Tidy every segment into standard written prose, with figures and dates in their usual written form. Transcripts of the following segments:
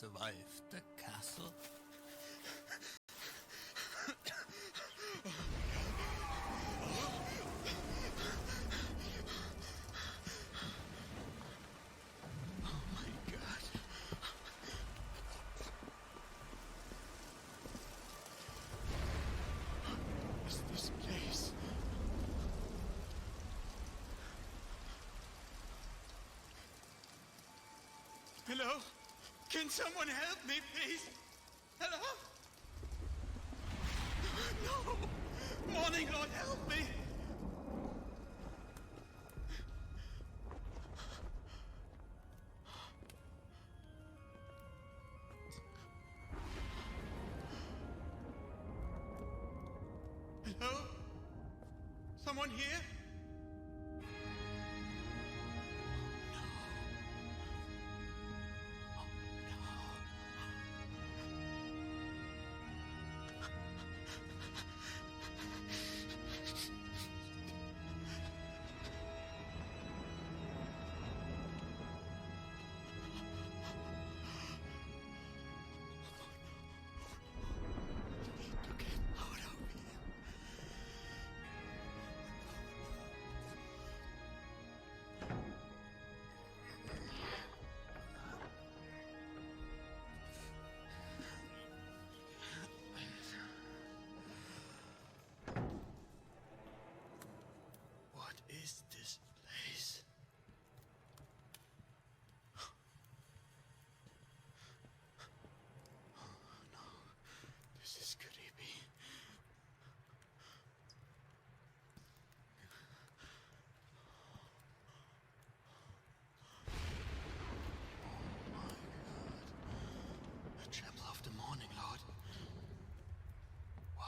survived the castle? Hello? Can someone help me, please? Hello? No! Morning, Lord, help me! Hello? Someone here? Is this place? Oh no, this is creepy. Oh my God. A temple of the morning, Lord. Wow.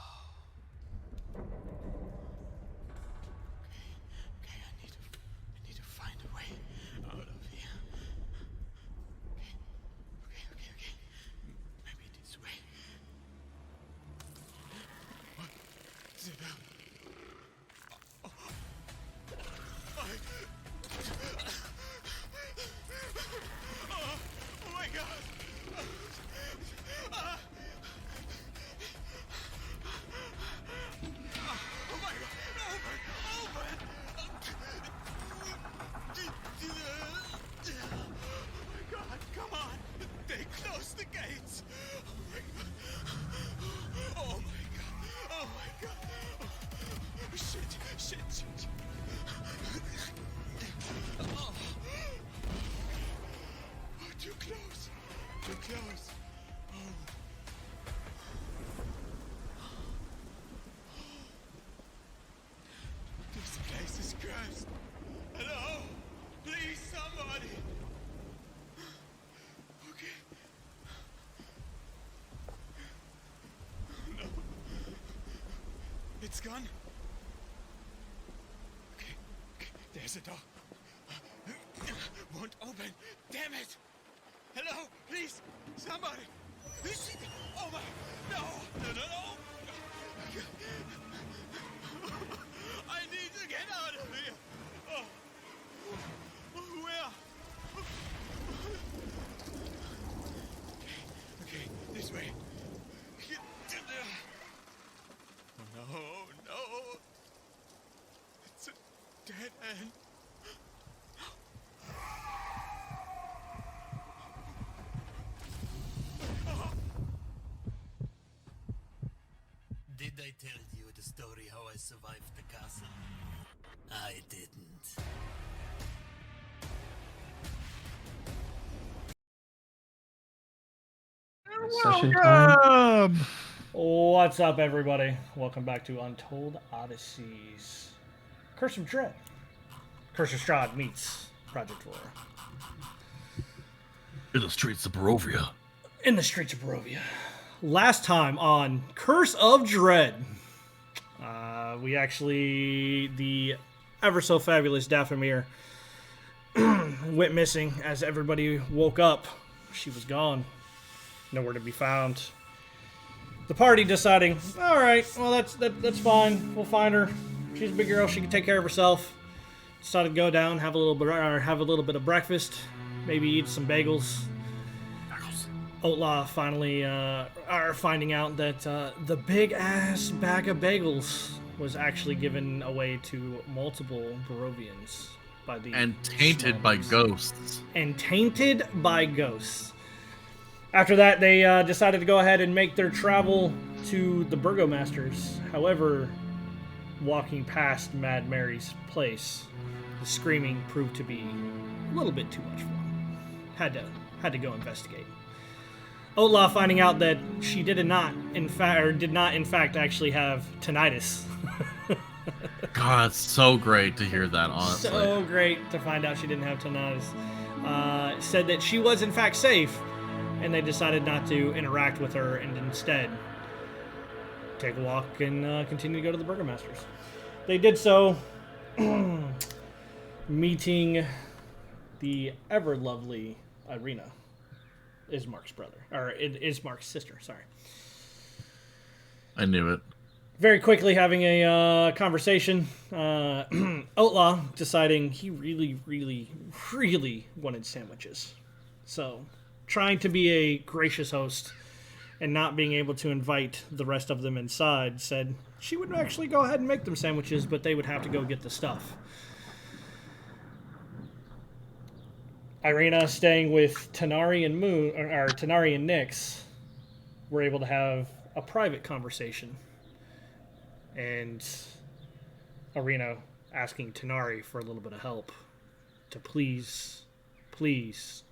Okay, I need to find a way out of here. Okay. Maybe this way. What? Is it out? Oh my God! Oh my God! Open! Oh my God, come on! They closed the gates! Oh my God! Oh my God! Oh my God! Oh, shit! Oh, too close! Oh. This place is cursed. Hello? Please, somebody. Okay. No. It's gone. Okay. There's a door. Won't open. Damn it. Hello? Please, somebody. Oh my. No. I need to get out of here. Where? Okay, this way. No. It's a dead end. Did I tell you the story how I survived the castle? I didn't. Session time. What's up, everybody? Welcome back to Untold Odysseys. Curse of Dread. Curse of Strahd meets Project Aurora. In the streets of Barovia. In the streets of Barovia. Last time on Curse of Dread, we actually, the ever so fabulous Dathomir went missing. As everybody woke up, she was gone. Nowhere to be found. The party deciding, all right, well that's fine. We'll find her. She's a big girl. She can take care of herself. Decided to go down, have a little bit of breakfast, maybe eat some bagels. Outlaw finally are finding out that the big ass bag of bagels was actually given away to multiple Barovians by the And tainted by Schmaldies. ghosts. And tainted by ghosts. After that, they decided to go ahead and make their travel to the Burgomasters. However, walking past Mad Mary's place, the screaming proved to be a little bit too much for him. Had to go investigate. Outlaw finding out that she did not in fact actually have tinnitus. God, it's so great to hear that, honestly. So great to find out she didn't have tinnitus. Said that she was in fact safe, and they decided not to interact with her and instead take a walk and continue to go to the Burgomasters. They did so, meeting the ever lovely Irina, Ismark's brother, or Ismark's sister. Sorry. I knew it. Very quickly having a conversation. Outlaw deciding he really, really, really wanted sandwiches. So, trying to be a gracious host and not being able to invite the rest of them inside, said she would actually go ahead and make them sandwiches, but they would have to go get the stuff. Irina, staying with Tanari and Tanari and Nyx, were able to have a private conversation. And Irina asking Tanari for a little bit of help to please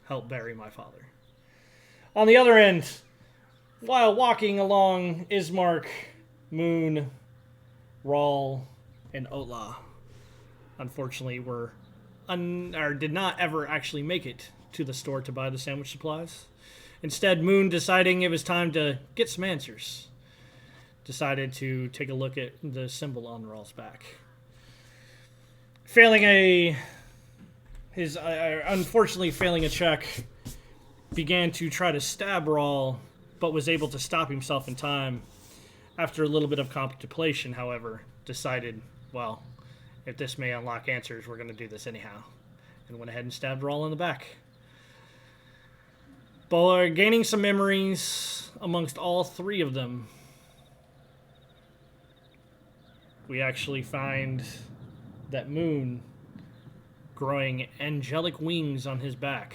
help bury my father. On the other end, while walking along, Ismark, Moon, Rawl, and Outlaw, unfortunately, did not ever actually make it to the store to buy the sandwich supplies. Instead, Moon, deciding it was time to get some answers, decided to take a look at the symbol on Rawl's back. Unfortunately failing a check, began to try to stab Rawl, but was able to stop himself in time. After a little bit of contemplation, however, decided, well, if this may unlock answers, we're going to do this anyhow. And went ahead and stabbed Rawl in the back. But gaining some memories amongst all three of them, we actually find that Moon growing angelic wings on his back.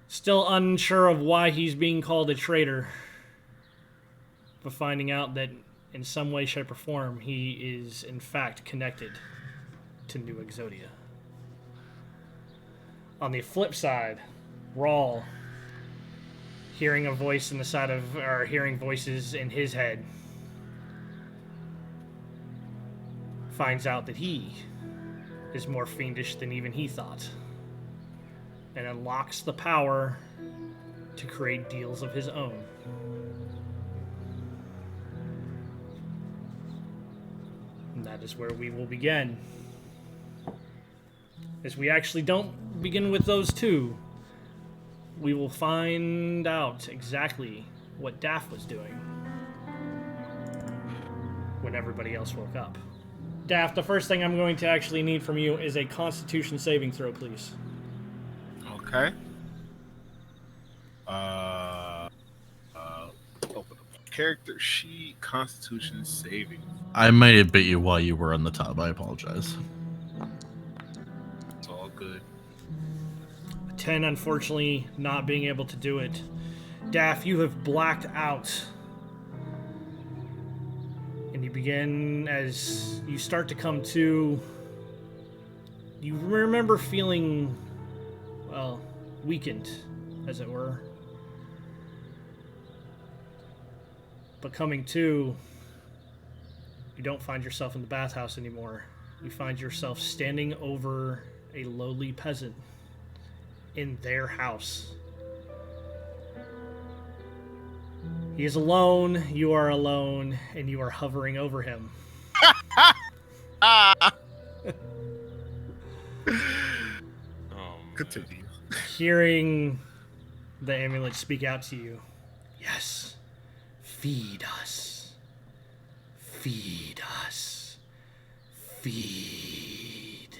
Still unsure of why he's being called a traitor, but finding out that in some way, shape, or form, he is in fact connected to New Exodia. On the flip side, Rawl, hearing voices in his head, finds out that he is more fiendish than even he thought, and unlocks the power to create deals of his own. And that is where we will begin. As we actually don't begin with those two, we will find out exactly what Daff was doing when everybody else woke up. Daff, the first thing I'm going to actually need from you is a Constitution saving throw, please. Okay. Open up character sheet, Constitution saving. I might have bit you while you were on the top. I apologize. It's all good. 10, unfortunately, not being able to do it. Daff, you have blacked out. And you begin, as you start to come to, you remember feeling, well, weakened, as it were. But coming to, you don't find yourself in the bathhouse anymore. You find yourself standing over a lowly peasant in their house. He is alone, you are alone, and you are hovering over him. Continue. Hearing the amulet speak out to you. Yes, feed us. Feed us. Feed.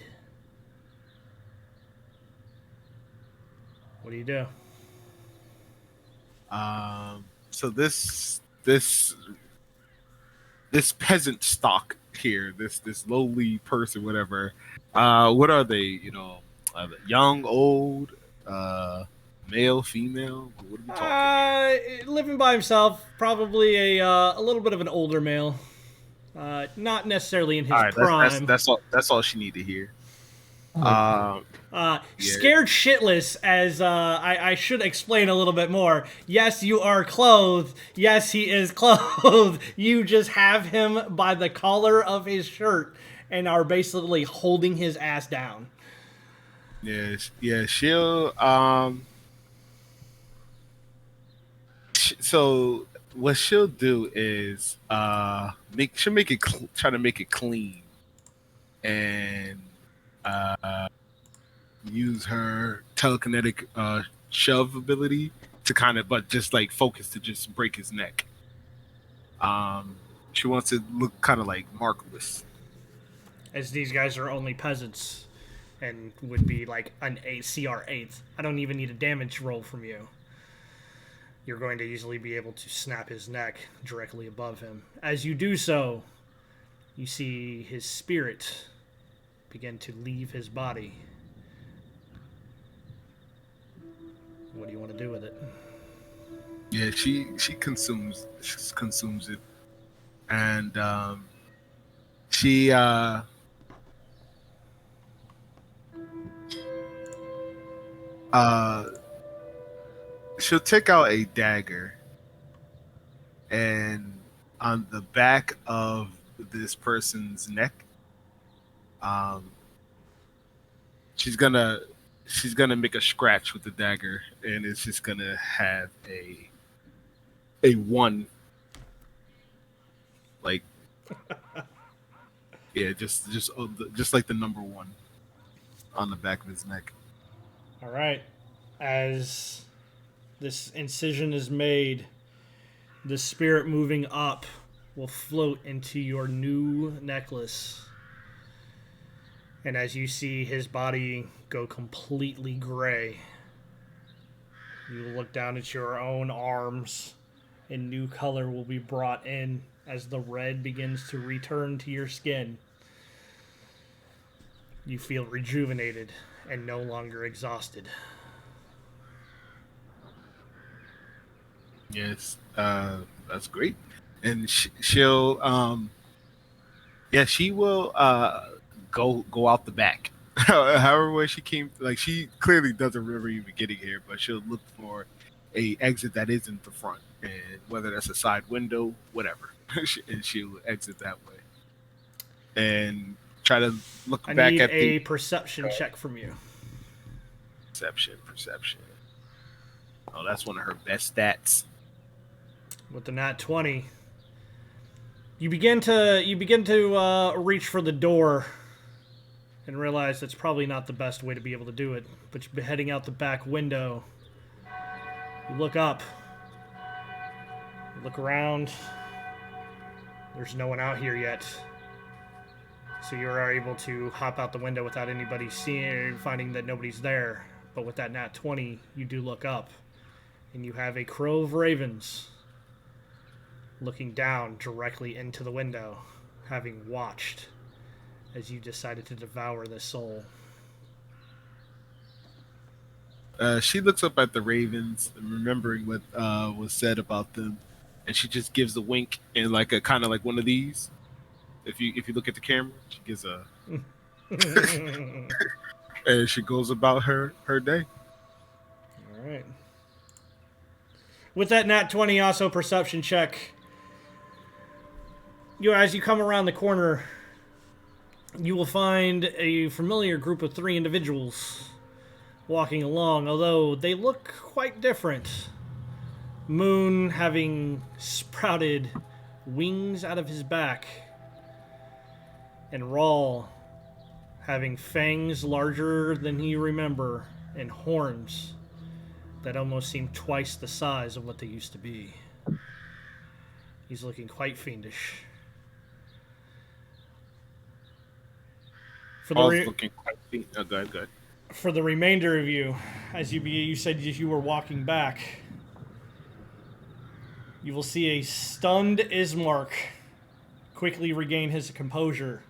What do you do? So this peasant stock here, this lowly person, whatever. What are they? Young, old, male, female. What are we talking here? Living by himself, probably a little bit of an older male. Not necessarily in All his right, prime. that's all she need to hear. Yeah. Scared shitless, as I should explain a little bit more. Yes, you are clothed. Yes, he is clothed. You just have him by the collar of his shirt and are basically holding his ass down. Yeah, she'll so what she'll do is she'll make it try to make it clean and use her telekinetic shove ability to kind of but just like focus to just break his neck. She wants to look kind of like Markless. As these guys are only peasants and would be like an CR 8. I don't even need a damage roll from you. You're going to easily be able to snap his neck directly above him. As you do so, you see his spirit begin to leave his body. What do you want to do with it? Yeah, she consumes it, and she she'll take out a dagger, and on the back of this person's neck, um, she's gonna make a scratch with the dagger, and it's just gonna have a one, like yeah, just like the number one on the back of his neck. All right. As this incision is made, the spirit moving up will float into your new necklace. And as you see his body go completely gray, you look down at your own arms, and new color will be brought in as the red begins to return to your skin. You feel rejuvenated and no longer exhausted. Yes, that's great. And she'll, yeah, she will go out the back. However way she came, like she clearly doesn't remember even getting here, but she'll look for a exit that isn't the front, and whether that's a side window, whatever, and she'll exit that way, and try to look I back need at a the perception check from you. perception. Oh, that's one of her best stats. With the nat 20, you begin to reach for the door and realize that's probably not the best way to be able to do it. But you're heading out the back window. You look up. You look around. There's no one out here yet. So you are able to hop out the window without anybody seeing, finding that nobody's there. But with that nat 20, you do look up. And you have a crow of ravens looking down directly into the window, having watched as you decided to devour this soul. She looks up at the ravens, remembering what was said about them, and she just gives a wink and like a kind of like one of these. If you look at the camera, she gives a, and she goes about her day. All right. With that nat 20, also perception check. As you come around the corner, you will find a familiar group of 3 individuals walking along, although they look quite different. Moon having sprouted wings out of his back, and Rawl having fangs larger than you remember and horns that almost seem twice the size of what they used to be. He's looking quite fiendish. For the All's looking quite. Oh, good. for the remainder of you, as you said you were walking back, you will see a stunned Ismark quickly regain his composure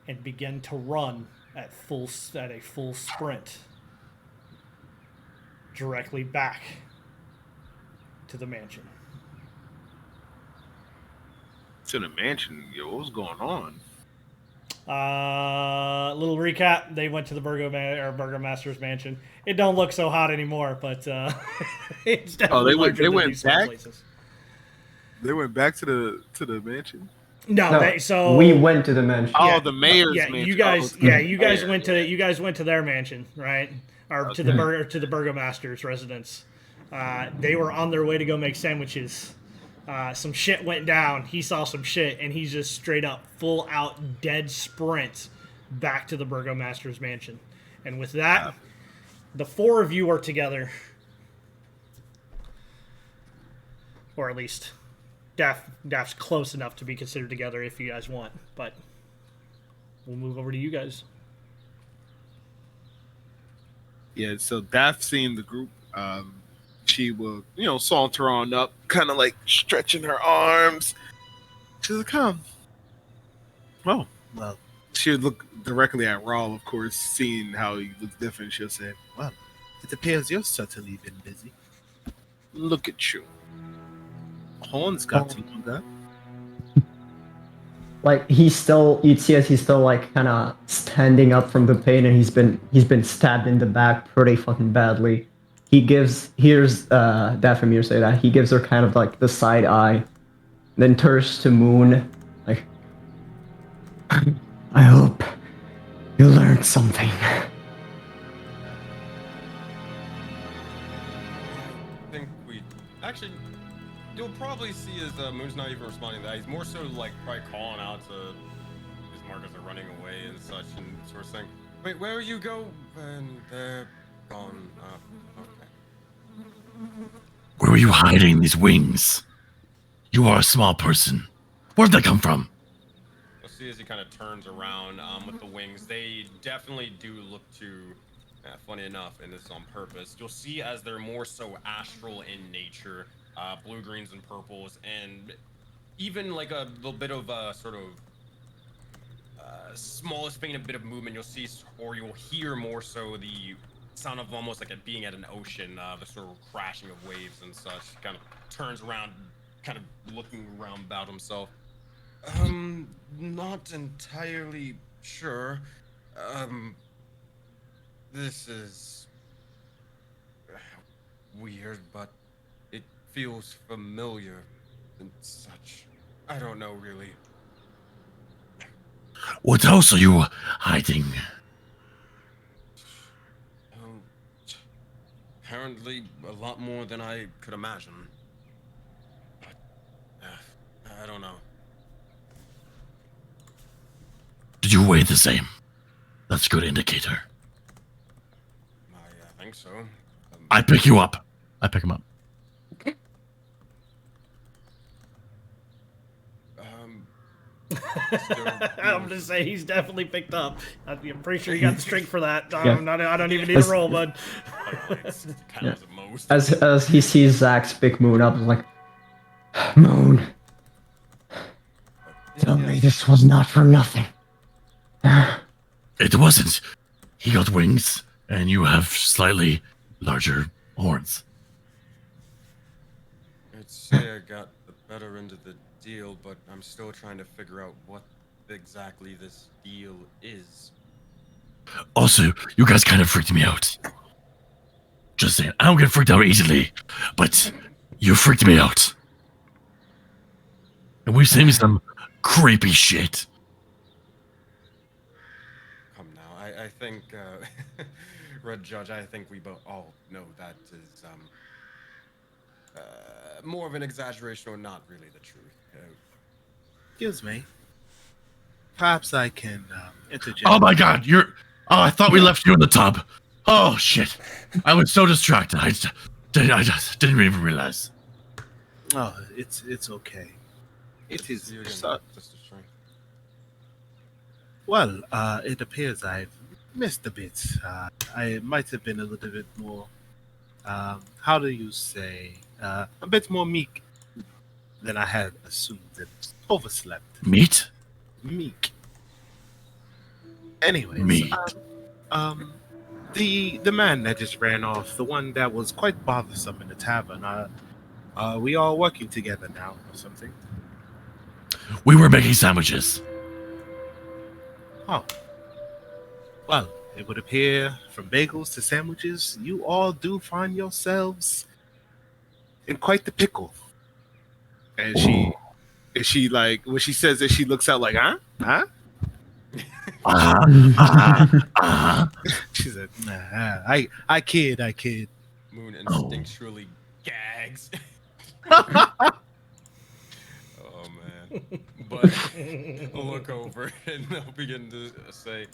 and begin to run at a full sprint directly back to the mansion. To the mansion, yo, what's going on? Little recap: they went to the Burgomaster's mansion. It don't look so hot anymore, but it's definitely larger than these small places. They went back to the mansion. No, so we went to the mansion. Oh, the mayor's mansion. You guys, you guys went to their mansion, right? Or to the Burgomaster's residence. They were on their way to go make sandwiches. Some shit went down. He saw some shit, and he's just straight up, full out, dead sprint back to the Burgomaster's mansion. And with that, the four of you are together, or at least Daph's close enough to be considered together if you guys want. But we'll move over to you guys. Yeah, so Daph seeing the group, she will, saunter on up, kind of like stretching her arms. She's like, come. Well, she would look directly at Rawl, of course, seeing how he looks different. She'll say, well, it appears you've certainly been busy. Look at you. Horn's got longer. Like you'd see as he's still like kind of standing up from the pain, and he's been stabbed in the back pretty fucking badly. Hears Dathomir say that. He gives her kind of like the side eye, then turns to Moon like, I hope you learned something. I think we actually. You'll probably see as Moon's not even responding to that. He's more so like probably calling out to his markers are running away and such and sort of saying, wait, where you go? And they're gone. Okay. Where were you hiding these wings? You are a small person. Where'd they come from? You'll see as he kind of turns around with the wings. They definitely do look to, funny enough, and this is on purpose, you'll see as they're more so astral in nature. Blue, greens, and purples, and even like a little bit of sort of smallest vein, a bit of movement, you'll see, or you'll hear more so the sound of almost like it being at an ocean, the sort of crashing of waves and such. Kind of turns around, kind of looking around about himself. Not entirely sure. This is weird, but feels familiar and such. I don't know really. What else are you hiding? Apparently a lot more than I could imagine. But, I don't know. Did you weigh the same? That's a good indicator. I think so. I pick you up. I pick him up. I'm gonna say he's definitely picked up. I'm pretty sure you got the strength for that. I don't even need a roll, bud. Yeah. As he sees Zach's pick Moon up, he's like, Moon, tell me this was not for nothing. It wasn't. He got wings, and you have slightly larger horns. I'd say I got the better end of the deal, but I'm still trying to figure out what exactly this deal is. Also, you guys kind of freaked me out. Just saying, I don't get freaked out easily, but you freaked me out. And we've seen some creepy shit. Come now, I think, Red Judge, I think we both all know that is, more of an exaggeration or not really the truth. Excuse me. Perhaps I can interject. Oh my god, I thought we left you in the tub. Oh shit. I was so distracted. I just didn't even realize. Oh, it's okay. It is. Just a string. Well, it appears I've missed a bit. I might have been a little bit more, how do you say, a bit more meek than I had assumed and overslept. Meat? Meek. Anyways, Meat. The man that just ran off, the one that was quite bothersome in the tavern, are we all working together now or something? We were making sandwiches. Oh. Well, it would appear from bagels to sandwiches, you all do find yourselves in quite the pickle. And she like, when she says that, she looks out like, huh? She said, nah, I kid. Moon instinctually gags. Oh man. But I'll look over and they'll begin to say,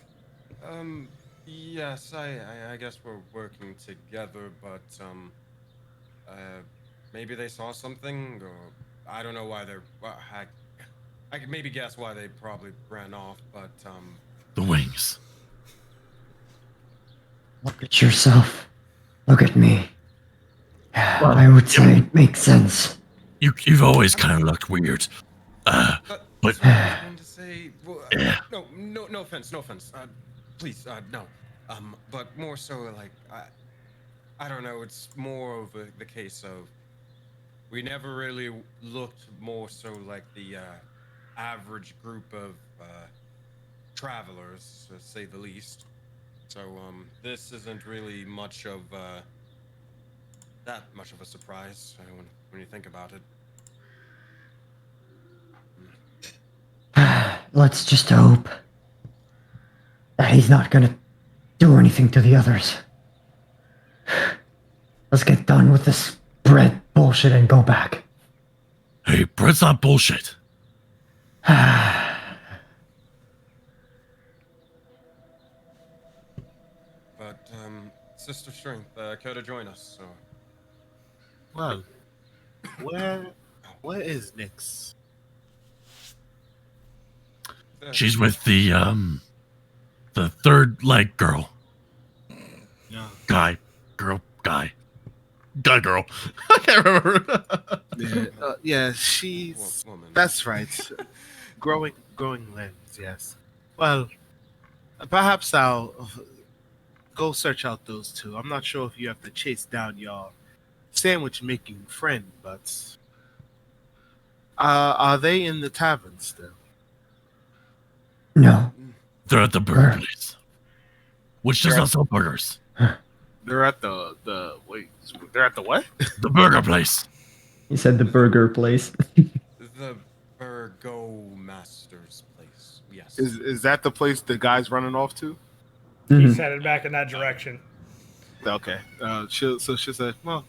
yes, I guess we're working together, but maybe they saw something, or I don't know why they're. I could maybe guess why they probably ran off, but The wings. Look at yourself. Look at me. I would say it makes sense. You've always kind of looked weird. But that's what I was going to say. Well, Yeah. no offense. Please, no. But more so like I don't know. It's more of the case of we never really looked more so like the average group of travelers, to say the least. So this isn't really much of that much of a surprise when you think about it. Let's just hope that he's not gonna do anything to the others. Let's get done with this bread bullshit and go back. hey, bread's not bullshit. But Sister Strength, care to join us? So. Well, where is Nyx? She's with the third leg girl. Yeah. Guy. Girl. Guy. Guy girl. I can't remember. Yeah, she's. Woman. That's right. growing limbs. Yes. Well, perhaps I'll go search out those two. I'm not sure if you have to chase down your sandwich-making friend, but are they in the tavern still? No. They're at the burger place. Which does not sell burgers. They're at the wait. They're at the what? The burger place. He said the burger place. The Burgomaster's place. Yes. Is that the place the guy's running off to? He's headed back in that direction. Okay. She'll say, well,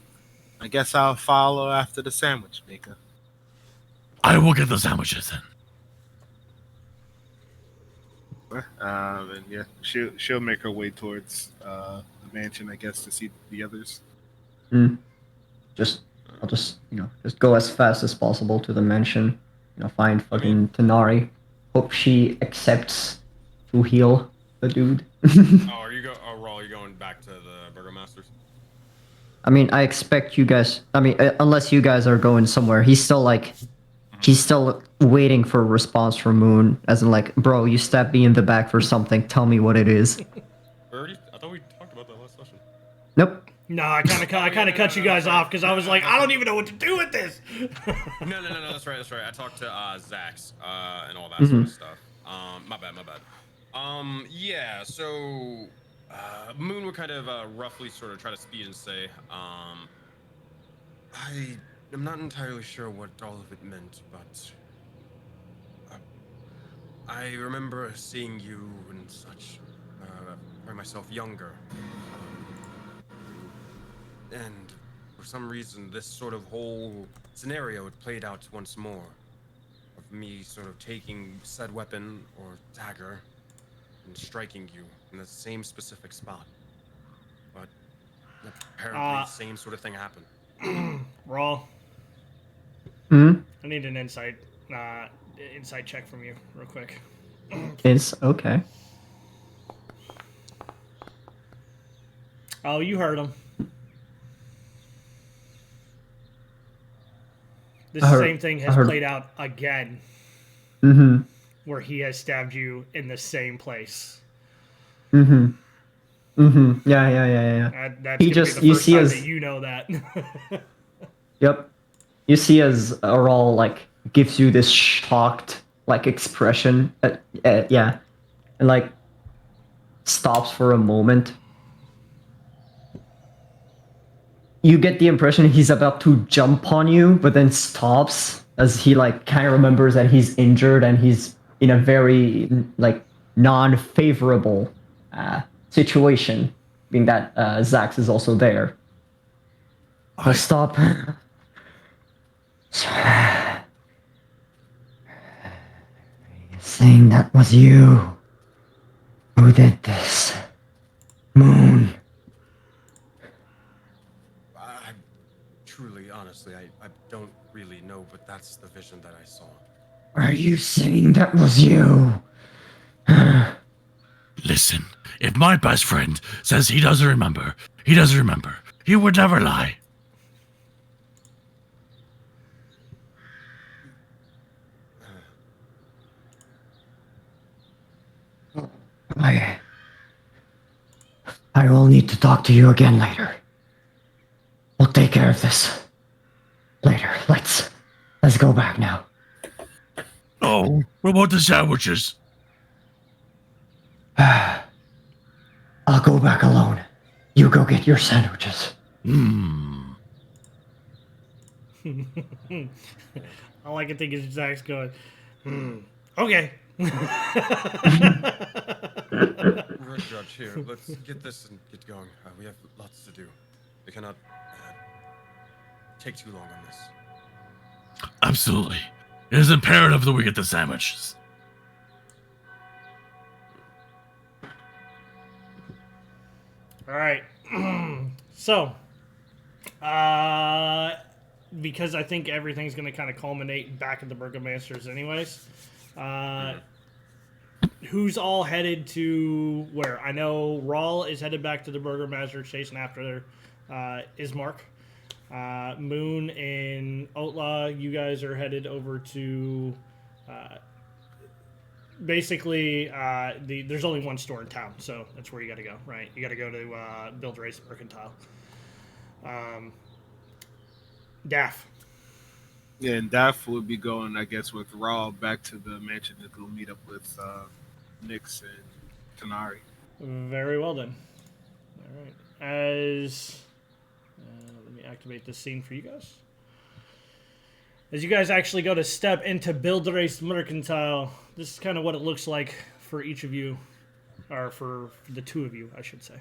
I guess I'll follow after the sandwich maker. I will get the sandwiches in. And yeah, she'll make her way towards the mansion, I guess, to see the others. I'll just just go as fast as possible to the mansion. Find fucking Tanari. Hope she accepts to heal the dude. Are you going back to the Burgomaster's? I mean, I expect you guys. I mean, unless you guys are going somewhere, he's still waiting for a response from Moon, as in like, bro, you stabbed me in the back for something. Tell me what it is. I thought we talked about that last session. Nope. No, I kind of cut you guys off because I was like, I don't even know what to do with this. No, that's right. I talked to Zax and all that sort of stuff. My bad. Yeah, so Moon would kind of roughly sort of try to speed and say, I'm not entirely sure what all of it meant, but I remember seeing you and such, for myself younger. And for some reason, this sort of whole scenario had played out once more. Of me sort of taking said weapon or dagger and striking you in the same specific spot. But apparently, the same sort of thing happened. Raw. Hmm. I need an insight check from you, real quick. It's okay. Oh, you heard him. This same thing has played out again. Mm-hmm. Where he has stabbed you in the same place. Mm-hmm. Mm-hmm. Yeah. That's He gonna just, be the you first see time as, that you know that. yep. You see as Aurora, like, gives you this shocked, like, expression. Yeah. And, like, stops for a moment. You get the impression he's about to jump on you, but then stops as he, like, kind of remembers that he's injured and he's in a very, like, non-favorable situation, being that Zax is also there. I'll stop. Saying that was you who did this. Moon. I truly, honestly, I don't really know, but that's the vision that I saw. Are you saying that was you? Listen, if my best friend says he doesn't remember, he doesn't remember. He would never lie. I will need to talk to you again later. We'll take care of this later. Let's go back now. Oh, what about the sandwiches? I'll go back alone. You go get your sandwiches. All I can think is Zach's going, okay. We're a judge here. Let's get this and get going. We have lots to do. We cannot take too long on this. Absolutely. It is imperative that we get the sandwiches. All right. So, because I think everything's going to kind of culminate back at the Burgomaster's anyways, who's all headed to where? I know Rawl is headed back to the Burgomaster chasing after Ismark. Moon and Outlaw, you guys are headed over to basically there's only one store in town, so that's where you got to go, right? You got to go to Build Race Mercantile. Daff. Yeah, and Daff would be going, I guess, with Raw back to the mansion to go meet up with Nyx and Tanari. Very well then. All right. As let me activate this scene for you guys. As you guys actually go to step into Build Race Mercantile, this is kind of what it looks like for each of you, or for the two of you, I should say.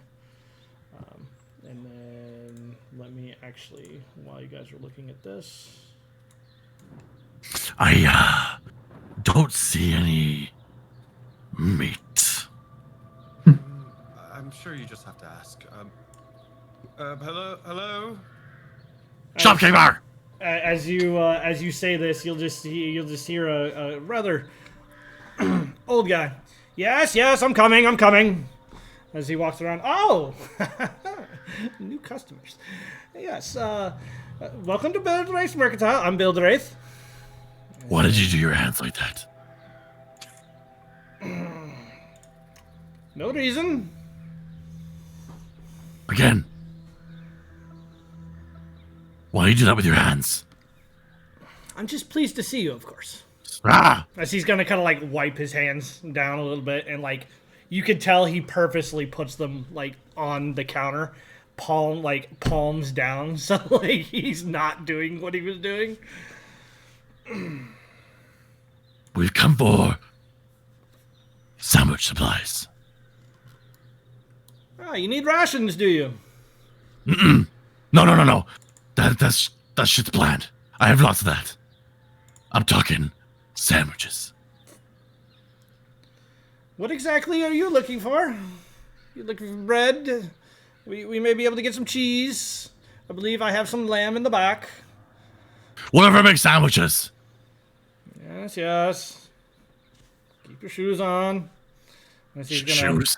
And then let me actually, while you guys are looking at this, I don't see any meat. I'm sure you just have to ask. Hello? Shopkeeper! as you say this, you'll just hear a rather old guy. Yes, I'm coming. As he walks around. Oh, new customers. Yes. Welcome to Build Race Mercantile. I'm Build Wraith. Why did you do your hands like that? No reason. Again. Why do you do that with your hands? I'm just pleased to see you, of course. Ah! As he's gonna kind of like wipe his hands down a little bit, and like you could tell he purposely puts them like on the counter, palms down, so like he's not doing what he was doing. We've come for sandwich supplies. Ah, you need rations, do you? No. That's shit's planned. I have lots of that. I'm talking sandwiches. What exactly are you looking for? You looking for bread? We may be able to get some cheese. I believe I have some lamb in the back. Whatever makes sandwiches. Yes. Keep your shoes on. As he's gonna, Shoes.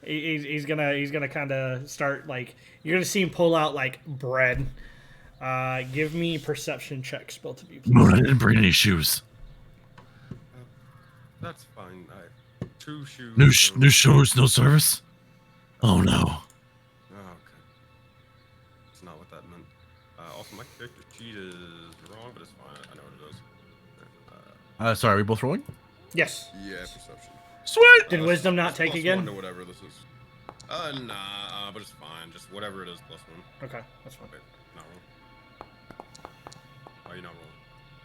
He's gonna kind of start like you're gonna see him pull out like bread. Give me perception checks, both of you. Please. Moon, I didn't bring any shoes. That's fine. 2 shoes. New shoes, no service. Oh no. Oh, okay. That's not what that meant. Also, my character sheet is wrong, but it's fine. I know what it is. Sorry, are we both rolling? Yes. Yeah, perception. Sweet. Did wisdom not take again? +1 to whatever this is. Nah, but it's fine. Just whatever it is, +1. Okay, that's fine. Wait, not roll. Oh, you're not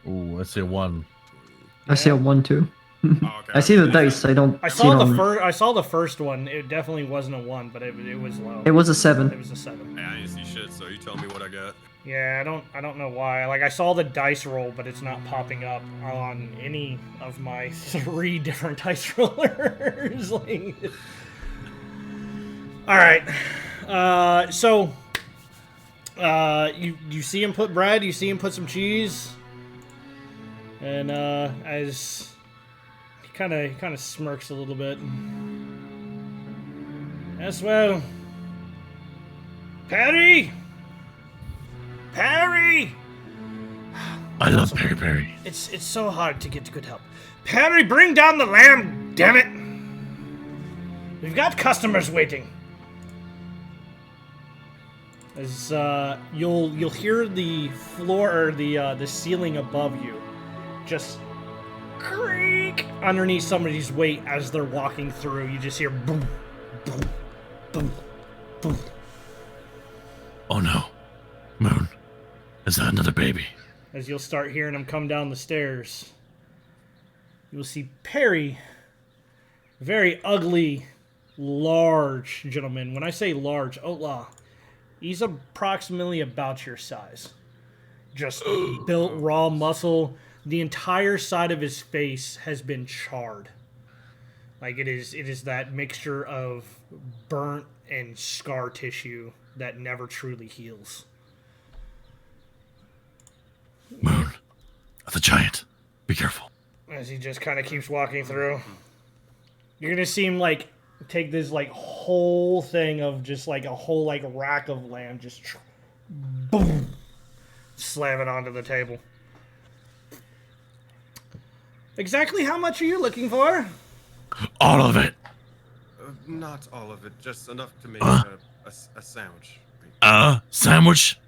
rolling. Ooh, let's say 1. I see a 1 too. Oh, okay. I see the dice. I don't. I see saw it the on- first. I saw the first one. It definitely wasn't a 1, but it was low. It was a 7. It was a 7. Hey, I didn't see shit, so you tell me what I got. Yeah, I don't know why. Like I saw the dice roll, but it's not popping up on any of my 3 different dice rollers. Like, all right. So you see him put bread. You see him put some cheese, and as he kind of smirks a little bit. Yes, well, Patty. Perry! I love Perry Perry. It's so hard to get good help. Perry, bring down the lamb, damn it! We've got customers waiting. As you'll hear the floor or the ceiling above you just creak underneath somebody's weight as they're walking through. You just hear boom, boom, boom, boom. Oh no. Moon. Is that another baby? As you'll start hearing him come down the stairs, you'll see Perry, very ugly, large gentleman. When I say large, outlaw, he's approximately about your size. Just built raw muscle. The entire side of his face has been charred. Like it is that mixture of burnt and scar tissue that never truly heals. Moon. The giant. Be careful. As he just kind of keeps walking through. You're gonna see him like take this like whole thing of just like a whole like rack of lamb, just boom, slam it onto the table. Exactly how much are you looking for? All of it. Not all of it, just enough to make Huh? a sandwich. Sandwich?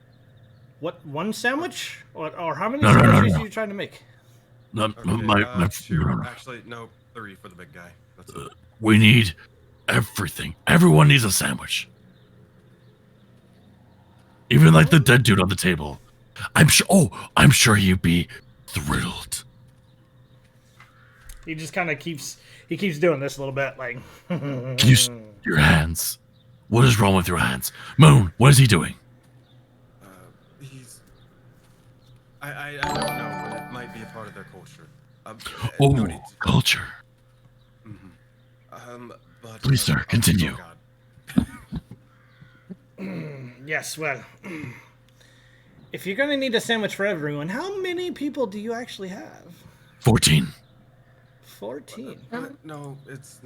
What, one sandwich? Or how many No, sandwiches no. are you trying to make? No, Okay, 2. Actually, no, 3 for the big guy. That's it. we need everything. Everyone needs a sandwich. Even like the dead dude on the table. I'm sure he'd be thrilled. He just kind of keeps doing this a little bit, like. Can you your hands? What is wrong with your hands? Moon, what is he doing? He's. I don't know, but it might be a part of their culture. Oh, no need to- culture. But, Please, sir, continue. Oh God. Yes, well, if you're gonna need a sandwich for everyone, how many people do you actually have? 14. 14. No, it's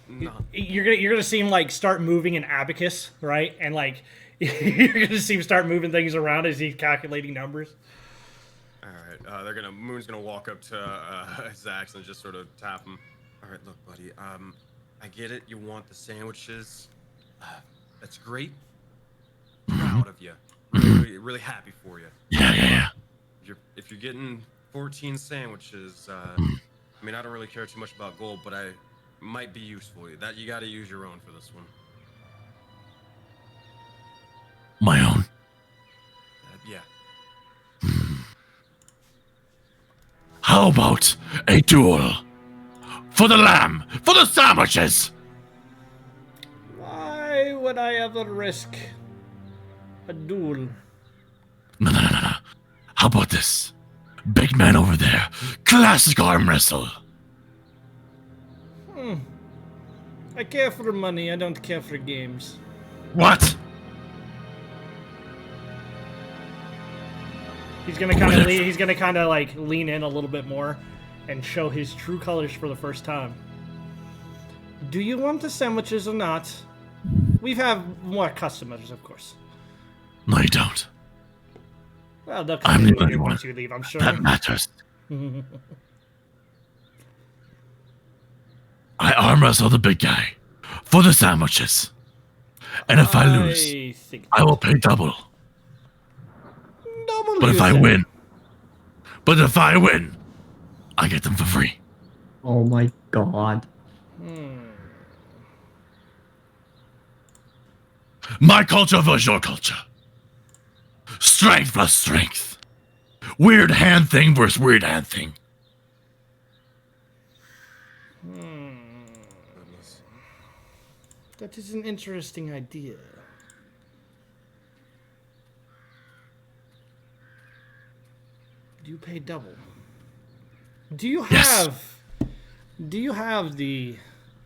not. You're gonna see him like start moving an abacus, right? And like you're gonna see him start moving things around as he's calculating numbers. All right, Moon's gonna walk up to Zax and just sort of tap him. All right, look, buddy. I get it. You want the sandwiches. That's great. Proud of you. Really happy for you. Yeah. If you're getting 14 sandwiches, I mean, I don't really care too much about gold, but I might be useful. That you got to use your own for this one. My own. Yeah. How about a duel? For the lamb! For the sandwiches! Why would I ever risk a duel? No. How about this? Big man over there. Classic arm wrestle. I care for money. I don't care for games. What? He's gonna kind of he's gonna kind of like lean in a little bit more and show his true colors for the first time. Do you want the sandwiches or not? We have more customers, of course. No, you don't. Well, they'll I'm the continue only here one once you leave, I'm sure. that matters. I arm wrestle the big guy for the sandwiches. And if I lose, think I will pay double. double. But you if I said. win, I get them for free. Oh my god. My culture versus your culture. Strength plus strength. Weird hand thing versus weird hand thing. That is an interesting idea. Do you pay double? Do you Yes. have the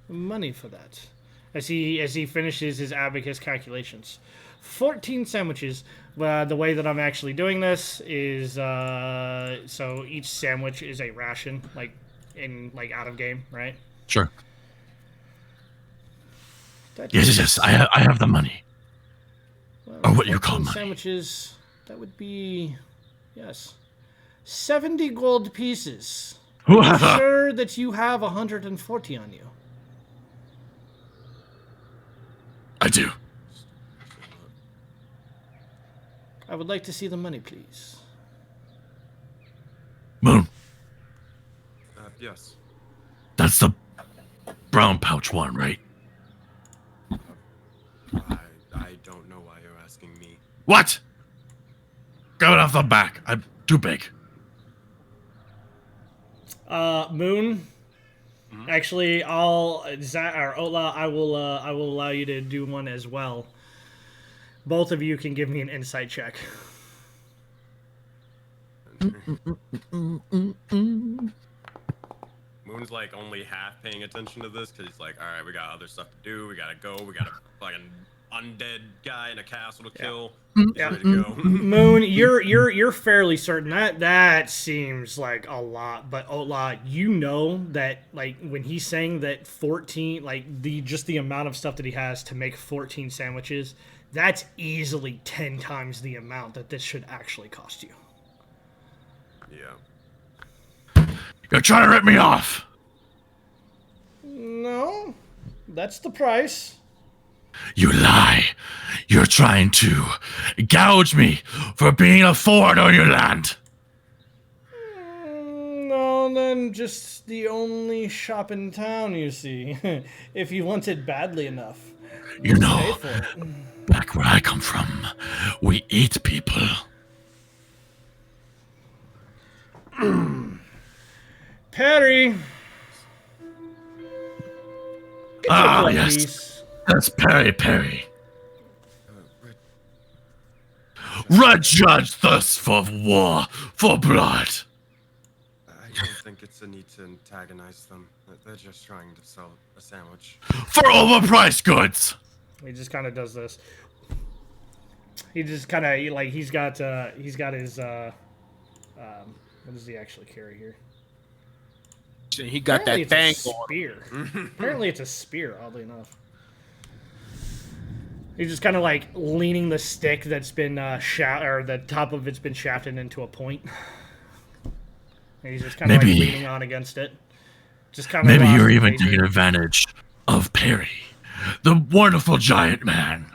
money for that? As he finishes his abacus calculations. 14 sandwiches. The way that I'm actually doing this is so each sandwich is a ration, like out of game, right? Sure. That Yes, is- yes, yes. I have the money. well, Or what you 14 call money. sandwiches. That would be, yes, 70 gold pieces. I'm sure that you have 140 on you. I do. I would like to see the money, please. Moon, Yes. that's the brown pouch one, right? I don't know why you're asking me. What? Grab it off the back. I'm too big. Moon. Actually, Ola, I will allow you to do one as well. Both of you can give me an insight check. Moon's like only half paying attention to this because he's like, all right, we got other stuff to do. We gotta go. We got a fucking undead guy in a castle to kill. He's ready to go. Moon, you're fairly certain that seems like a lot, but Ola, you know that like when he's saying that 14, like the amount of stuff that he has to make 14 sandwiches, that's easily 10 times the amount that this should actually cost you. Yeah. You're trying to rip me off. No, that's the price. You lie. You're trying to gouge me for being a foreigner in your land. No, then just the only shop in town, you see. If you want it badly enough. You Pay know, for it. back where I come from, we eat people. Perry! Get your Ah, blood yes. piece. That's Perry. Red Judge thirsts for war, for blood. I don't think it's a need to antagonize them. They're just trying to sell a sandwich. For overpriced goods. He just kind of does this. He just kind of like he's got his what does he actually carry here? He got Apparently that thing it's a going. spear. Apparently it's a spear, oddly enough. He's just kind of like leaning the stick that's been or the top of it's been shafted into a point. And he's just kind of like Maybe- leaning on against it. Just kind of Maybe you're even taking advantage of Perry, the wonderful giant man.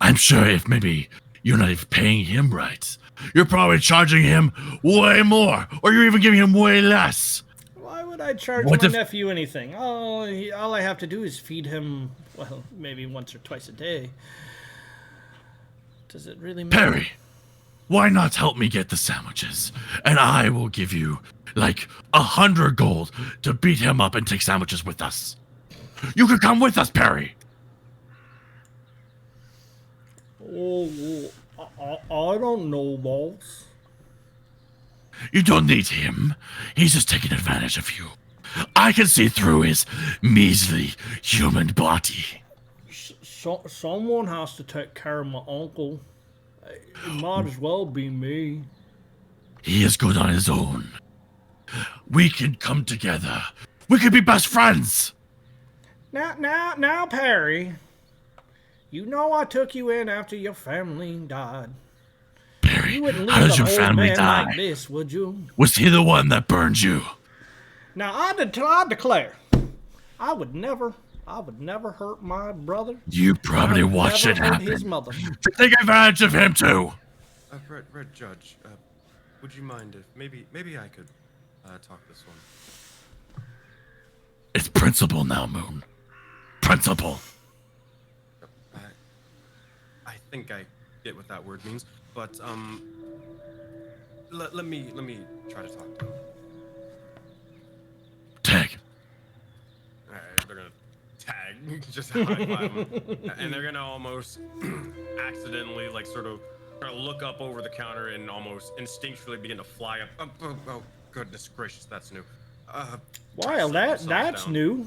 I'm sure if maybe you're not even paying him right, you're probably charging him way more, or you're even giving him way less. Why would I charge What my if- nephew anything? All I have to do is feed him, well, maybe once or twice a day. Does it really matter? Perry, why not help me get the sandwiches, and I will give you like 100 gold to beat him up and take sandwiches with us. You could come with us, Perry. Oh, I don't know, boss. You don't need him. He's just taking advantage of you. I can see through his measly human body. Someone has to take care of my uncle. It might as well be me. He is good on his own. We can come together We could be best friends. Now, Perry. You know I took you in after your family died. Perry, You wouldn't how leave does an your old family man die? like this, would you? Was he the one that burned you? Now, I declare, I would never hurt my brother. You probably I would watched never it hurt happen. his mother. To take advantage of him too. Red Judge, would you mind if maybe I could talk this one? It's principal now, Moon. Principal. I think I get what that word means, but let me try to talk to him. Tag. All right, they're gonna tag, just high five him, and they're gonna almost accidentally, like, sort of look up over the counter and almost instinctually begin to fly up. Oh, goodness gracious, that's new. Wow, that's down. new.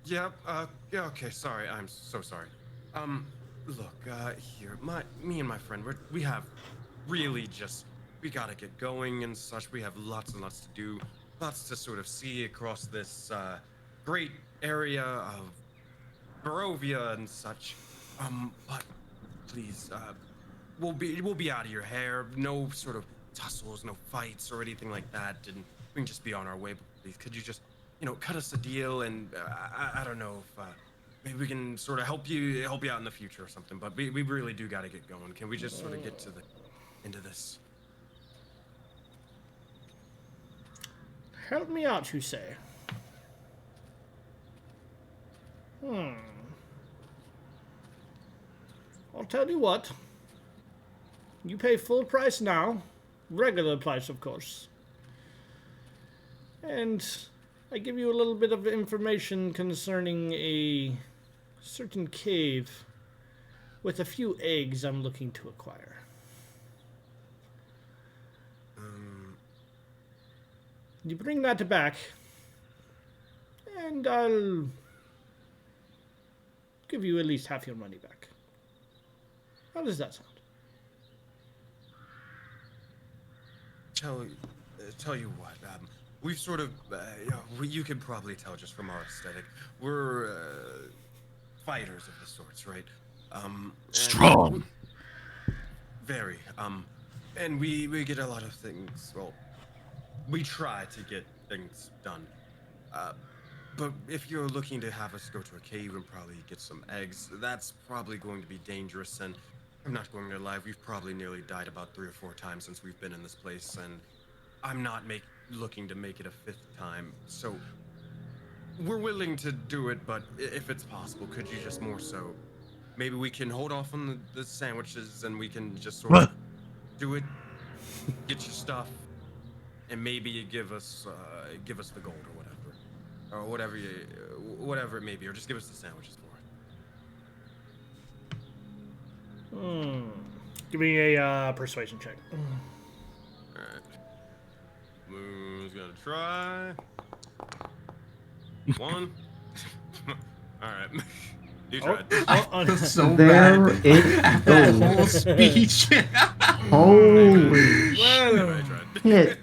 Yeah, okay, sorry, I'm so sorry. Look, here, me and my friend, we have really just, we gotta get going and such. We have lots and lots to do, lots to sort of see across this, great area of Barovia and such. But please, we'll be out of your hair. No sort of tussles, no fights or anything like that, and we can just be on our way. But please, could you just, cut us a deal? And I don't know if maybe we can sort of help you out in the future or something. But we really do got to get going. Can we just sort of get to the end of this? Help me out, you say? I'll tell you what. You pay full price now. Regular price, of course. And I give you a little bit of information concerning a certain cave with a few eggs I'm looking to acquire. You bring that back, and I'll give you at least half your money back. How does that sound? Tell you what, we've sort of, you can probably tell just from our aesthetic, we're fighters of the sorts, right? Strong. Very. And we get a lot of things. Well, we try to get things done. But if you're looking to have us go to a cave and probably get some eggs, that's probably going to be dangerous. And I'm not going to lie, we've probably nearly died about 3 or 4 times since we've been in this place, and I'm not looking to make it a 5th time. So we're willing to do it, but if it's possible, could you just more so, maybe we can hold off on the sandwiches and we can just sort of do it, get your stuff, and maybe you give us the gold or whatever it may be, or just give us the sandwiches for it. Give me a persuasion check. Alright. Moon's gonna try. 1. Alright. You tried. So There bad. it That goes. whole speech. Holy I tried. shit.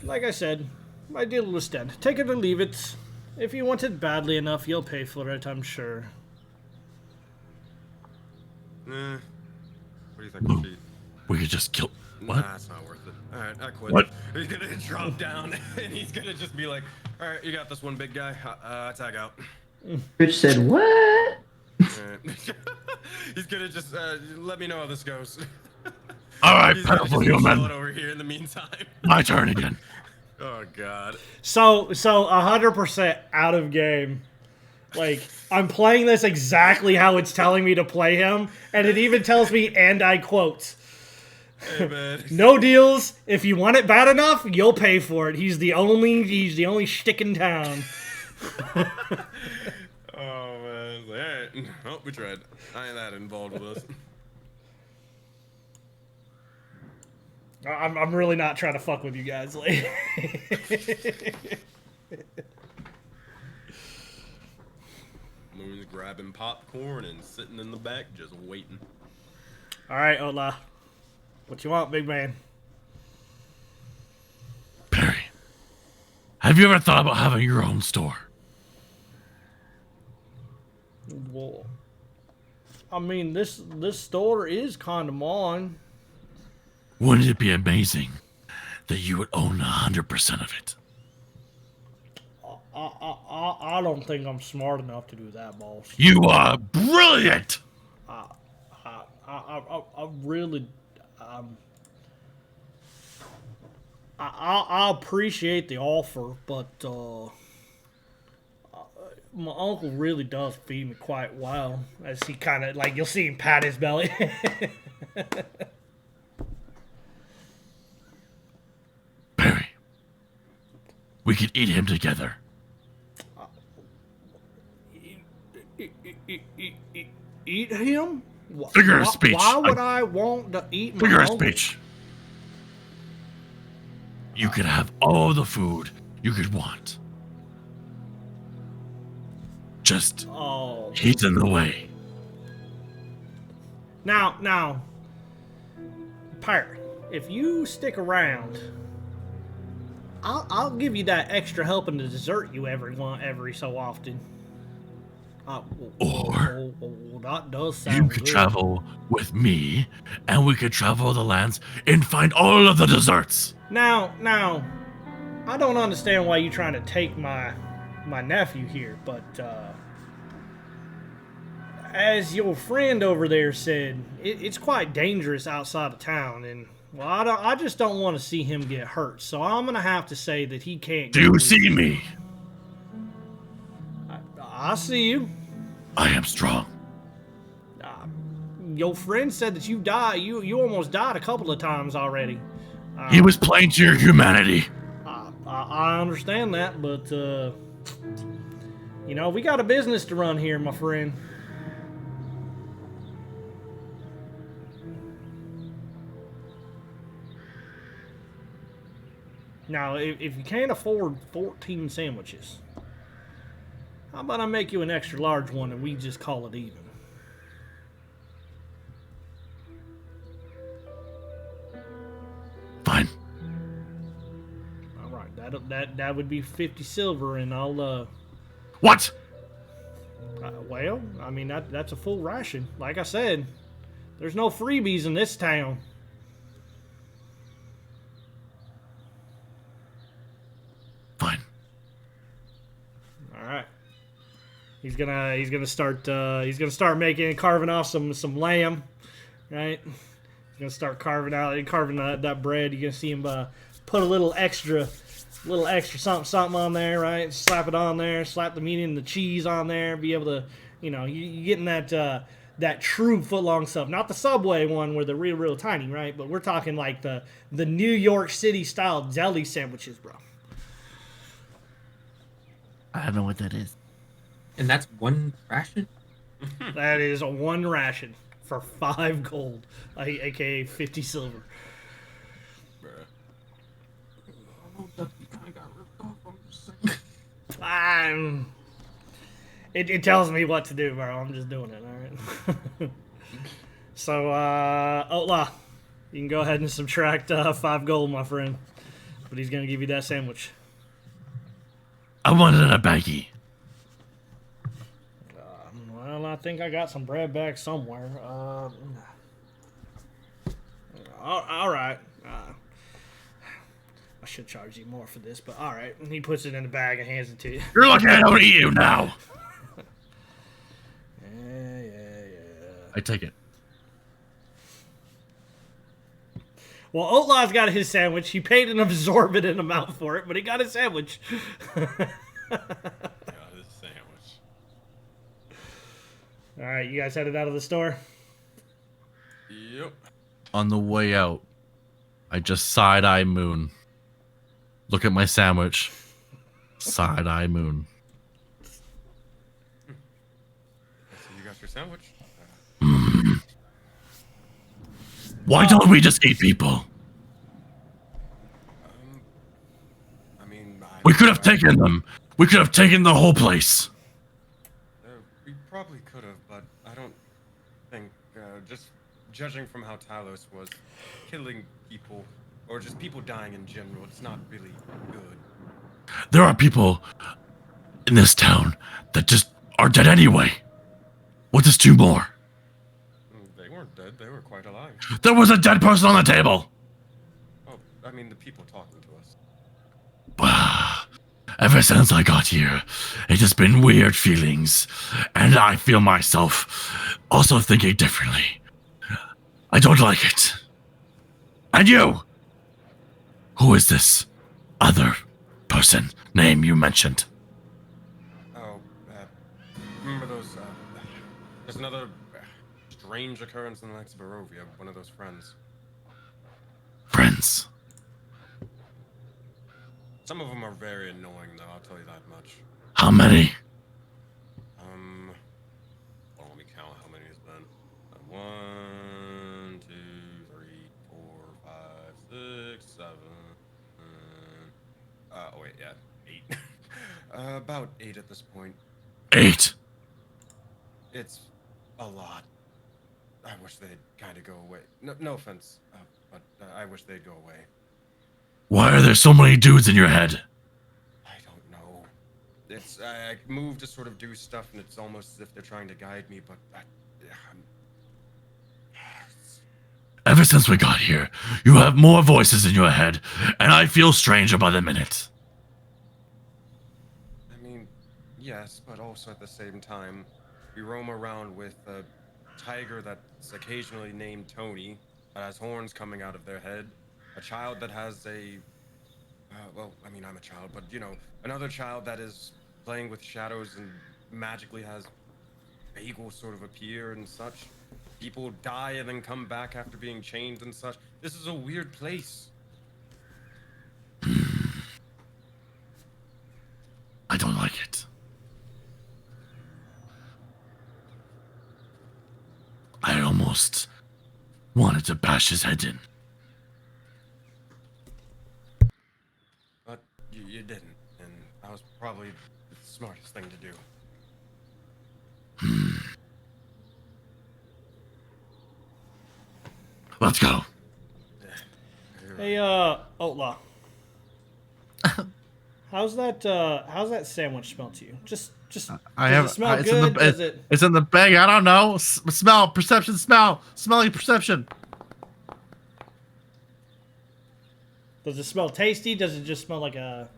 Like I said, my deal will stand. Take it or leave it. If you want it badly enough, you'll pay for it, I'm sure. What do you think, Pete? We could just kill. What? Nah, it's not worth it. Alright, I quit. What? He's gonna drop down and he's gonna just be like, alright, you got this one, big guy. Tag out. Bitch said what? Alright. He's gonna just let me know how this goes. All right, He's gonna powerful just chill it human. over here in the meantime. My turn again. Oh god. So 100% out of game. Like, I'm playing this exactly how it's telling me to play him, and it even tells me, and I quote, Hey man. no deals. If you want it bad enough, you'll pay for it. He's the only shtick in town. Oh man. Alright. Oh, we tried. I ain't that involved with this. I'm really not trying to fuck with you guys. Like, Moon's grabbing popcorn and sitting in the back just waiting. all right, Ola. What you want, big man? Have you ever thought about having your own store? Well, I mean, this store is kind of mine. Wouldn't it be amazing that you would own 100% of it? I don't think I'm smart enough to do that, boss. You are brilliant! I really, I appreciate the offer, but my uncle really does feed me quite well. As he kind of like, you'll see him pat his belly. Barry, we could eat him together. Eat him? Figure of speech. Why would I want to eat my Figure of uncle? speech. You could have all the food you could want. Just Oh. he's in the way. Now, Pirate, if you stick around, I'll give you that extra helping to dessert you every so often. Or That does sound you could good. travel with me, and we could travel the lands and find all of the desserts. Now, I don't understand why you're trying to take my nephew here, but as your friend over there said, it's quite dangerous outside of town, and well, I just don't want to see him get hurt. So I'm gonna have to say that he can't. Do go you with see you. me? I see you. I am strong. Your friend said that you died. You almost died a couple of times already. He was playing to your humanity. I understand that, but you know, we got a business to run here, my friend. Now, if you can't afford 14 sandwiches, how about I make you an extra large one and we just call it even? Fine. All right, that would be 50 silver, and I'll What? well, I mean that's a full ration. Like I said, there's no freebies in this town. Fine. All right. He's gonna start making carving off some lamb, right? He's gonna start carving that bread. You're gonna see him put a little extra something on there, right? Slap it on there, slap the meat and the cheese on there. Be able to, you getting that true footlong stuff, not the Subway one where they're real tiny, right? But we're talking like the New York City style deli sandwiches, bro. I don't know what that is. And that's one ration? That is a one ration for 5 gold, aka 50 silver. It tells me what to do, bro. I'm just doing it, alright? So, Outlaw, you can go ahead and subtract 5 gold, my friend. But he's gonna give you that sandwich. I want it in a baggie. Well, I think I got some bread back somewhere. All right. I should charge you more for this, but all right. And he puts it in the bag and hands it to you. You're lucky I don't eat you now. Yeah. I take it. Well, Outlaw's got his sandwich. He paid an absorbent amount for it, but he got his sandwich. This sandwich. All right, you guys headed out of the store? Yep. On the way out, I just side-eye Moon. Look at my sandwich. Side-eye Moon. So you got your sandwich? Why don't we just eat people? I mean, We could have taken them. We could have taken the whole place. We probably could have, but I don't think, just judging from how Talos was killing people, or just people dying in general, it's not really good. There are people in this town that just are dead anyway. What is two more? They weren't dead. They were quite alive. There was a dead person on the table. Oh, I mean, the people talking to us. Ever since I got here, it has been weird feelings, and I feel myself also thinking differently. I don't like it. And you? Who is this other person name you mentioned? Oh, remember those, there's another strange occurrence in the likes of Barovia, one of those friends. Friends. Some of them are very annoying, though, I'll tell you that much. How many? Well, let me count how many it's been. 1, 2, 3, 4, 5, 6, 7. Oh wait, yeah, 8. About 8 at this point. 8. It's a lot. I wish they'd kind of go away. No offense, but I wish they'd go away. Why are there so many dudes in your head? I don't know. It's I move to sort of do stuff, and it's almost as if they're trying to guide me, but Ever since we got here, you have more voices in your head, and I feel stranger by the minute. I mean, yes, but also at the same time, we roam around with a tiger that's occasionally named Tony, that has horns coming out of their head, a child that has a, well, I mean, I'm a child, but, you know, another child that is playing with shadows and magically has bagels sort of appear and such. People die and then come back after being chained and such. This is a weird place. I don't like it. I almost wanted to bash his head in. But you didn't, and that was probably the smartest thing to do. Let's go. Hey, Outlaw. How's that sandwich smell to you? Just. I does have. it smell It's good? in the. Does it? It's in the bag. I don't know. Smell. Perception. Smell. Smelling perception. Does it smell tasty? Does it just smell like a?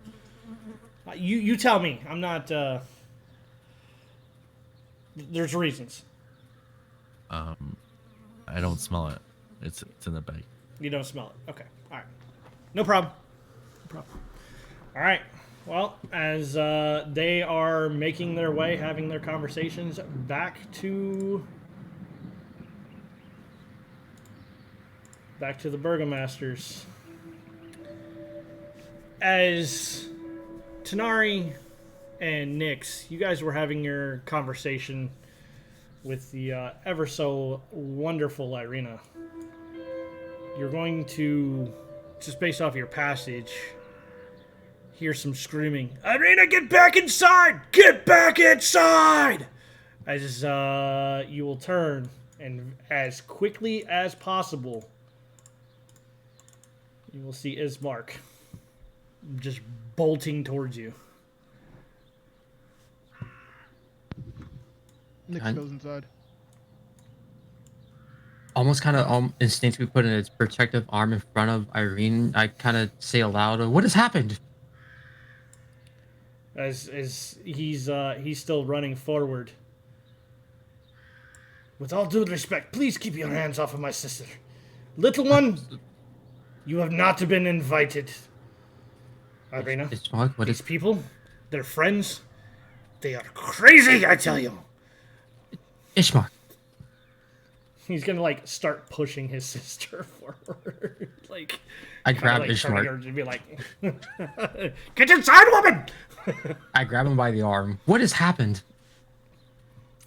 You tell me. I'm not. There's reasons. I don't smell it. It's in the bag. You don't smell it. Okay. All right. No problem. No problem. All right. Well, as they are making their way, having their conversations back to the Burgomasters, as Tanari and Nyx, you guys were having your conversation with the ever so wonderful Irina. You're going to, just based off your passage, hear some screaming. Irina, get back inside! Get back inside! As you will turn, and as quickly as possible, you will see Ismark just bolting towards you. Nick goes inside. Almost kind of instinctively putting its protective arm in front of Irene. I kind of say aloud, "What has happened?" As he's still running forward. With all due respect, please keep your hands off of my sister. Little one, you have not been invited. Irina, Ismark, what these is people, they're friends. They are crazy, I tell you. Ismark? He's gonna like start pushing his sister forward. Like I grab like, turning her Ismark. to be like, "Get inside, woman!" I grab him by the arm. What has happened?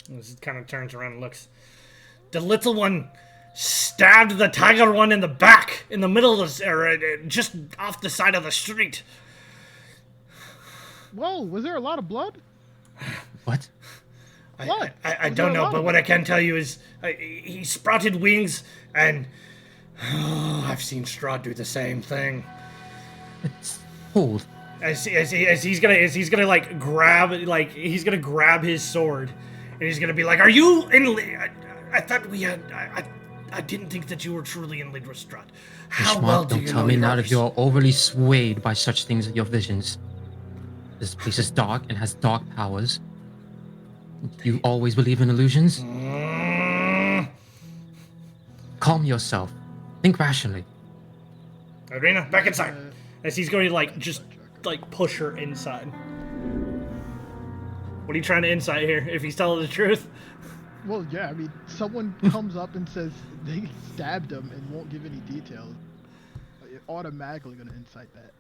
This kind of turns around and looks. The little one stabbed the tiger one in the back, in the middle of the, or just off the side of the street. Whoa, was there a lot of blood? What? What? I Was don't there a know, lot but of what it? I can tell you is he sprouted wings, and I've seen Strahd do the same thing. It's hold. As he's gonna like grab his sword, and he's gonna be like, "Are you in? I thought we had. I didn't think that you were truly in league with Strahd. How well do Don't you tell know me your now orders?" if you're overly swayed by such things as your visions. This place is dark and has dark powers. You always believe in illusions? Calm yourself. Think rationally. Irina, back inside. Uh, As he's going to like just like push her inside. What are you trying to insight here? If he's telling the truth. Well, yeah, I mean, someone comes up and says they stabbed him and won't give any details. You're automatically going to incite that.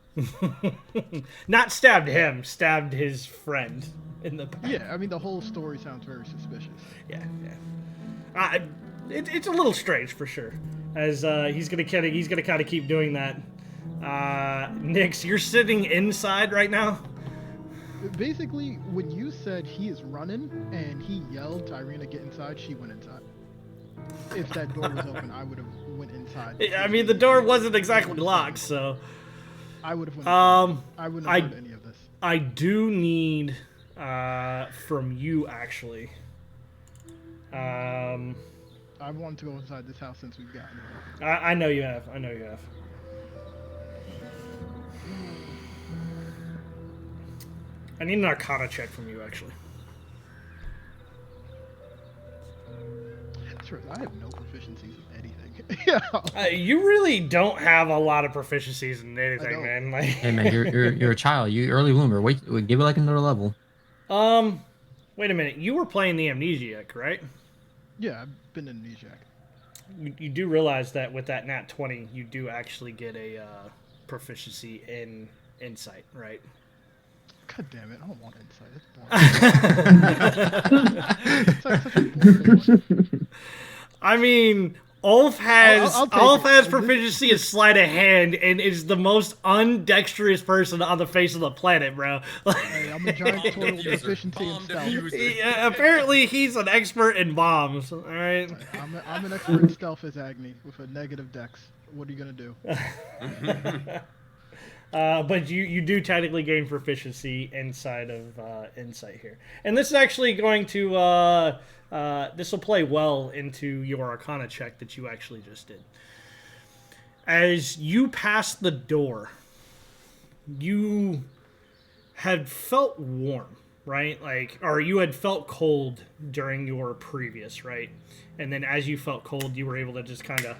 Not stabbed him, stabbed his friend in the back. Yeah, I mean, the whole story sounds very suspicious. Yeah. It's a little strange for sure. As he's gonna kind of keep doing that. Nix, you're sitting inside right now. Basically, when you said he is running and he yelled to Irina get inside, she went inside. If that door was open, I would have went inside. I mean, the door wasn't exactly locked, so. I would have went inside. I wouldn't have heard any of this. I do need from you actually. I wanted to go inside this house since we've gotten here. I know you have. I need an Arcana check from you, actually. Sure, I have no proficiencies in anything. Yeah. You really don't have a lot of proficiencies in anything, don't. man. Like, Hey man, you're a child. You early bloomer. Wait, give it like another level. wait a minute. You were playing the Amnesiac, right? Yeah, I've been in Amnesiac. You do realize that with that nat 20, you do actually get a proficiency in insight, right? God damn it, I don't want insight. It's boring. It's like such a boring one. I mean, Ulf has I'll take Ulf it. has proficiency in sleight of hand and is the most undexterous person on the face of the planet, bro. Hey, I'm a giant total diffuser. proficiency in Bomb stealth. diffuser. Yeah, apparently he's an expert in bombs. All right. I'm an expert in stealth as Agni with a negative dex. What are you gonna do? But you do technically gain proficiency inside of insight here, and this is actually going to this will play well into your Arcana check that you actually just did. As you pass the door, you had felt warm, right? Like, or you had felt cold during your previous, right? And then as you felt cold, you were able to just kind of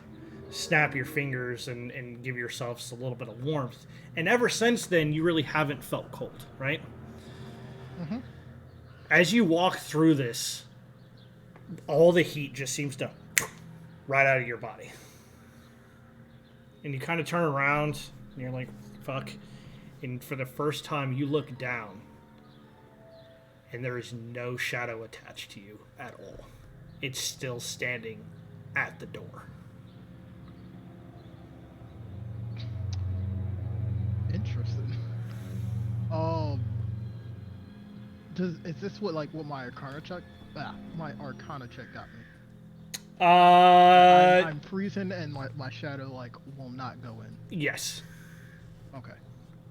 snap your fingers and give yourselves a little bit of warmth. And ever since then, you really haven't felt cold, right? Mm-hmm. As you walk through this, all the heat just seems to right out of your body. And you kind of turn around, and you're like, fuck. And for the first time, you look down, and there is no shadow attached to you at all. It's still standing at the door. Interesting. Is this what my Arcana check? My Arcana check got me. I'm freezing and my shadow will not go in. Yes. Okay.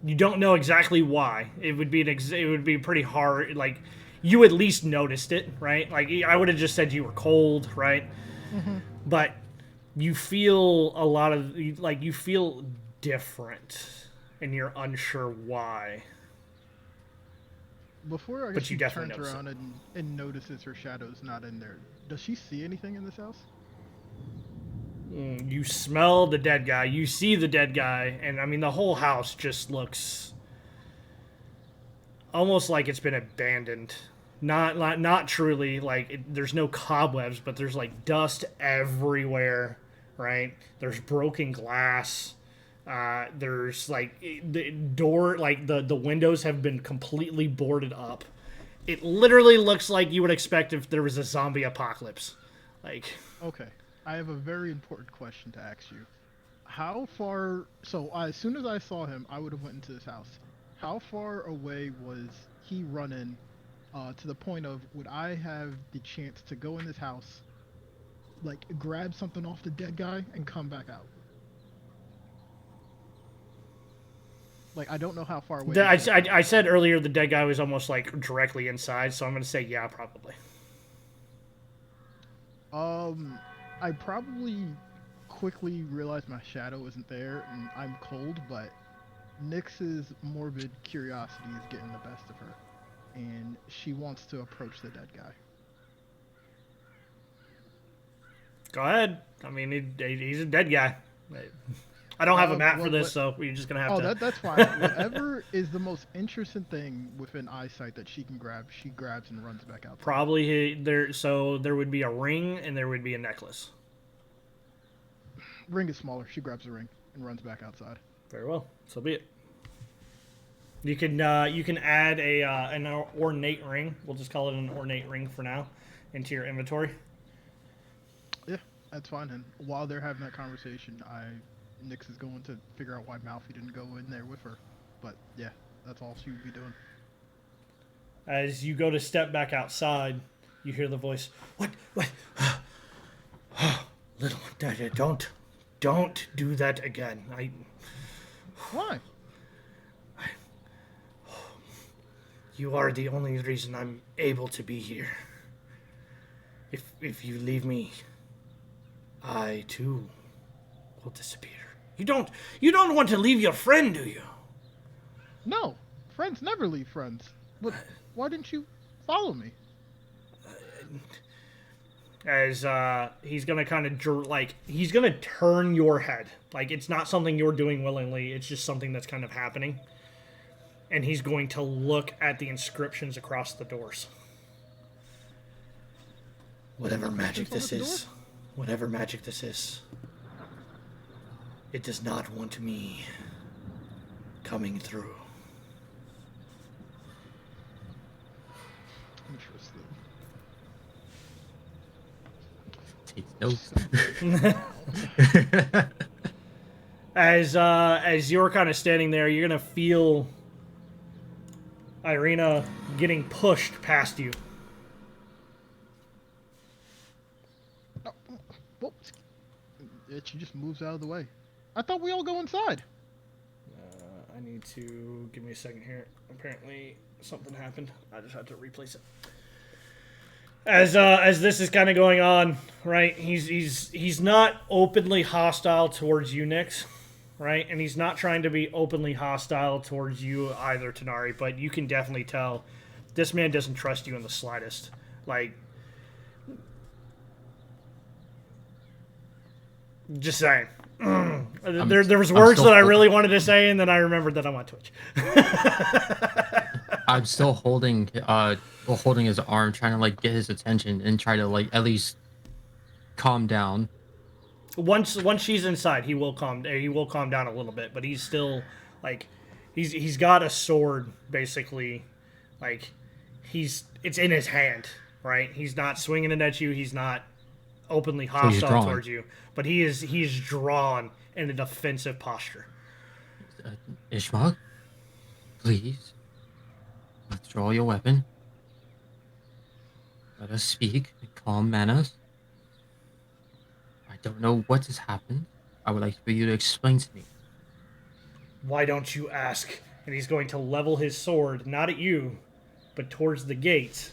You don't know exactly why. It would be it would be pretty hard. Like, you at least noticed it, right? Like, I would have just said you were cold, right? Mm-hmm. But you feel a lot of you feel different, and you're unsure why. Before I But guess you she definitely turns notice around and notices her shadow's not in there. Does she see anything in this house? You smell the dead guy. You see the dead guy, and I mean the whole house just looks almost like it's been abandoned. Not truly there's no cobwebs, but there's like dust everywhere, right? There's broken glass. There's the door, the windows have been completely boarded up. It literally looks like you would expect if there was a zombie apocalypse. Okay. I have a very important question to ask you. How far... So, as soon as I saw him, I would have went into this house. How far away was he running to the point of, would I have the chance to go in this house, grab something off the dead guy, and come back out? Like, I don't know how far away. I said earlier the dead guy was almost like directly inside, so I'm gonna say yeah, probably. I probably quickly realized my shadow isn't there, and I'm cold, but Nyx's morbid curiosity is getting the best of her, and she wants to approach the dead guy. Go ahead. I mean, he's a dead guy. I don't have a map for this, so we're just gonna have to. Oh, that's fine. Whatever is the most interesting thing within eyesight that she can grab, she grabs and runs back out. Probably there. So there would be a ring and there would be a necklace. Ring is smaller. She grabs the ring and runs back outside. Very well. So be it. You can add an ornate ring. We'll just call it an ornate ring for now, into your inventory. Yeah, that's fine. And while they're having that conversation, Nyx is going to figure out why Malfi didn't go in there with her. But yeah, that's all she would be doing. As you go to step back outside, you hear the voice. What? Little, don't do that again. Why? You are the only reason I'm able to be here. If you leave me, I too will disappear. You don't want to leave your friend, do you? No, friends never leave friends. But why didn't you follow me? As he's gonna kind of he's gonna turn your head. Like, it's not something you're doing willingly. It's just something that's kind of happening. And he's going to look at the inscriptions across the doors. Whatever magic this is, it does not want me coming through. Interesting. Take notes. As you're kind of standing there, you're gonna feel Irina getting pushed past you. Whoops. She just moves out of the way. I thought we all go inside. I need to give me a second here. Apparently something happened. I just had to replace it. As this is kind of going on, right? He's not openly hostile towards you, Nyx, right? And he's not trying to be openly hostile towards you either, Tanari. But you can definitely tell this man doesn't trust you in the slightest. Like, just saying. There was words that I really wanted to say, and then I remembered that I'm on Twitch. I'm still holding his arm, trying to like get his attention and try to like at least calm down. Once she's inside, he will calm down a little bit, but he's still like he's got a sword basically, like it's in his hand, right? He's not swinging it at you. He's not openly hostile towards you, but he's drawn in a defensive posture. Ishmael, please withdraw your weapon. Let us speak in calm manners. I don't know what has happened. I would like for you to explain to me. Why don't you ask? And he's going to level his sword, not at you, but towards the gate,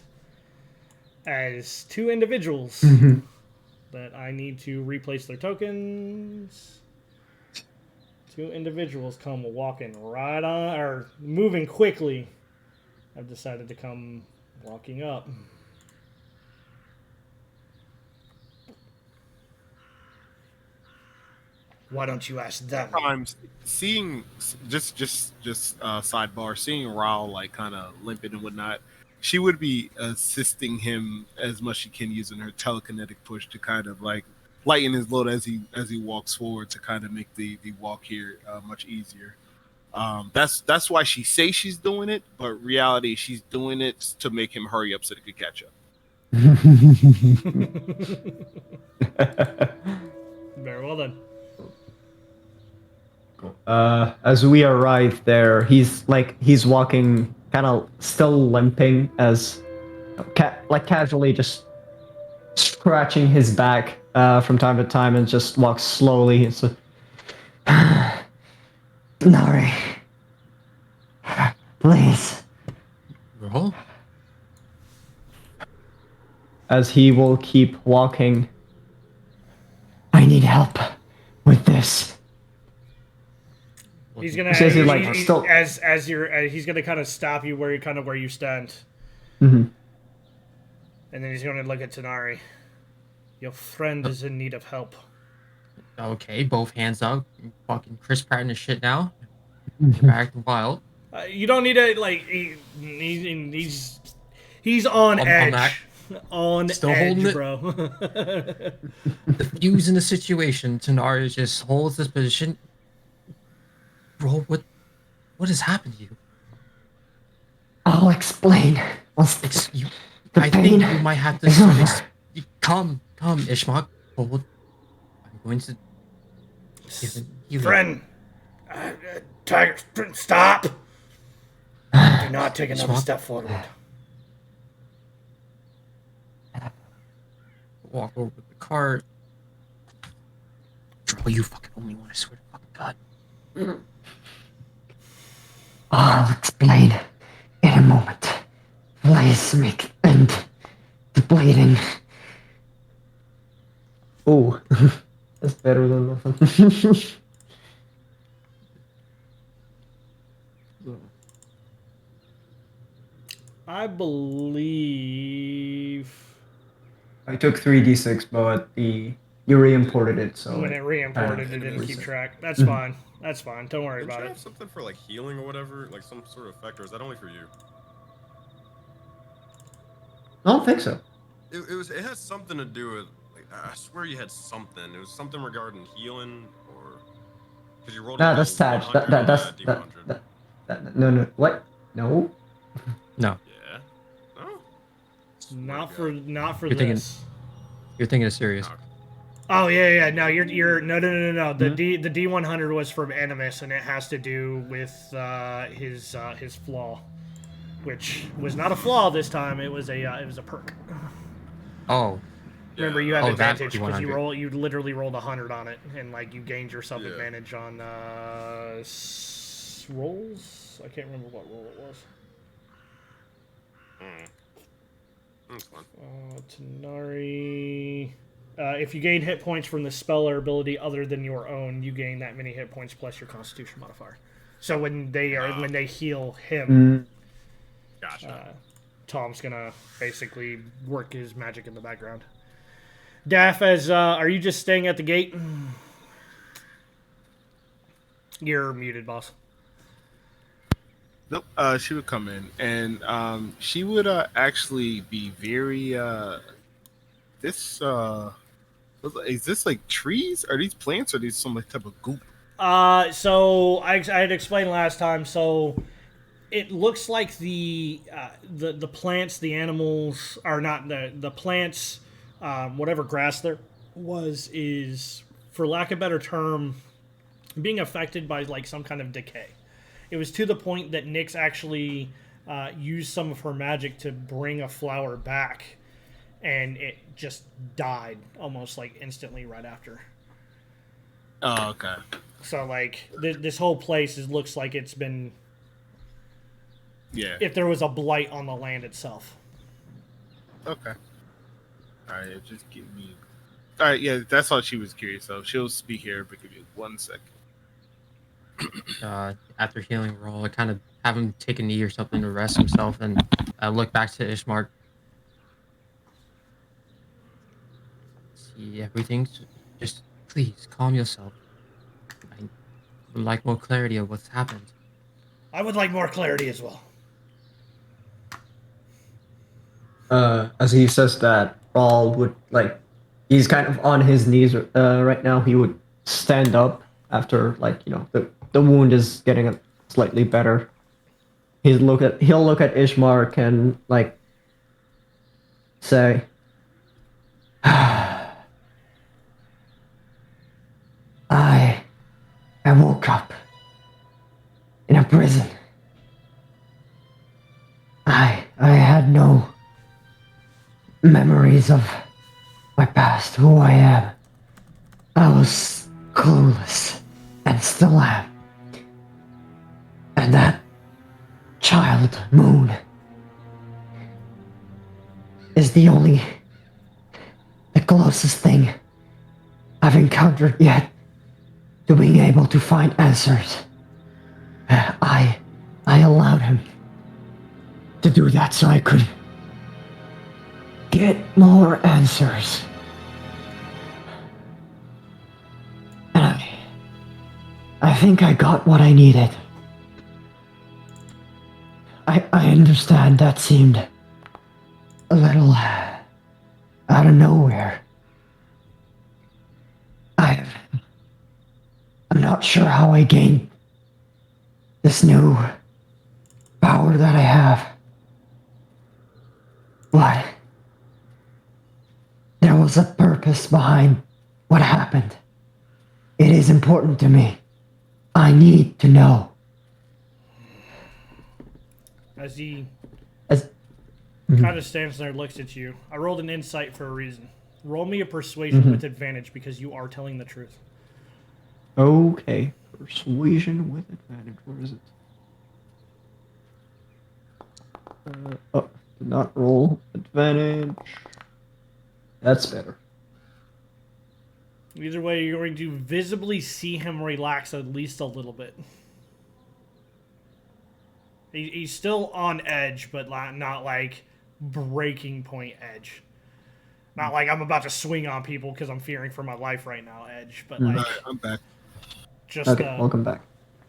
as two individuals that I need to replace their tokens. Two individuals come walking right on, or moving quickly. I've decided to come walking up. Why don't you ask them? Sometimes seeing just sidebar, seeing Raul like kind of limping and whatnot, she would be assisting him as much as she can using her telekinetic push to kind of like lighten his load as he walks forward to kind of make the walk here much easier. That's why she says she's doing it, but reality she's doing it to make him hurry up so they could catch up. Very well done. As we arrive there, he's walking, kind of still limping, as casually just scratching his back from time to time, and just walks slowly. It's Nari, Please. Roll. As he will keep walking. I need help with this. He's gonna So is it like still- as you're he's gonna kind of stop you where you stand, Mhm. and then he's gonna look at Tanari. Your friend is in need of help. Okay, both hands up. Fucking Chris Pratt and his shit now. You're acting wild. You don't need to like. He's on I'm edge. back. On Still edge, holding it. bro. The fuse in the situation. Tanari just holds this position. Bro, what has happened to you? I'll explain. You, The I think pain you might have to is over. come, Ishmak. Hold. I'm going to give him healing. Friend, Tiger, stop! Do not take another step forward. Walk over to the cart. Bro, you fucking only want to swear to fucking God. I'll explain in a moment. Please make end the bleeding. Oh, that's better than nothing. I believe I took 3d6, but you re-imported it, so when it re-imported, it didn't keep track. That's fine. That's fine. Don't worry Don't about you it. have something for like healing or whatever, like some sort of effect, or is that only for you? I don't think so. It has something to do with. Like, I swear you had something. It was something regarding healing, or because you rolled. Nah, a that's Taj. 100 No. What? No. No, Yeah. No. Not for You're thinking- this. you're thinking of serious. Oh yeah. No, you're no. The Hmm? the D100 was from Animus, and it has to do with his flaw, which was not a flaw this time. It was a perk. Oh, Remember, you have Oh, that advantage because D100. you literally rolled 100 on it, and like you gained yourself Yeah. advantage on rolls. I can't remember what roll it was. That's fine. Tanari. If you gain hit points from the spell or ability other than your own, you gain that many hit points plus your Constitution modifier. So when they heal him, Gotcha. Tom's gonna basically work his magic in the background. Daff, are you just staying at the gate? You're muted, boss. Nope. She would come in, and she would actually be very. This is this like trees? Are these plants? Or are these some like type of goop? So I had explained last time. So it looks like the plants, the animals are not the plants. Whatever grass there was is, for lack of a better term, being affected by like some kind of decay. It was to the point that Nyx actually used some of her magic to bring a flower back, and it just died almost like instantly right after. Oh, okay. So like this whole place looks like it's been. Yeah. If there was a blight on the land itself. Okay. All right. Just give me. All right. Yeah, that's all she was curious. So she'll speak here, but give me 1 second. After healing roll, I kind of have him take a knee or something to rest himself, and look back to Ishmark. See everything. Just please calm yourself. I would like more clarity of what's happened. I would like more clarity as well. As he says that, Raul would like. He's kind of on his knees right now. He would stand up after the wound is getting slightly better. He'll look at Ishmark and like say, I woke up in a prison. I had no memories of my past, who I am. I was clueless and still am. And that child child, Moon, is the closest thing I've encountered yet to being able to find answers. I allowed him to do that so I could get more answers. And I think I got what I needed. I understand that seemed a little out of nowhere. I'm not sure how I gained this new power that I have. But there was a purpose behind what happened. It is important to me. I need to know. As he As kind of stands there and looks at you, I rolled an insight for a reason. Roll me a persuasion with advantage because you are telling the truth. Okay, persuasion with advantage. Where is it? Oh, did not roll advantage. That's better. Either way, you're going to visibly see him relax at least a little bit. He's still on edge, but not like breaking point edge. Not like I'm about to swing on people because I'm fearing for my life right now edge, but like I'm back. just Okay, welcome back.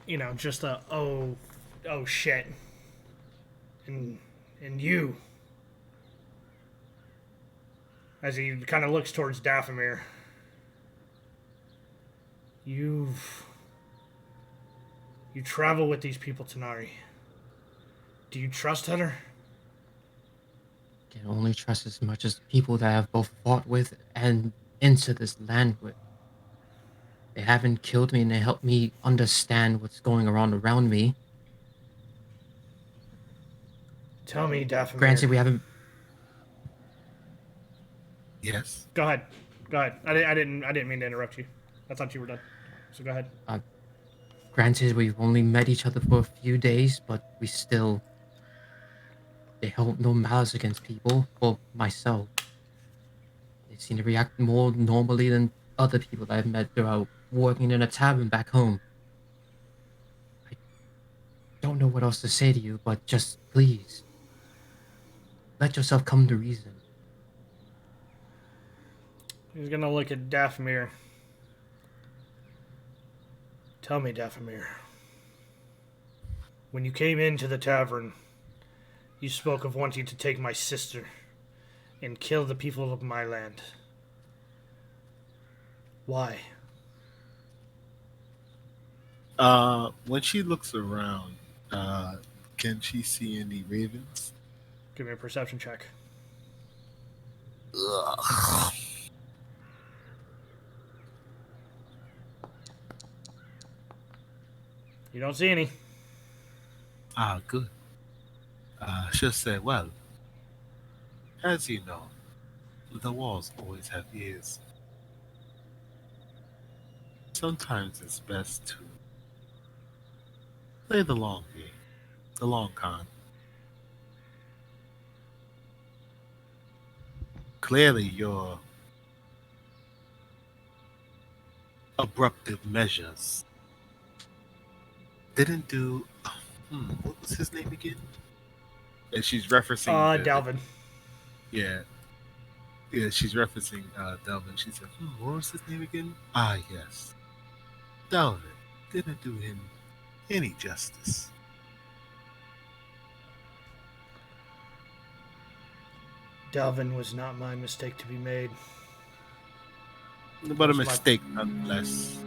you know, just a oh shit. And you, as he kind of looks towards Dathomir, you travel with these people, Tanari. Do you trust her? I can only trust as much as people that I've both fought with and into this land with. They haven't killed me and they helped me understand what's going around me. Tell me, Dathomir. Granted, we haven't. Yes. Go ahead. I didn't mean to interrupt you. I thought you were done. So go ahead. Granted, we've only met each other for a few days, but we still. They hold no malice against people, or myself. They seem to react more normally than other people that I've met throughout working in a tavern back home. I don't know what else to say to you, but just please, let yourself come to reason. He's gonna look at Dathomir. Tell me, Dathomir. When you came into the tavern, you spoke of wanting to take my sister and kill the people of my land. Why? When she looks around, can she see any ravens? Give me a perception check. Ugh. You don't see any. Ah, good. She'll say, well, as you know, the walls always have ears. Sometimes it's best to play the long game, the long con. Clearly, your abruptive measures didn't do. What was his name again? And she's referencing Dalvin. Yeah, she's referencing Delvin. She said, what was his name again? Ah, yes. Delvin didn't do him any justice. Dalvin was not my mistake to be made. But a mistake, nonetheless.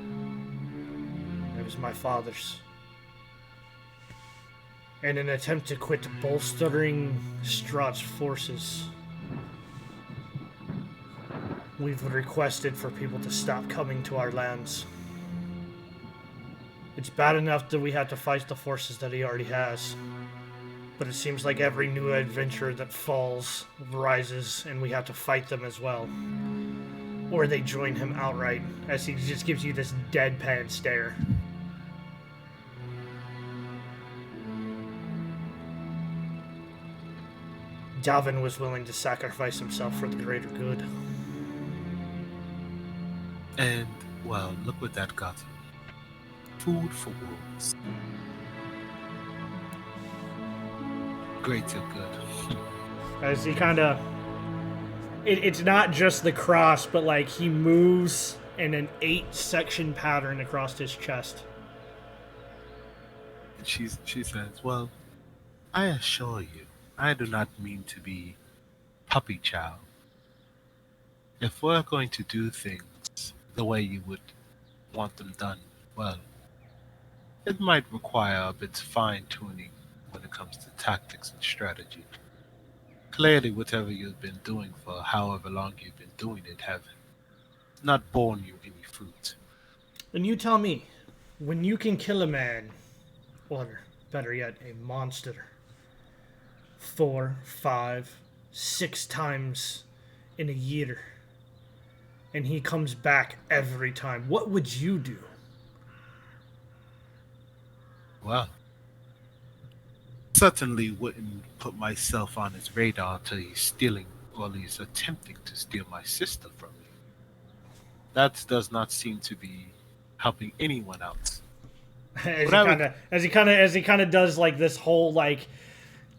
It was my father's. In an attempt to quit bolstering Strahd's forces, we've requested for people to stop coming to our lands. It's bad enough that we have to fight the forces that he already has. But it seems like every new adventure that falls rises, and we have to fight them as well. Or they join him outright, as he just gives you this deadpan stare. Dalvin was willing to sacrifice himself for the greater good. And, well, look what that got him. Food for wolves. Greater good. As he kind of... It's not just the cross, but like he moves in an 8-section pattern across his chest. And she says, well, I assure you, I do not mean to be puppy chow. If we're going to do things the way you would want them done, well, it might require a bit of fine-tuning when it comes to tactics and strategy. Clearly, whatever you've been doing for however long you've been doing it have not borne you any fruit. Then you tell me, when you can kill a man, or better yet, a monster, 4, 5, 6 times in a year, and he comes back every time, what would you do? Well, certainly wouldn't put myself on his radar till he's stealing, or he's attempting to steal my sister from me. That does not seem to be helping anyone else. As he kind of does like this whole like,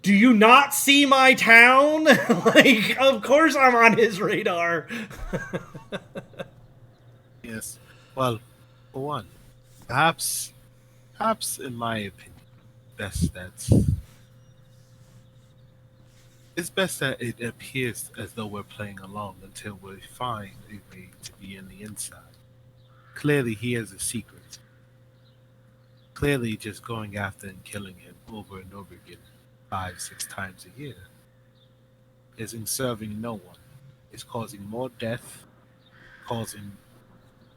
do you not see my town? Like, of course I'm on his radar. Yes. Well, for one, perhaps in my opinion, it's best that it appears as though we're playing along until we find a way to be in the inside. Clearly, he has a secret. Clearly, just going after and killing him over and over again, 5, 6 times a year, isn't serving no one. It's causing more death, causing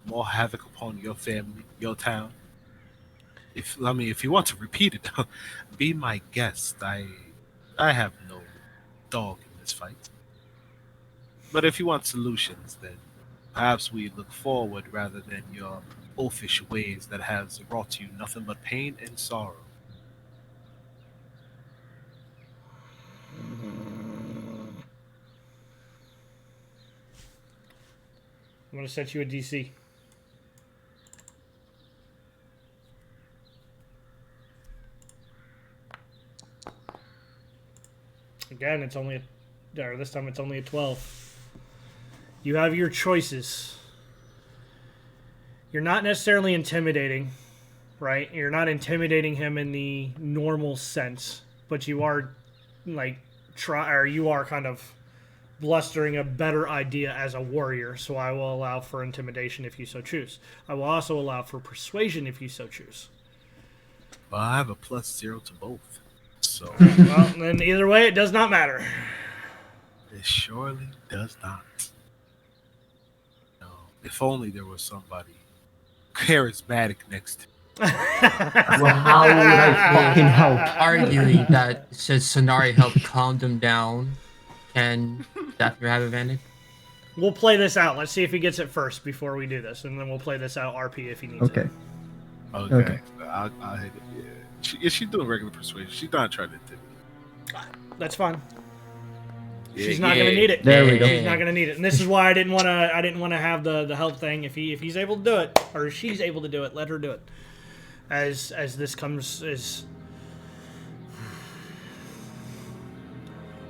more havoc upon your family, your town. If you want to repeat it, be my guest. I have no dog in this fight. But if you want solutions, then perhaps we look forward rather than your oafish ways that has wrought you nothing but pain and sorrow. I'm going to set you a DC. Again, it's only this time it's only a 12. You have your choices. You're not necessarily intimidating, right? You're not intimidating him in the normal sense, but you are you are kind of blustering a better idea as a warrior, so I will allow for intimidation if you so choose. I will also allow for persuasion if you so choose. Well, I have a +0 to both. So well, then either way, it does not matter. It surely does not. No, if only there was somebody charismatic next to me. Well, how would I fucking help? Arguing that says Sonari helped calm them down, can Dathomir have advantage? We'll play this out. Let's see if he gets it first before we do this, and then we'll play this out RP if he needs it. Okay. I'll hit it. Yeah. She's doing regular persuasion. She's not trying to intimidate. That's fine. Yeah, She's not gonna need it. There we go. She's not gonna need it, and this is why I didn't want to have the help thing. If he's able to do it, or she's able to do it, let her do it. As this comes as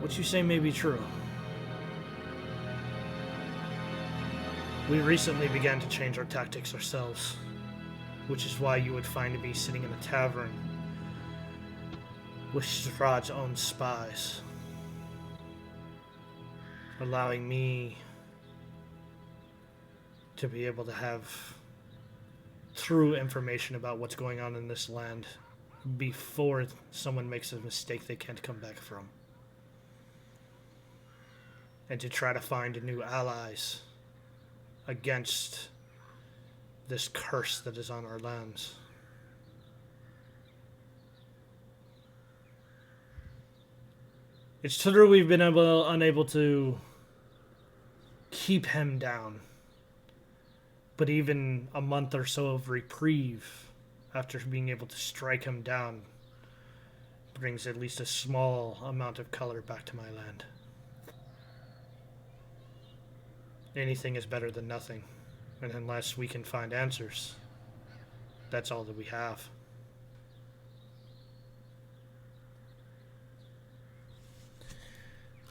what you say may be true. We recently began to change our tactics ourselves, which is why you would find me sitting in a tavern with Strahd's own spies, allowing me to be able to have true information about what's going on in this land before someone makes a mistake they can't come back from, and to try to find new allies against this curse that is on our lands. It's true we've been unable to keep him down, but even a month or so of reprieve after being able to strike him down brings at least a small amount of color back to my land. Anything is better than nothing, and unless we can find answers, that's all that we have.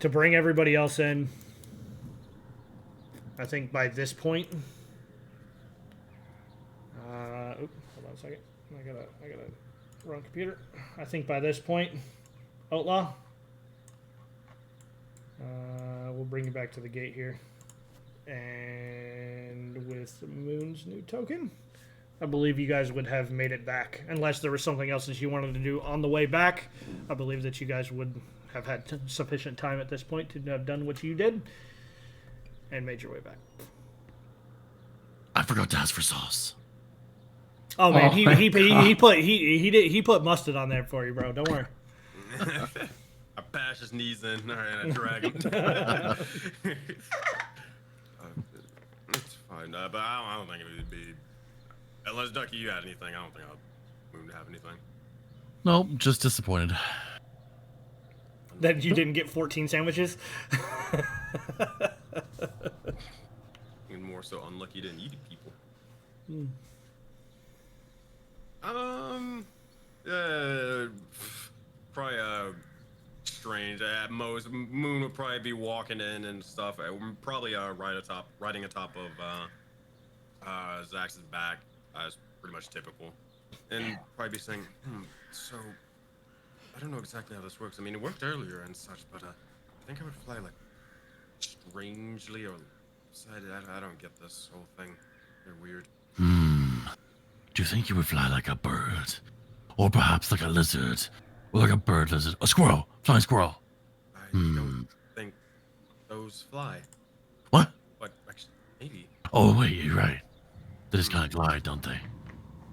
To bring everybody else in, I think by this point, hold on a second. I got a wrong computer. I think by this point, Outlaw, we'll bring you back to the gate here. And with Moon's new token, I believe you guys would have made it back. Unless there was something else that you wanted to do on the way back, I believe that you guys would have had sufficient time at this point to have done what you did and made your way back. I forgot to ask for sauce. Oh man, he put mustard on there for you, bro. Don't worry. I bash his knees in. All right, I drag him. It's fine, but I don't think it would be. Unless Ducky, you had anything, I don't think I'll Moon to have anything. Nope, just disappointed. That you didn't get 14 sandwiches? Even more so unlucky to eat people. Probably strange. At most, Moon would probably be walking in and stuff. Probably riding atop of Zax's back, as pretty much typical, and probably be saying, so I don't know exactly how this works. I mean, it worked earlier and such, but I think I would fly like strangely or I don't get this whole thing. They're weird. Do you think you would fly like a bird? Or perhaps like a lizard? Or like a bird lizard? A squirrel? Flying squirrel? I don't think those fly. What? But actually, maybe. Oh, wait, you're right. They just kind of glide, don't they?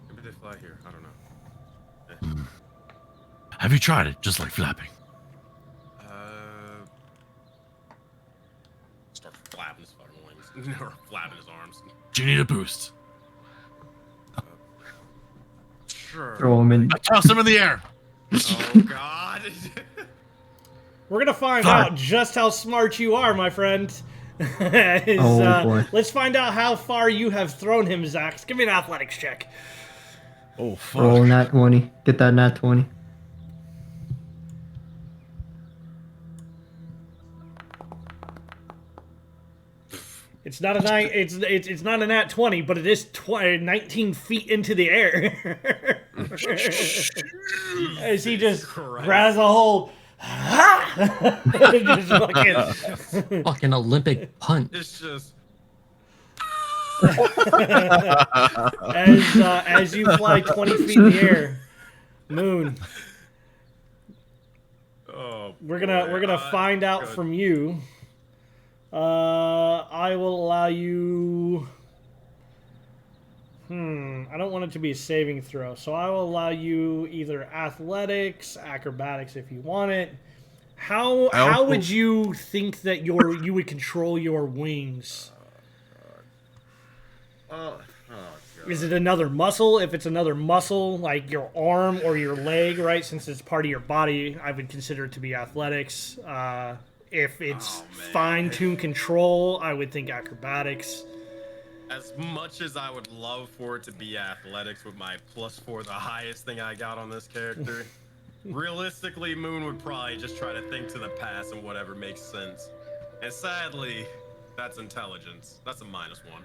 Maybe they fly here. I don't know. Have you tried it? Just like flapping? Start flapping his fucking wings. Or flapping his arms. Do you need a boost? Sure. Throw him in. I toss him in the air. Oh, God. We're going to find out just how smart you are, my friend. Boy. Let's find out how far you have thrown him, Zax. Give me an athletics check. Oh, fuck. Roll nat 20. Get that nat 20. It's not a it's not a nat 20, but it is 19 feet into the air. As he just grabs a hold. Just Fucking Olympic punt. It's just. as you fly 20 feet in the air, Moon. Oh, we're gonna find out from you. I will allow you. I don't want it to be a saving throw, so I will allow you either athletics, acrobatics if you want it. How would you think that you would control your wings? God. Is it another muscle? If it's another muscle, like your arm or your leg, right? Since it's part of your body, I would consider it to be athletics. If it's fine-tuned control, I would think acrobatics. As much as I would love for it to be athletics with my +4, the highest thing I got on this character, realistically, Moon would probably just try to think to the past and whatever makes sense. And sadly, that's intelligence. That's a -1.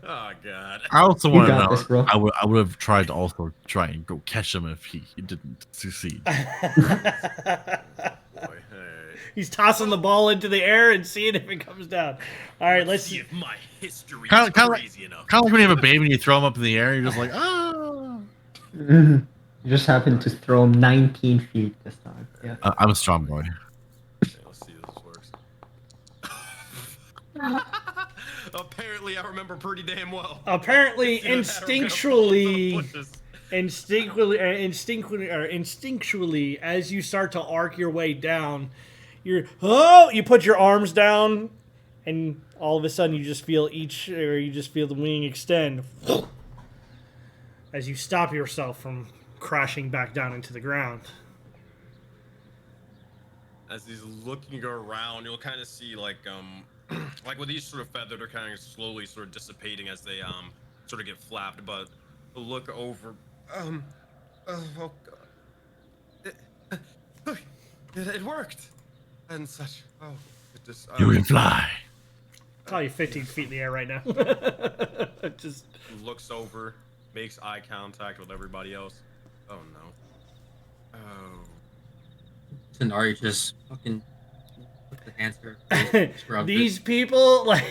Oh, God. I also want to got this, bro. know. I would have tried to also try and go catch him if he didn't succeed. Boy, hey. He's tossing the ball into the air and seeing if it comes down. All right, let's see if my history Kind is of crazy enough. like when you have a baby and you throw him up in the air, you're just like, oh. You just happened to throw him 19 feet this time. Yeah. I'm a strong boy. Okay, let's see if this works. Apparently, I remember pretty damn well. Apparently, instinctually, as you start to arc your way down, you put your arms down, and all of a sudden you just feel the wing extend as you stop yourself from crashing back down into the ground. as he's looking around, you'll kind of see like like with these sort of feathers are kind of slowly sort of dissipating as they sort of get flapped. But look over, oh god, it worked, and such. Oh, it just You can fly. Oh, you're 15 feet in the air right now. Just looks over, makes eye contact with everybody else. Oh no. Oh. Tenari just fucking put the hands to her face, these people, like.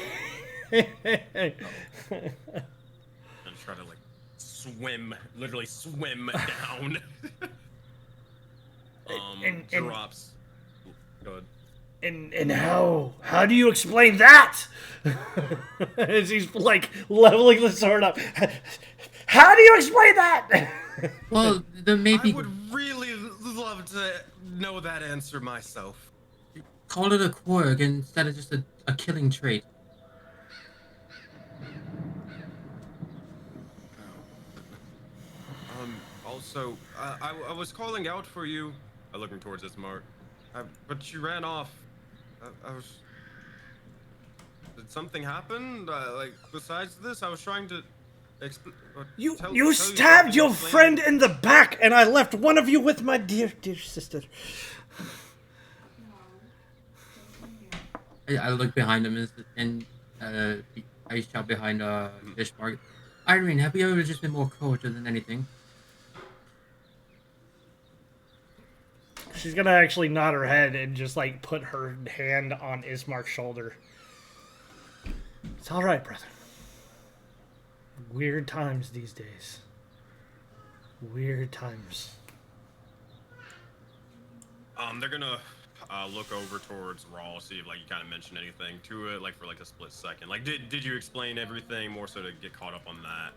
And try to like swim, literally swim down. And- drops. Go ahead. And how do you explain that? As he's like leveling the sword up. How do you explain that? Well, there may I be. would really love to know that answer myself. Call it a quirk instead of just a killing trait. Also, I was calling out for you. Looking towards this mark. But you ran off. I was. Did something happen? Like besides this, I was trying to. You stabbed your friend in the back, and I left one of you with my dear sister. I look behind him and I shout behind Ishmark. Irene, have you ever just been more cordial than anything? She's gonna actually nod her head and just like put her hand on Ismark's shoulder. It's all right, brother. Weird times these days. Weird times. They're gonna look over towards Rawl, see if like you kind of mentioned anything to it, like for like a split second. Like, did you explain everything more so to get caught up on that?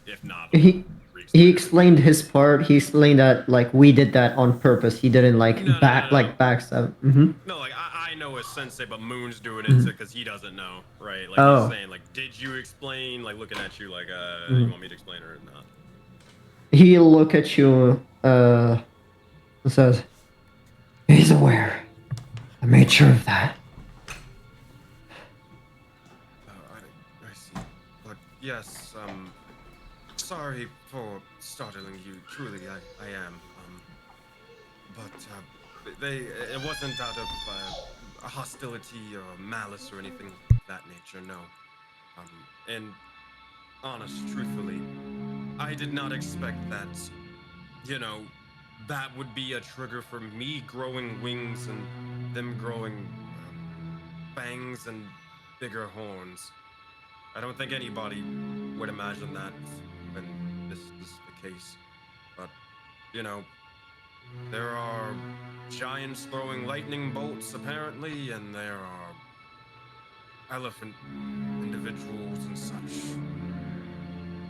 If not, He explained his part. He explained that like we did that on purpose. He didn't like No. backstab. Mm-hmm. No, like I know as Sensei, but Moon's doing it because he doesn't know, right? Like Oh. he's saying, like, did you explain? Like looking at you, like, you want me to explain or not? He look at you. And says, "He's aware. I made sure of that." I see. But yes, sorry for startling you. Truly, I am. But it wasn't out of a hostility or malice or anything of that nature. No. And truthfully, I did not expect that. You know, that would be a trigger for me growing wings and them growing fangs and bigger horns. I don't think anybody would imagine that when this is the case. But, you know, there are giants throwing lightning bolts, apparently, and there are elephant individuals and such.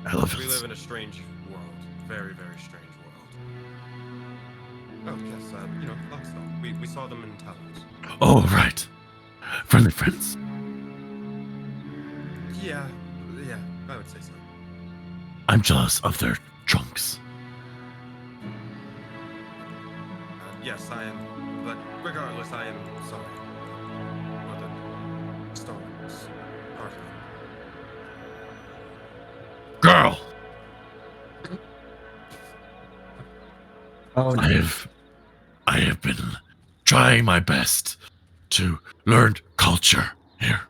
Elephants. We live in a strange world. Very, very strange world. Oh, yes, you know, livestock. We saw them in towers. Oh, right. Friendly friends. Yeah, I would say so. I'm jealous of their trunks. Yes, I am. But regardless, I am sorry. For the stories. Girl! Oh, I have been trying my best to learn culture here.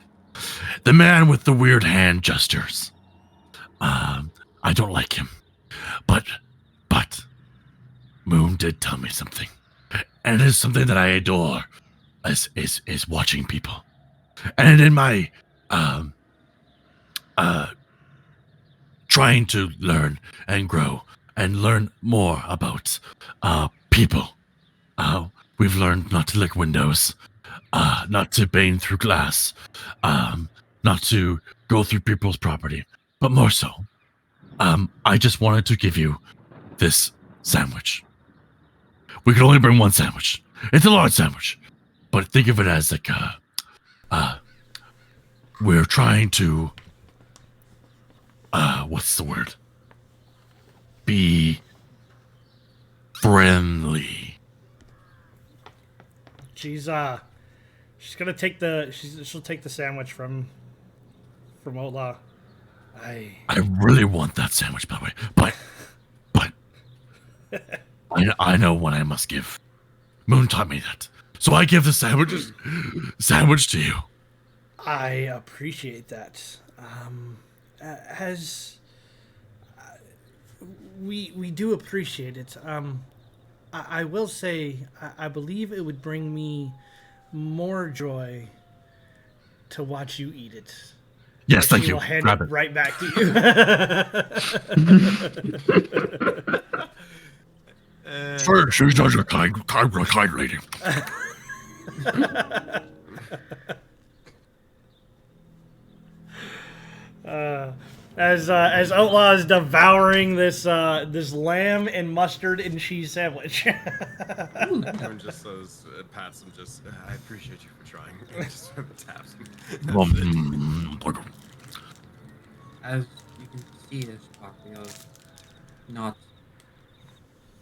The man with the weird hand gestures. I don't like him. But Moon did tell me something. And it is something that I adore is watching people. And in my trying to learn and grow and learn more about people. We've learned not to lick windows, not to bang through glass, not to go through people's property, but more so, I just wanted to give you this sandwich. We can only bring one sandwich. It's a large sandwich, but think of it as like we're trying to what's the word? Be friendly. She's gonna take she'll take the sandwich from Outlaw. I really want that sandwich, by the way, but I know when I must give. Moon taught me that, so I give the sandwich to you. I appreciate that. As we do appreciate it. I will say I believe it would bring me more joy to watch you eat it. Yes, thank She you. will hand Grab it it. right back to you. Sure, she's such a kind lady. As Outlaw is devouring this lamb and mustard and cheese sandwich. Moon just says, pats him, I appreciate you for trying. Just taps him. As you can see, this talk,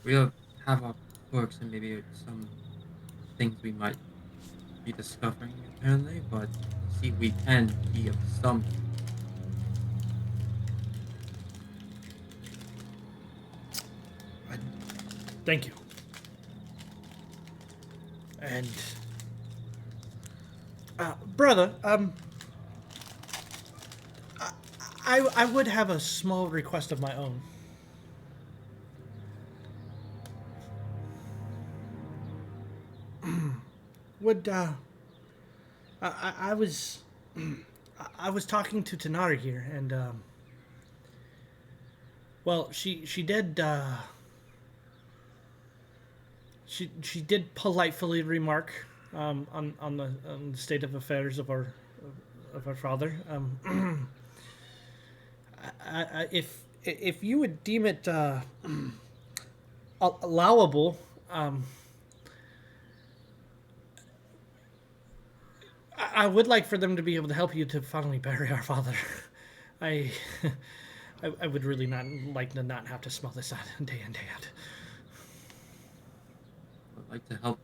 we'll have our quirks and maybe some things we might be discovering apparently, but see, we can be of some. Thank you. And brother, I would have a small request of my own. Would I was talking to Tanara here, and well, she did she did politely remark on the state of affairs of our father. If you would deem it allowable, I would like for them to be able to help you to finally bury our father. I would really not like to not have to smell this day in, day out. I'd like to help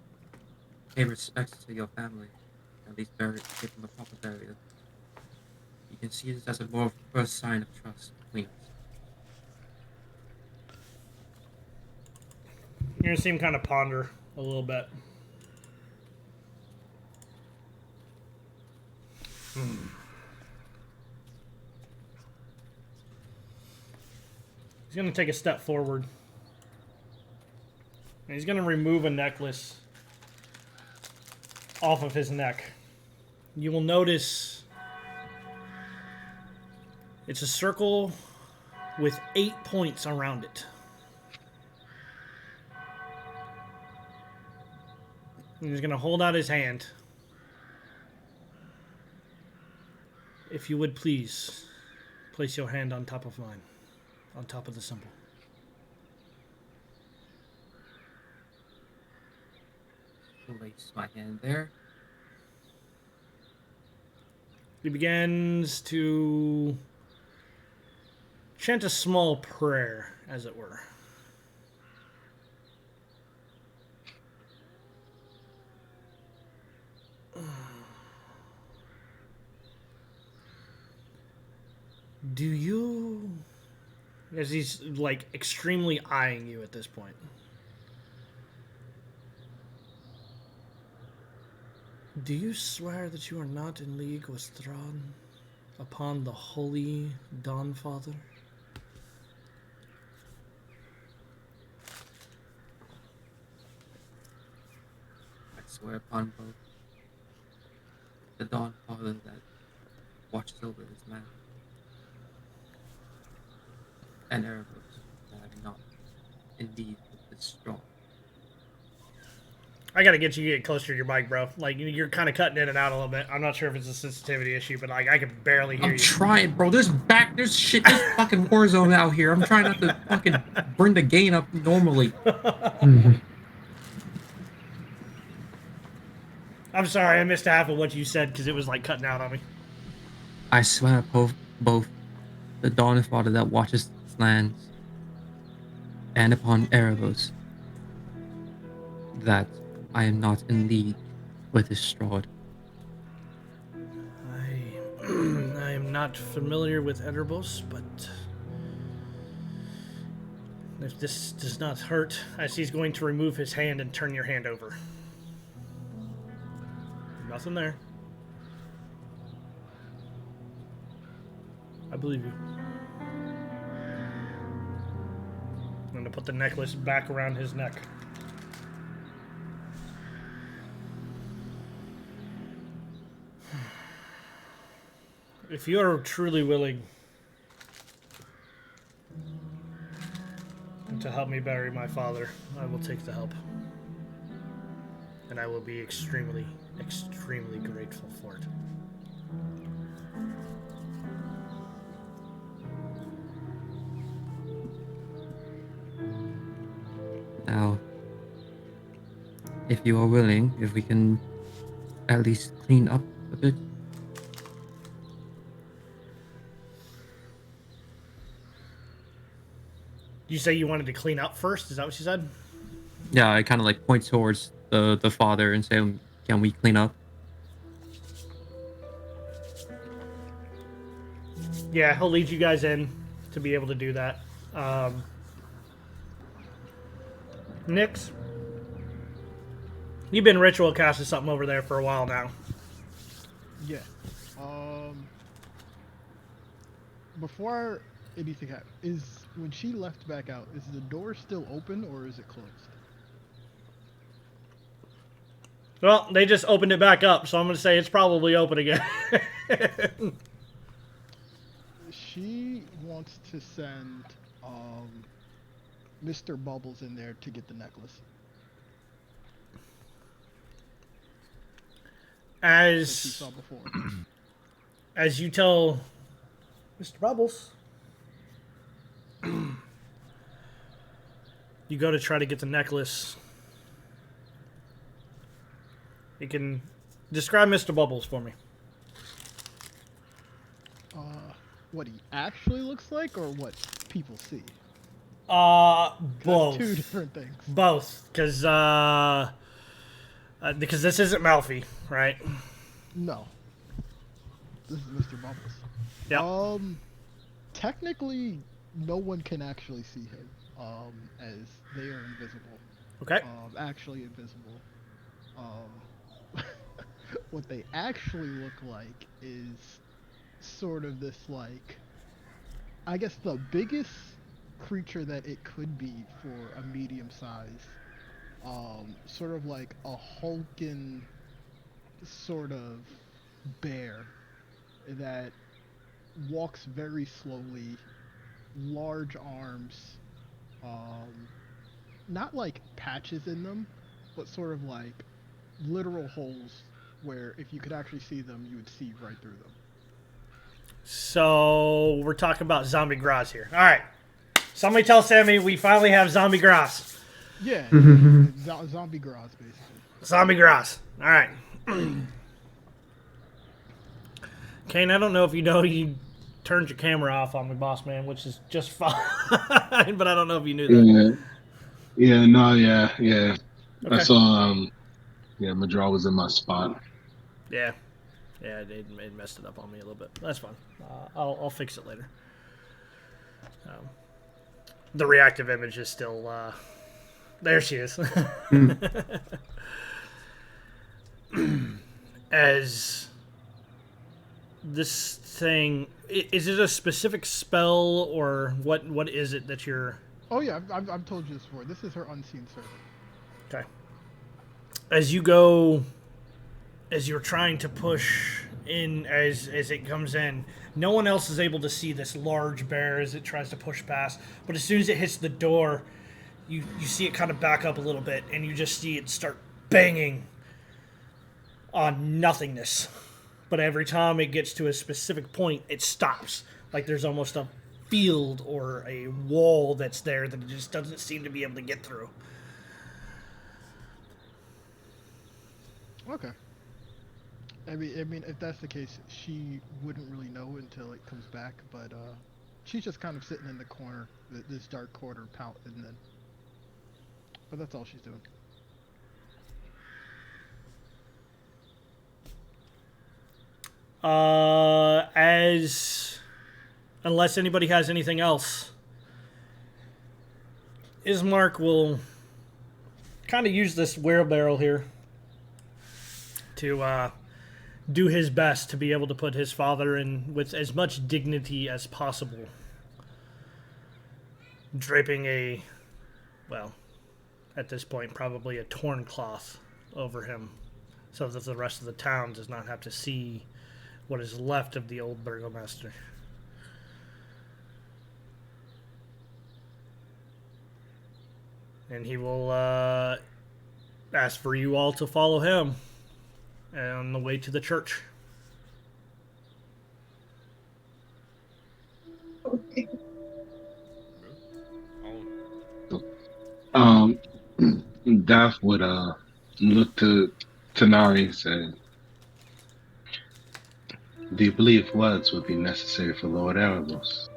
pay respects to your family, at least give them a proper burial. You can see this as a more first sign of trust between us. You're gonna see him kind of ponder a little bit. He's gonna take a step forward. And he's gonna remove a necklace off of his neck. You will notice it's a circle with 8 points around it. And he's gonna hold out his hand. If you would please place your hand on top of mine, on top of the symbol. Place my hand there. He begins to chant a small prayer, as it were. Do you... As he's, like, extremely eyeing you at this point. Do you swear that you are not in league with Strahd upon the holy Dawnfather? I swear upon both the Dawnfather that watches over this land and Erebos that I'm not indeed with this strong. I gotta get you to get closer to your mic, bro. Like, you're kind of cutting in and out a little bit. I'm not sure if it's a sensitivity issue, but like, I can barely hear I'm you. trying, bro. There's fucking war zone out here. I'm trying not to fucking bring the gain up normally. I'm sorry, I missed half of what you said because it was like cutting out on me. I swear upon both the Dawnfather that watches this land and upon Erebos that I am not in league with this Strahd. I am not familiar with Erebos, but if this does not hurt, as he's going to remove his hand and turn your hand over. Nothing there. I believe you. I'm going to put the necklace back around his neck. If you are truly willing to help me bury my father, I will take the help. And I will be extremely, extremely grateful for it. Now, if you are willing, if we can at least clean up a bit. You say you wanted to clean up first? Is that what you said? Yeah, I kind of like point towards the father and say, "Can we clean up?" Yeah, he'll lead you guys in to be able to do that. Nix, you've been ritual casting something over there for a while now. Yeah. Before anything happens, when she left back out, is the door still open or is it closed? Well, they just opened it back up, so I'm going to say it's probably open again. She wants to send Mr. Bubbles in there to get the necklace. That she saw before. As you tell Mr. Bubbles, you go to try to get the necklace. You can describe Mr. Bubbles for me. What he actually looks like or what people see? Both. Two different things. Both, because this isn't Malfi, right? No. This is Mr. Bubbles. Yeah. Technically, no one can actually see him, as they are invisible. Okay. Actually invisible. What they actually look like is sort of this, like, I guess the biggest creature that it could be for a medium size, sort of like a hulking sort of bear that walks very slowly, large arms, not like patches in them, but sort of like literal holes where if you could actually see them, you would see right through them. So we're talking about zombie Graz here. All right. Somebody tell Sammy we finally have zombie Graz. Yeah, zombie Graz, basically. Zombie Graz. All right. Kane, I don't know if you know you turned your camera off on me, boss man, which is just fine. But I don't know if you knew that. Yeah. Okay. I saw, my draw was in my spot. Yeah, it messed it up on me a little bit. That's fine. I'll fix it later. The reactive image is still there. She is. As this thing, is it a specific spell or what is it that you're? Oh yeah, I've told you this before. This is her unseen servant. Okay. As you go, as you're trying to push in, as it comes in, no one else is able to see this large bear as it tries to push past. But as soon as it hits the door, you see it kind of back up a little bit, and you just see it start banging on nothingness. But every time it gets to a specific point, it stops. Like there's almost a field or a wall that's there that it just doesn't seem to be able to get through. Okay. I mean, if that's the case, she wouldn't really know until it comes back. But she's just kind of sitting in the corner, this dark corner, pouting. Then, but that's all she's doing. Unless anybody has anything else, Ismark will kind of use this wheelbarrow here to do his best to be able to put his father in with as much dignity as possible. Draping at this point, probably a torn cloth over him so that the rest of the town does not have to see what is left of the old burgomaster. And he will ask for you all to follow him on the way to the church. Okay. Daff would look to Tanari and say, "Do you believe words would be necessary for Lord Erebos?"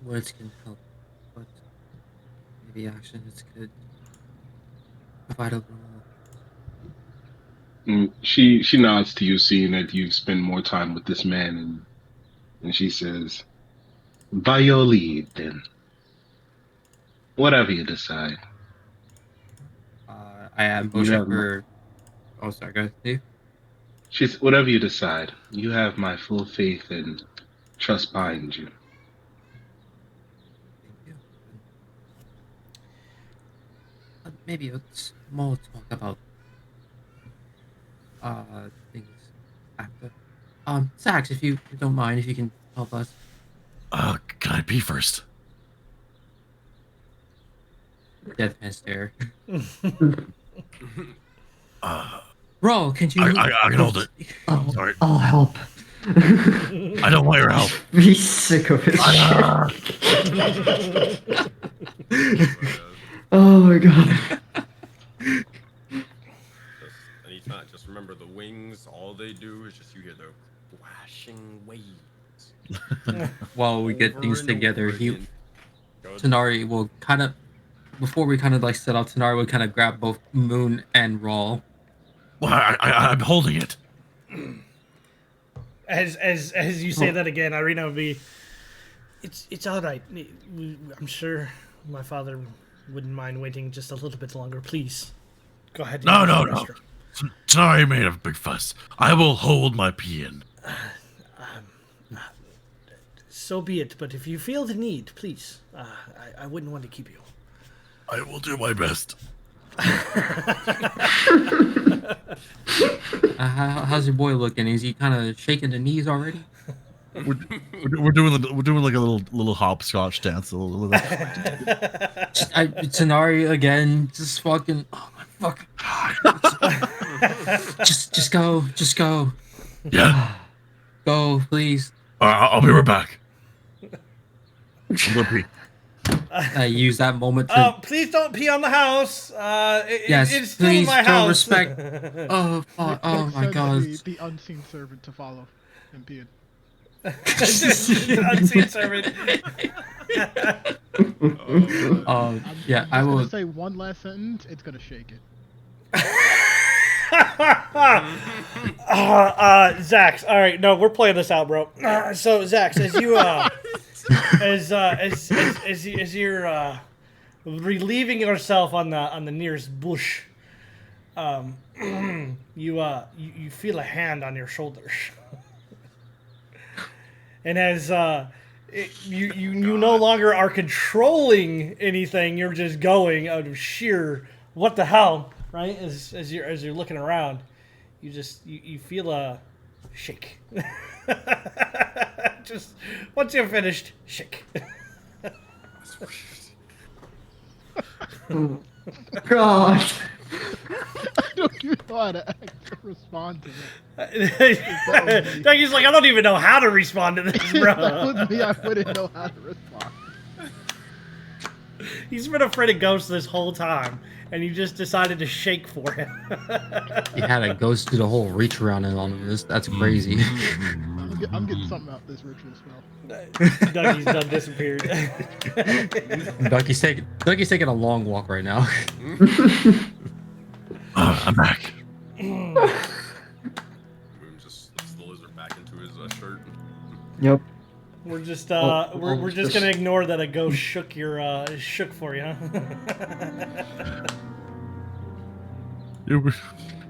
Words can help, but maybe actions could provide a little more. She nods to you, seeing that you've spent more time with this man, and she says, "By your lead, then. Whatever you decide." I am motion for. Oh, sorry, go ahead, Steve. She's, "Whatever you decide, you have my full faith and trust behind you." Thank you. Maybe a small talk about things after. Sax, if you don't mind, if you can help us. Can I pee first? Deathman stare. Bro, can you? I can hold it. Sorry. I'll help. I don't want your help. Be sick of his shit. Oh my god. Anytime, just remember the wings. All they do is just you hear the flashing waves. While we get Over things and together, over again. Tanari will kind of, before we kind of like set out, Tanari will kind of grab both Moon and Raw. Well, I'm holding it. As you say that again, Irina will be. It's all right. I'm sure my father wouldn't mind waiting just a little bit longer. Please, go ahead. No. Sorry, made a big fuss. I will hold my pee in. So be it. But if you feel the need, please. I wouldn't want to keep you. I will do my best. How's your boy looking? Is he kind of shaking the knees already? We're doing like a little hopscotch dance. Tanari again, just fucking. Oh my fucking. just go. Yeah. Go, please. I'll be right back. I'm gonna pee. I use that moment to. Please don't pee on the house. Yes, it's still please my show house. respect. Oh, fuck. Oh my Send god. The unseen servant to follow him peeing. Unseen servant. Yeah, I I'm will. gonna say one last sentence. It's gonna shake it. Zax. All right, no, we're playing this out, bro. So Zax, as you as you're relieving yourself on the nearest bush, you feel a hand on your shoulders, and as you no longer are controlling anything, you're just going out of sheer what the hell, right? As you're looking around, you feel a shake. Just once you're finished, shake. God. I don't even know how to respond to that. Dougie's like, I don't even know how to respond to this, If that bro. was me, I wouldn't know how to respond. He's been afraid of ghosts this whole time, and you just decided to shake for him. He had a ghost do the whole reach around and on this. That's crazy. I'm getting something out this ritual spell. Dougie's done disappeared. Dougie's taking a long walk right now. I'm back. Moon just slips the lizard back into his shirt. Yep. We're just Well, we're just gonna ignore that a ghost shook shook for you, huh? It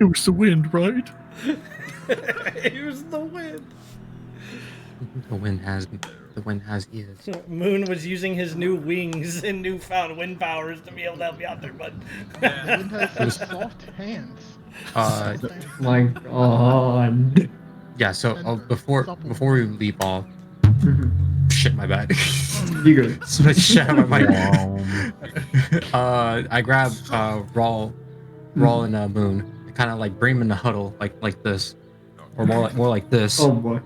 was the wind, right? It was the wind. The wind has ears. Moon was using his new wings and newfound wind powers to be able to help you out there, bud. Wind has some soft hands. My God. Yeah. So before we leap off, shit, my bad. You go. So shit out my mic. I grab Raw and Moon. I kind of like bring them in the huddle, like this, or more like this. Oh boy.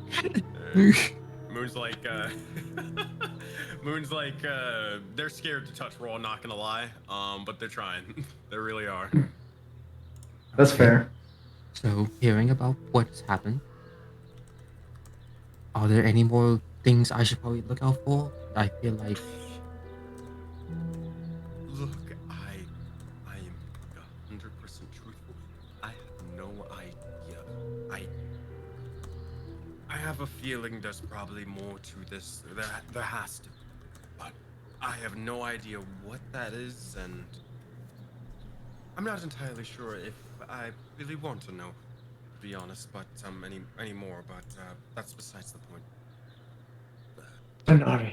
Moon's like, they're scared to touch Raw, not gonna lie. But they're trying. They really are. That's fair. So, hearing about what's happened, are there any more things I should probably look out for? I feel like Look, I am 100% truthful. I have no idea. I have a feeling there's probably more to this. There has to, but I have no idea what that is, and I'm not entirely sure if I really want to know, to be honest. But anymore. But that's besides the point. Sonari.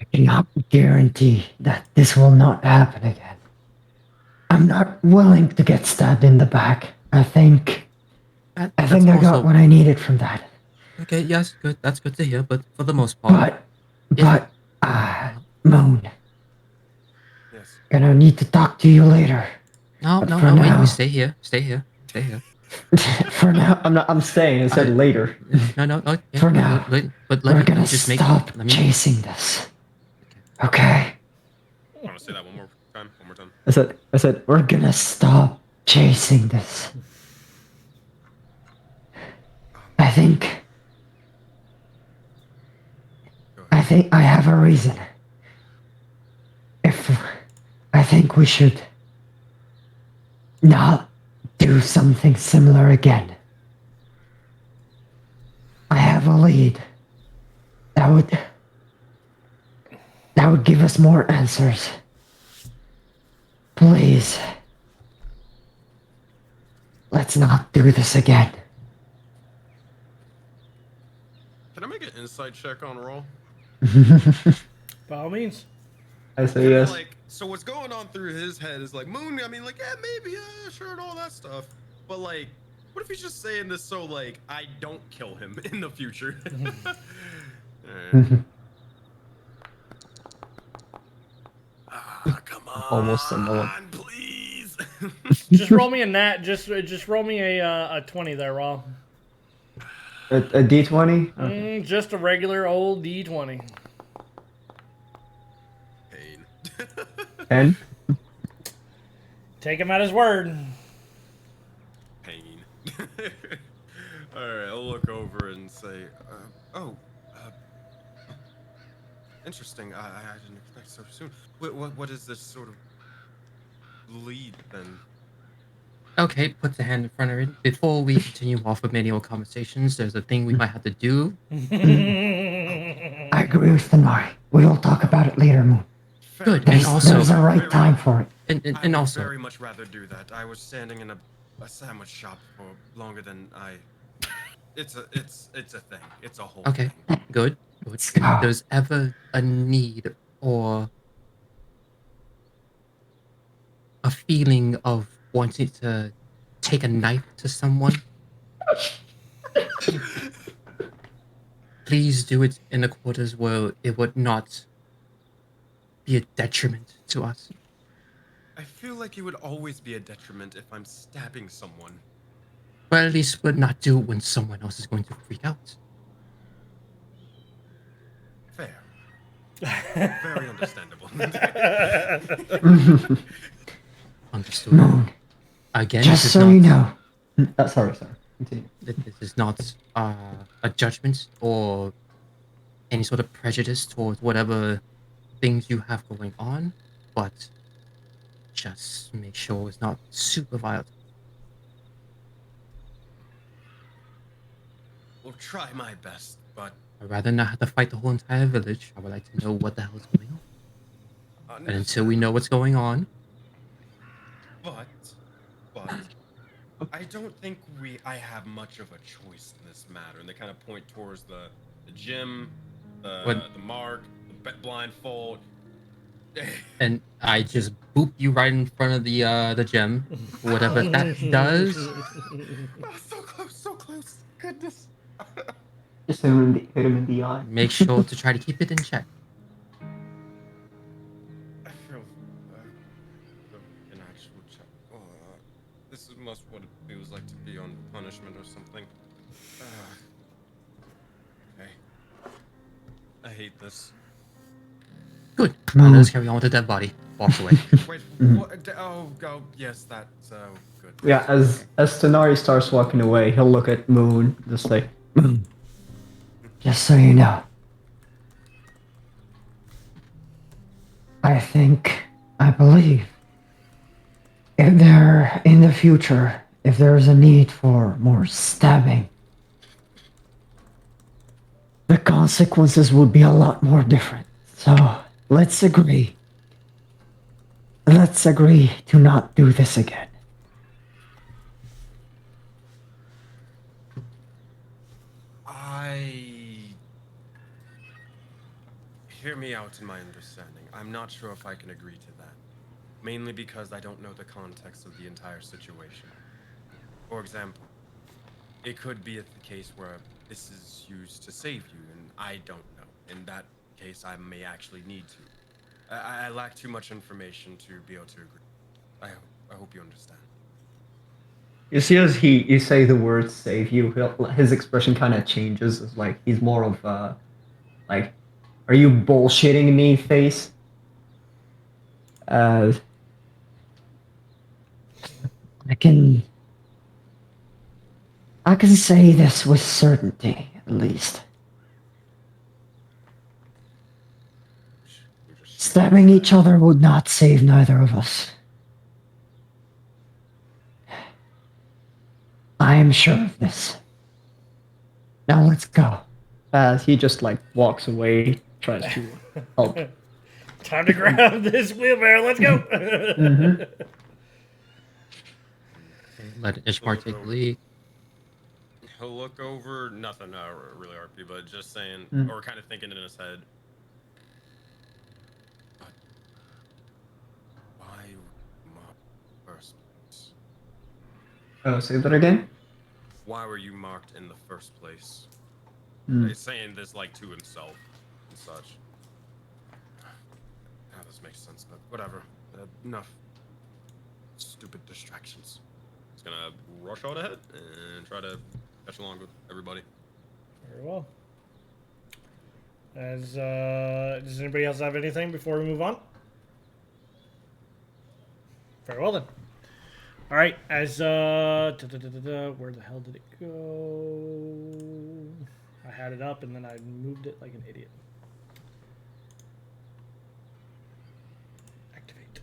I cannot guarantee that this will not happen again. I'm not willing to get stabbed in the back. I think I got what I needed from that. Okay, yes, good. That's good to hear. But for the most part, But Moon, Yes. gonna need to talk to you later. no, But no, for no. now- Wait, stay here. For now, I'm staying. I said later. No. Yeah, For now, but We're let me gonna just make. stop Let me. chasing this. Okay. I want to say that one more time. I said we're gonna stop chasing this. I think I have a reason. I think we should not do something similar again. I have a lead that would give us more answers. Please, let's not do this again. Can I make an insight check on Raw? By all means. I say yes. Like, so what's going on through his head is like, Moon, I mean, like, yeah, maybe, sure, and all that stuff. But, like, what if he's just saying this so, like, I don't kill him in the future? Alright. Come on, Almost similar. please. Just roll me a nat. Just roll me a 20 there, Raw. A D20? Okay. Just a regular old D20. Pain. 10? Take him at his word. Pain. Alright, I'll look over and say, interesting. I didn't expect so soon. What is this sort of lead then? Okay, put the hand in front of it. Before we continue off with many old conversations, there's a thing we might have to do. I agree with Sonari. We will talk about it later, Moon. Good, and also, There's a right time for it. and I would also, very much rather do that. I was standing in a sandwich shop for longer than I. It's a thing. It's a whole. okay, thing. good. If there's ever a need or a feeling of wanting to take a knife to someone, please do it in the quarters where it would not be a detriment to us. I feel like it would always be a detriment if I'm stabbing someone. But at least we'll not do it when someone else is going to freak out. Fair. Very understandable. Understood. Moon, Again, just this is so not, you know. Sorry. Continue. this is not a judgment or any sort of prejudice towards whatever things you have going on, but just make sure it's not super violent. try my best, but I'd rather not have to fight the whole entire village. I would like to know what the hell is going on. And until we know what's going on, but I don't think I have much of a choice in this matter. And they kind of point towards the gym, the mark, the blindfold. and I just boop you right in front of the gem, whatever that does. Oh, so close, so close. Goodness. Just hit him in the eye. Make sure to try to keep it in check. I feel an actual check. This is must what it feels like to be on punishment or something. Okay. I hate this. Good. Now let's carry on with the dead body. Walks away. Wait, what? Oh, yes, that's good. Yeah, as Tenari starts walking away, he'll look at Moon, just like, Moon, just so you know, I believe, in the future, if there's a need for more stabbing, the consequences would be a lot more different. So, let's agree. Let's agree to not do this again. Hear me out in my understanding. I'm not sure if I can agree to that. Mainly because I don't know the context of the entire situation. For example, it could be the case where this is used to save you, and I don't know. In that case, I may actually need to. I lack too much information to be able to agree. I hope you understand. You see, as you say the word "save you," his expression kind of changes. It's like he's more of like, "Are you bullshitting me?" face. I can say this with certainty, at least. Stabbing each other would not save neither of us. I am sure of this. Now let's go. As he just like walks away, tries to help. Time to grab this wheelbarrow. Let's go. Let Ishmar take the lead. He'll look over, nothing really RP, but just saying, or kind of thinking in his head. Why first place? Oh, say that again? Why were you marked in the first place? He's saying this like to himself and such. Now this makes sense, but whatever. Enough stupid distractions. He's gonna rush out ahead and try to catch along with everybody. Very well. Does anybody else have anything before we move on? Very well then. All right. Where the hell did it go? I had it up and then I moved it like an idiot. Activate.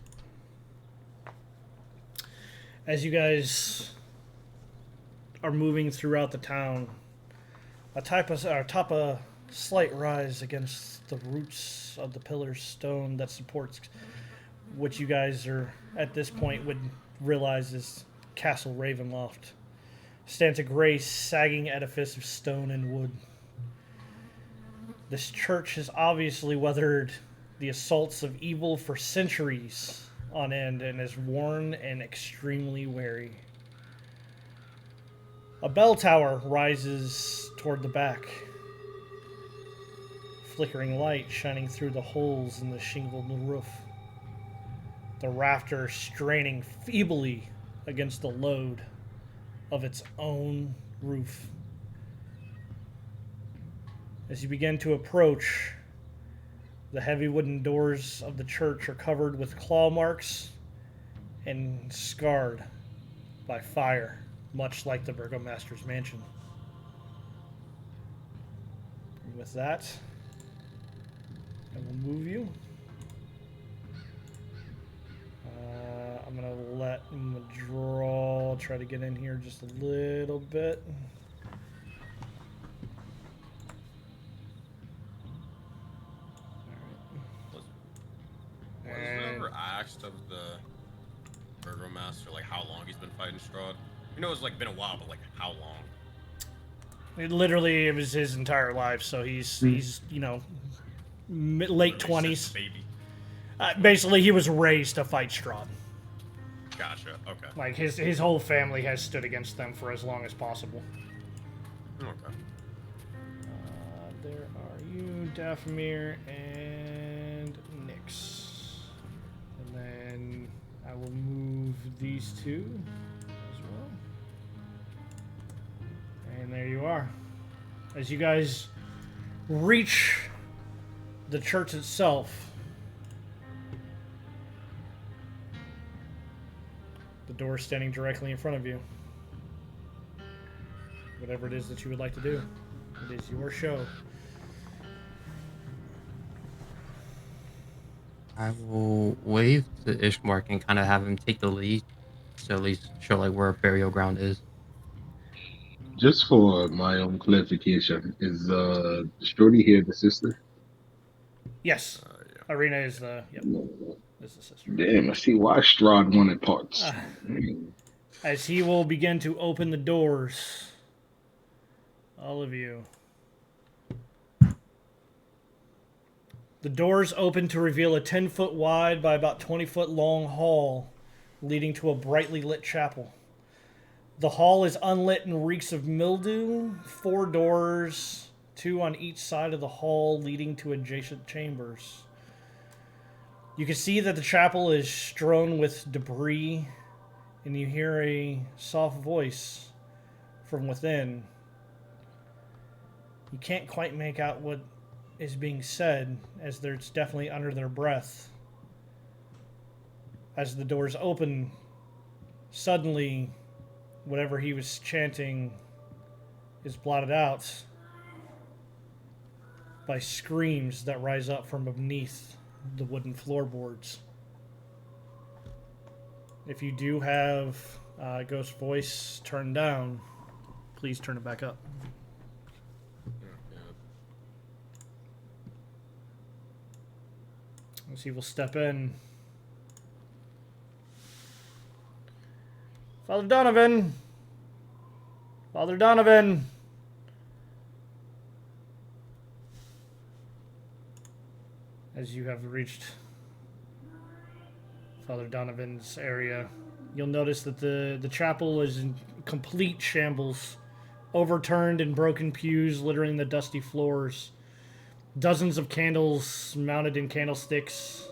As you guys are moving throughout the town, atop a slight rise against the roots of the pillar stone that supports what you guys are at this point would realize is Castle Ravenloft, stands a gray, sagging edifice of stone and wood. This church has obviously weathered the assaults of evil for centuries on end and is worn and extremely wary. A bell tower rises toward the back, flickering light shining through the holes in the shingled roof. The rafter straining feebly against the load of its own roof. As you begin to approach, the heavy wooden doors of the church are covered with claw marks and scarred by fire, much like the burgomaster's mansion. And with that, I will move you. I'm going to let Madral try to get in here just a little bit. past, or like how long he's been fighting Strahd? You know, it's like been a while, but like how long? It was his entire life, so he's late Since 20s. the baby. Basically, he was raised to fight Strahd. Gotcha. Okay. Like his whole family has stood against them for as long as possible. Okay. There are you, Dathomir, and Nyx. And then I will move these two as well. And there you are. As you guys reach the church itself, the door is standing directly in front of you. Whatever it is that you would like to do, it is your show. I will wave to Ishmark and kind of have him take the lead, so at least show like where burial ground is. Just for my own clarification, is Shorty here the sister? Yes, Yeah. Arena is the is the sister. Damn, I see why Strahd wanted parts. As he will begin to open the doors, all of you. The doors open to reveal a 10-foot wide by about 20-foot long hall leading to a brightly lit chapel. The hall is unlit and reeks of mildew. 4 doors, 2 on each side of the hall, leading to adjacent chambers. You can see that the chapel is strewn with debris, and you hear a soft voice from within. You can't quite make out what is being said, as it's definitely under their breath. As the doors open, suddenly, whatever he was chanting is blotted out by screams that rise up from beneath the wooden floorboards. If you do have Ghost Voice turned down, please turn it back up. As he will step in. Father Donovan! Father Donovan! As you have reached Father Donovan's area, you'll notice that the chapel is in complete shambles. Overturned and broken pews littering the dusty floors. Dozens of candles mounted in candlesticks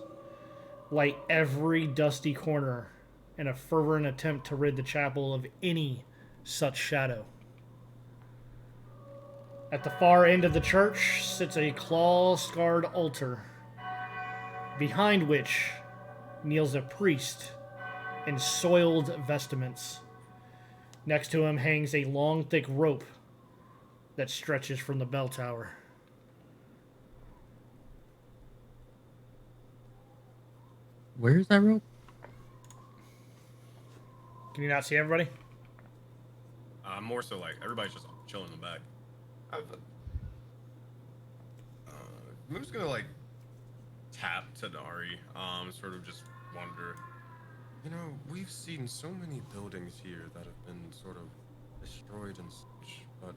light every dusty corner in a fervent attempt to rid the chapel of any such shadow. At the far end of the church sits a claw-scarred altar, behind which kneels a priest in soiled vestments. Next to him hangs a long, thick rope that stretches from the bell tower. Where is that rope? Can you not see everybody? More so like everybody's just chilling in the back. I'm just gonna like tap Tadari, sort of just wonder. You know, we've seen so many buildings here that have been sort of destroyed and such, but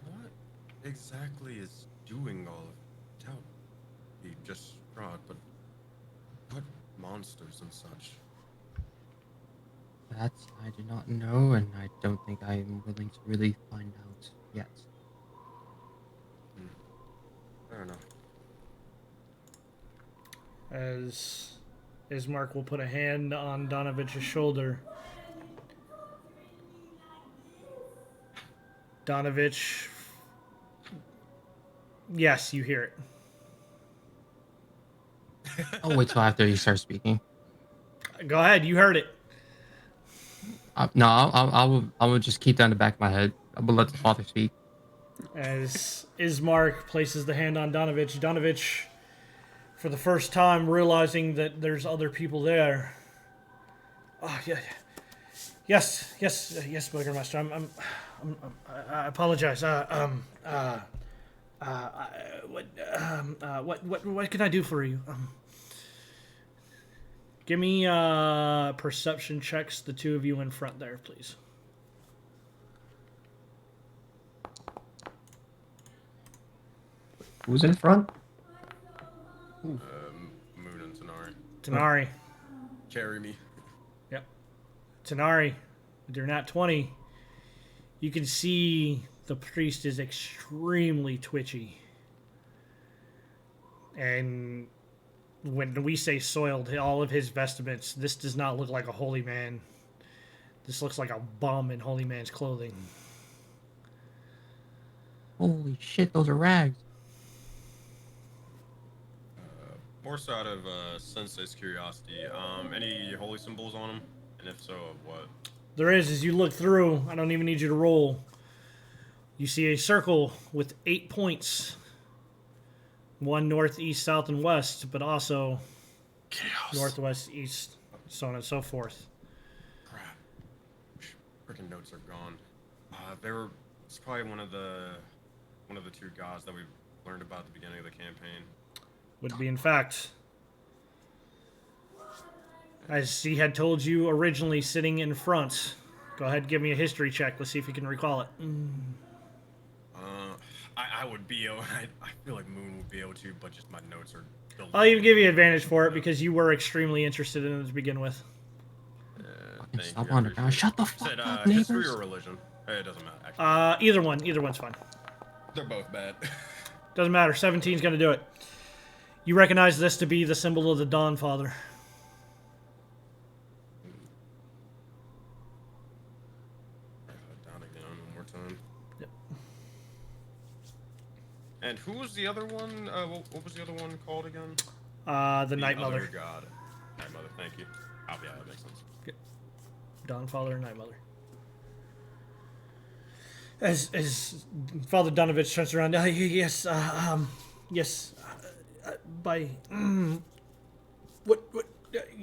what exactly is doing all of doubt? He just Strahd, but what monsters and such? That I do not know, and I don't think I am willing to really find out yet. Fair enough. As Ismark will put a hand on Donovich's shoulder. Donovich. Yes, you hear it. I'll wait till after you start speaking. Go ahead, you heard it. No, I will just keep that in the back of my head. I will let the father speak. As Ismark places the hand on Donovich, Donovich, for the first time realizing that there's other people there. Oh, yeah. Yes, Burgermaster. I apologize. What can I do for you? Give me perception checks, the two of you in front there, please. Who's in front? Moon and Tanari. Tanari. Carry me. Yep. Tanari, with your nat 20, you can see the priest is extremely twitchy. And when we say soiled, all of his vestments, this does not look like a holy man. This looks like a bum in holy man's clothing. Holy shit, those are rags. More so out of Sensei's curiosity, any holy symbols on him? And if so, of what? There is, as you look through, I don't even need you to roll. You see a circle with 8 points. One north, east, south, and west, but also Chaos. northwest, east, so on and so forth. Crap. Freaking notes are gone. It's probably one of the two gods that we learned about at the beginning of the campaign. Would be, in fact, as he had told you originally, sitting in front. Go ahead and give me a history check. Let's see if you can recall it. I would be able. I feel like Moon would be able to, but just my notes are. I'll even give you advantage for it because you were extremely interested in it to begin with. Stop on it now. Shut the fuck Said, up, history neighbors. or religion? It doesn't matter. Actually. Either one. Either one's fine. They're both bad. Doesn't matter. 17's going to do it. You recognize this to be the symbol of the Dawn Father. Down again one more time. Yep. And who was the other one? What was the other one called again? The Night Mother. Other god. Night Mother. Thank you. Oh yeah, that makes sense. Dawn Father and Night Mother. As Father Donovich turns around, yes, by what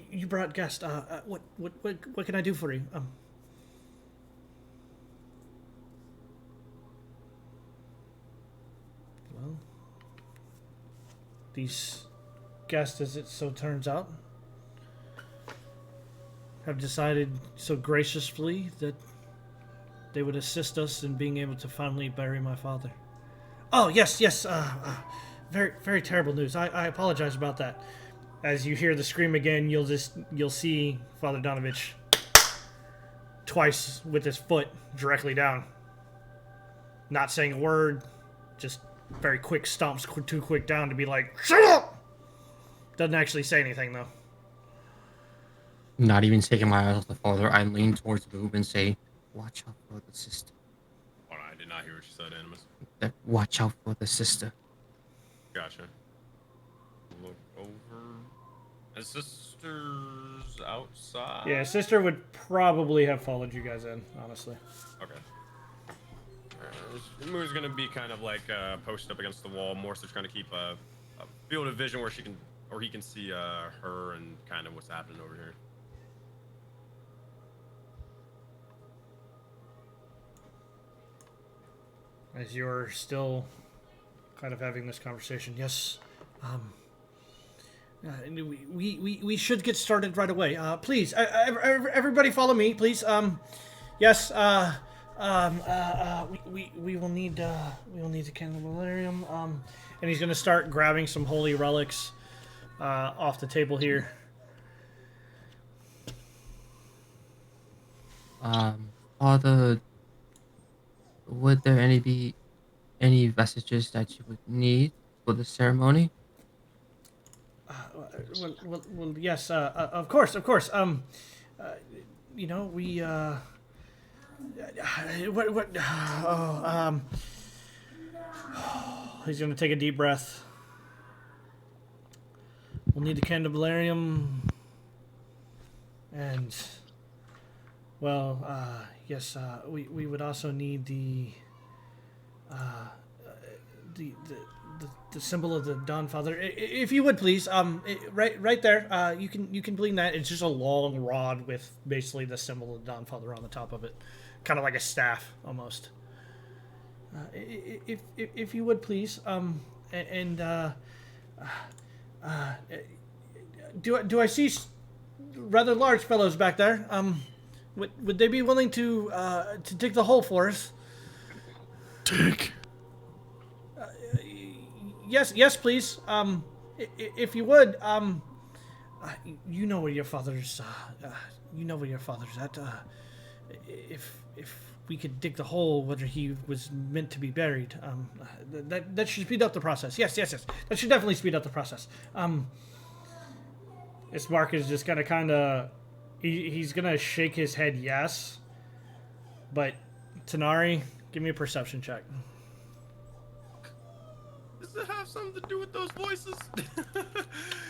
you brought guest? What can I do for you? Well, these guests, as it so turns out, have decided so graciously that they would assist us in being able to finally bury my father. Oh, yes, very, very terrible news. I apologize about that. As you hear the scream again, you'll see Father Donovich twice with his foot directly down. Not saying a word, just very quick stomps too quick down to be like, shut up! Doesn't actually say anything, though. Not even taking my eyes off the father, I lean towards the boob and say, watch out for the sister. Oh, I did not hear what you said, Animus. Watch out for the sister. Gotcha. Look over. His sister's outside? Yeah, sister would probably have followed you guys in, honestly. Okay. Moon's gonna be kind of like posted up against the wall, more so trying to keep a field of vision where he can see her and kind of what's happening over here. As you're still kind of having this conversation, yes, we should get started right away. Please, everybody follow me, please. Yes, we will need the candelarium. And he's gonna start grabbing some holy relics off the table here. Father, would there be any vestiges that you would need for the ceremony? Well, yes, of course. You know, we he's gonna take a deep breath. We'll need the candelarium, and well, yes, we would also need the symbol of the Dawn Father. If you would please, right there, you can glean that. It's just a long rod with basically the symbol of the Dawn Father on the top of it, kind of like a staff almost. If you would please, do I see rather large fellows back there. Would they be willing to dig the hole for us? Dig. Yes, please. If you would, you know where your father's, at. If we could dig the hole, whether he was meant to be buried, that should speed up the process. Yes. That should definitely speed up the process. This Mark is just gonna he's gonna shake his head yes, but Tanari, give me a perception check. Does it have something to do with those voices?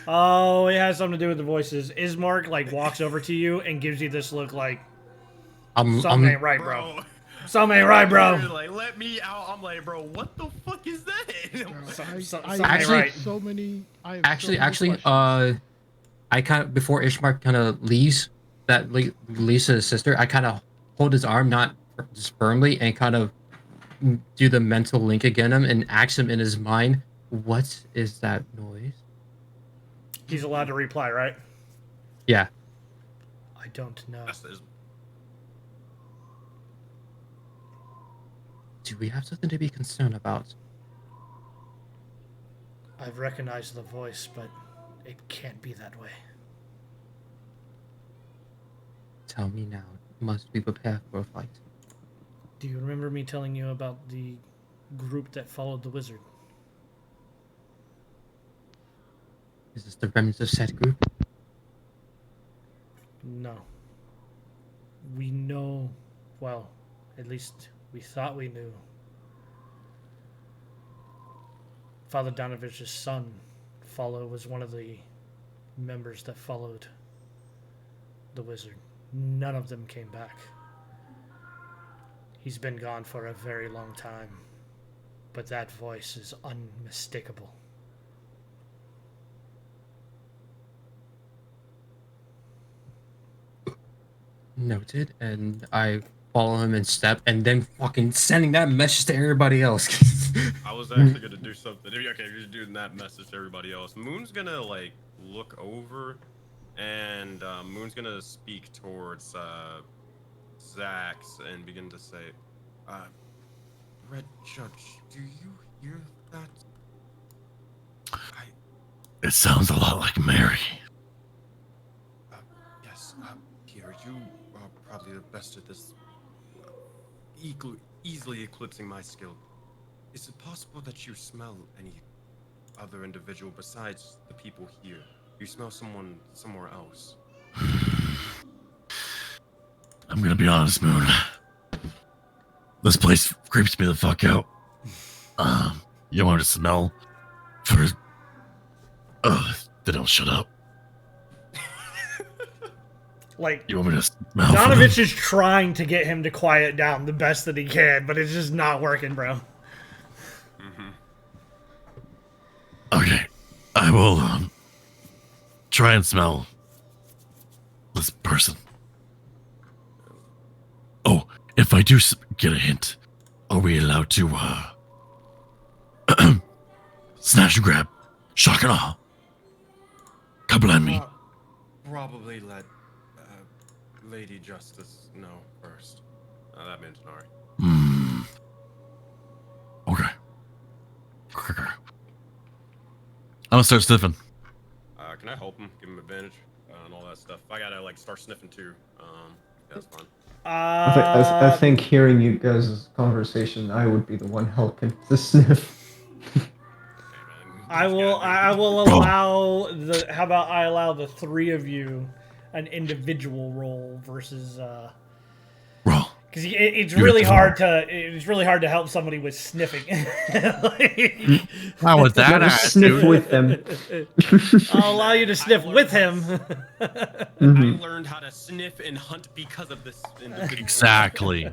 Oh, it has something to do with the voices. Ismark walks over to you and gives you this look like something ain't right, bro. Something ain't right, bro. Like, let me out. I'm like, bro, what the fuck is that? I kind of, before Ishmark kind of leaves, leaves to his sister, I kind of hold his arm, not just firmly, and kind of do the mental link again and ask him in his mind, what is that noise? He's allowed to reply, right? Yeah. I don't know. Do we have something to be concerned about? I've recognized the voice, but it can't be that way. Tell me now. Must we prepare for a fight? Do you remember me telling you about the group that followed the wizard? Is this the remnants of said group? No. We know, well, at least we thought we knew. Father Donovich's son, Follow, was one of the members that followed the wizard. None of them came back. He's been gone for a very long time, but that voice is unmistakable. Noted, and I follow him in step, and then fucking sending that message to everybody else. I was actually gonna do something. Okay, you're doing that message to everybody else. Moon's gonna look over, and Moon's gonna speak towards Zax and begin to say, Red Judge, do you hear that? It sounds a lot like Mary. Yes, here, you are probably the best at this, easily eclipsing my skill. Is it possible that you smell any other individual besides the people here? You smell someone somewhere else? I'm gonna be honest, Moon. This place creeps me the fuck out. You want to smell for... they don't shut up. You want me to smell Donovich is trying to get him to quiet down the best that he can, but it's just not working, bro. Okay, I will try and smell this person. Oh, if I do get a hint, are we allowed to snatch and grab, shock and awe, couple on me? Probably let Lady Justice know first. That means Nari. Okay. I'm gonna start sniffing. Can I help him? Give him advantage and all that stuff. I gotta start sniffing too. That's fine. I think hearing you guys' conversation, I would be the one helping to sniff. I will allow the. How about I allow the three of you an individual roll versus. Roll. Because it's really hard to help somebody with sniffing. How was that? Sniff with them. I'll allow you to sniff with him. I learned how to sniff and hunt because of this individual. Exactly.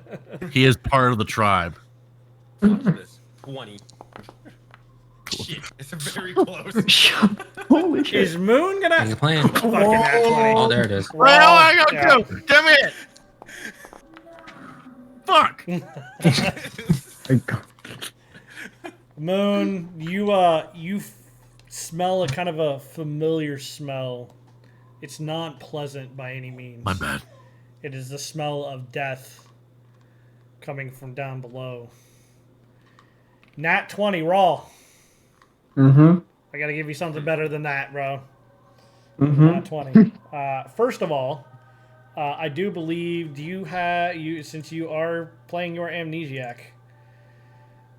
He is part of the tribe. Watch this. 20. Shit, it's very close. Holy shit. Is Moon gonna? You're playing. Fucking at 20. Oh, there it is. Well, I got two. Give me it. Fuck. Moon, you smell a kind of a familiar smell It's not pleasant by any means. My bad. It is the smell of death coming from down below. Nat 20 raw. Mm-hmm. I gotta give you something better than that, bro. Mm-hmm. Nat 20. First of all, I do believe since you are playing your amnesiac.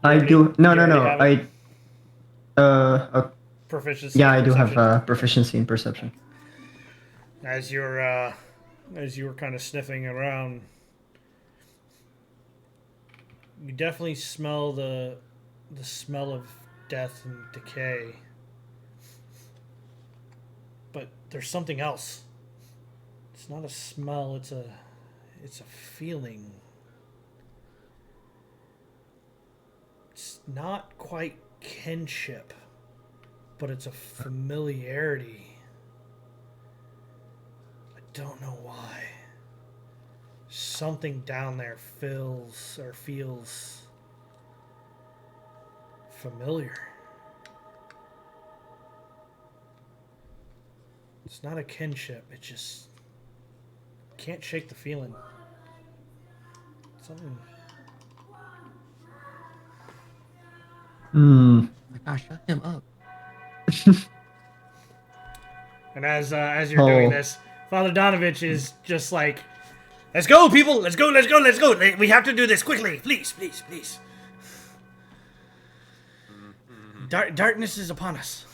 I do. No, you no, already no. have it? Proficiency. Yeah, in I do have perception. proficiency in perception. As you're kind of sniffing around, you definitely smell the smell of death and decay. But there's something else. It's not a smell, it's a feeling. It's not quite kinship, but it's a familiarity. I don't know why. Something down there feels familiar. It's not a kinship, it just can't shake the feeling. Something. Hmm. My gosh, shut him up. And as you're doing this, Father Donovich is just like, "Let's go, people! Let's go! Let's go! Let's go! We have to do this quickly, please, please, please." Darkness is upon us.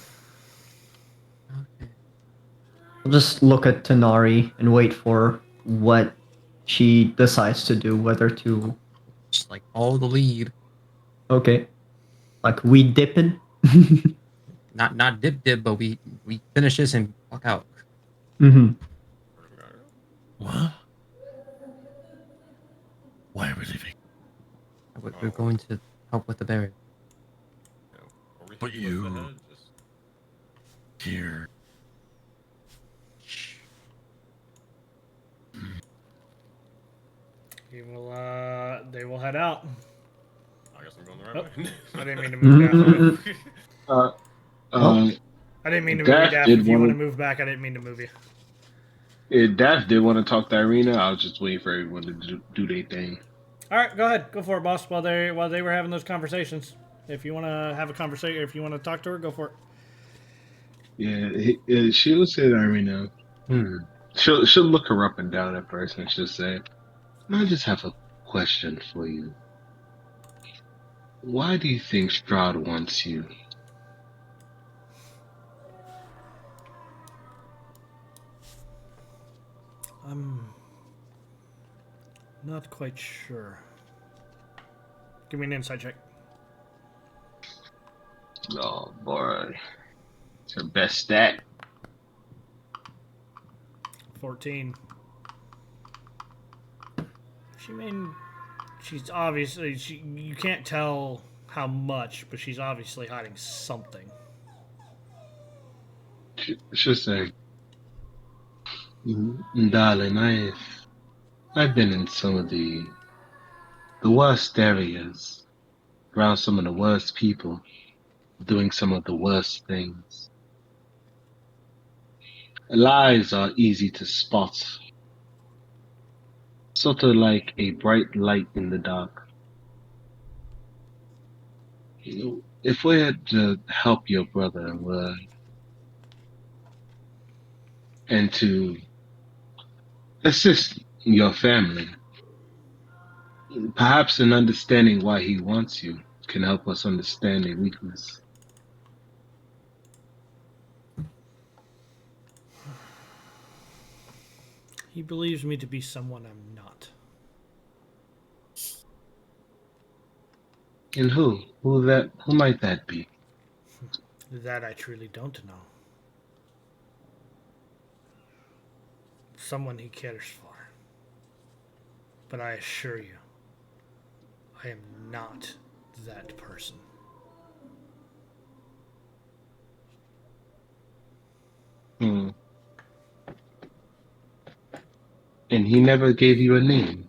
Okay. I'll just look at Tanari and wait for what she decides to do, whether to... Just like all the lead. Okay. Like, we dipping? Not dip, but we finish this and walk out. Mm-hmm. What? Why are we leaving? We're going to help with the barrier. But you here. They will head out. I guess I'm going the right way. I didn't mean to move Daff. I didn't mean to move you, Daff. If you want to move back, I didn't mean to move you. Daff did want to talk to Irina. I was just waiting for everyone to do their thing. All right, go ahead, go for it, boss. While they were having those conversations, if you want to have a conversation, if you want to talk to her, go for it. Yeah, she'll say to Irina. She'll look her up and down at first, and she'll say, "I just have a question for you. Why do you think Strahd wants you?" I'm not quite sure. Give me an insight check. Oh boy, it's her best stat. 14. She's obviously you can't tell how much, but she's obviously hiding something. She'll say, "Darling, I've been in some of the worst areas, around some of the worst people, doing some of the worst things. Lies are easy to spot, sort of like a bright light in the dark. If we had to help your brother and to assist your family, perhaps in understanding why he wants you can help us understand a weakness." He believes me to be someone I'm not. And who might that be? That I truly don't know. Someone he cares for. But I assure you, I am not that person. And he never gave you a name.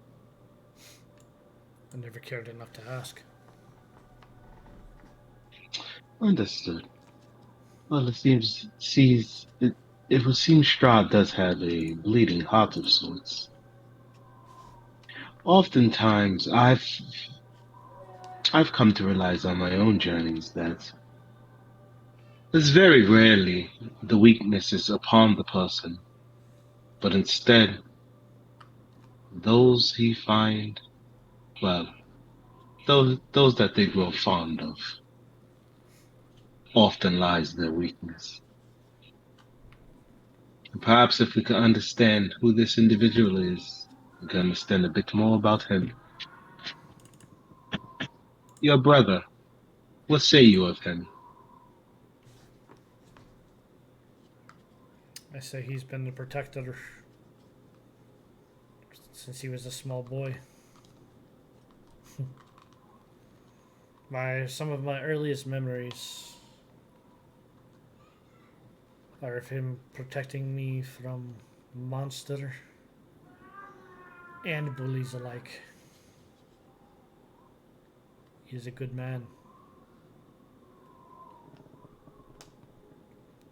I never cared enough to ask. Understood. Well, it would seem Strahd does have a bleeding heart of sorts. Oftentimes, I've come to realize on my own journeys that it's very rarely the weakness is upon the person, but instead those he find, well, those that they grow fond of, often lies their weakness. And perhaps if we could understand who this individual is, we can understand a bit more about him. Your brother, what say you of him? I say he's been the protector since he was a small boy. Some of my earliest memories are of him protecting me from monster and bullies alike. He's a good man.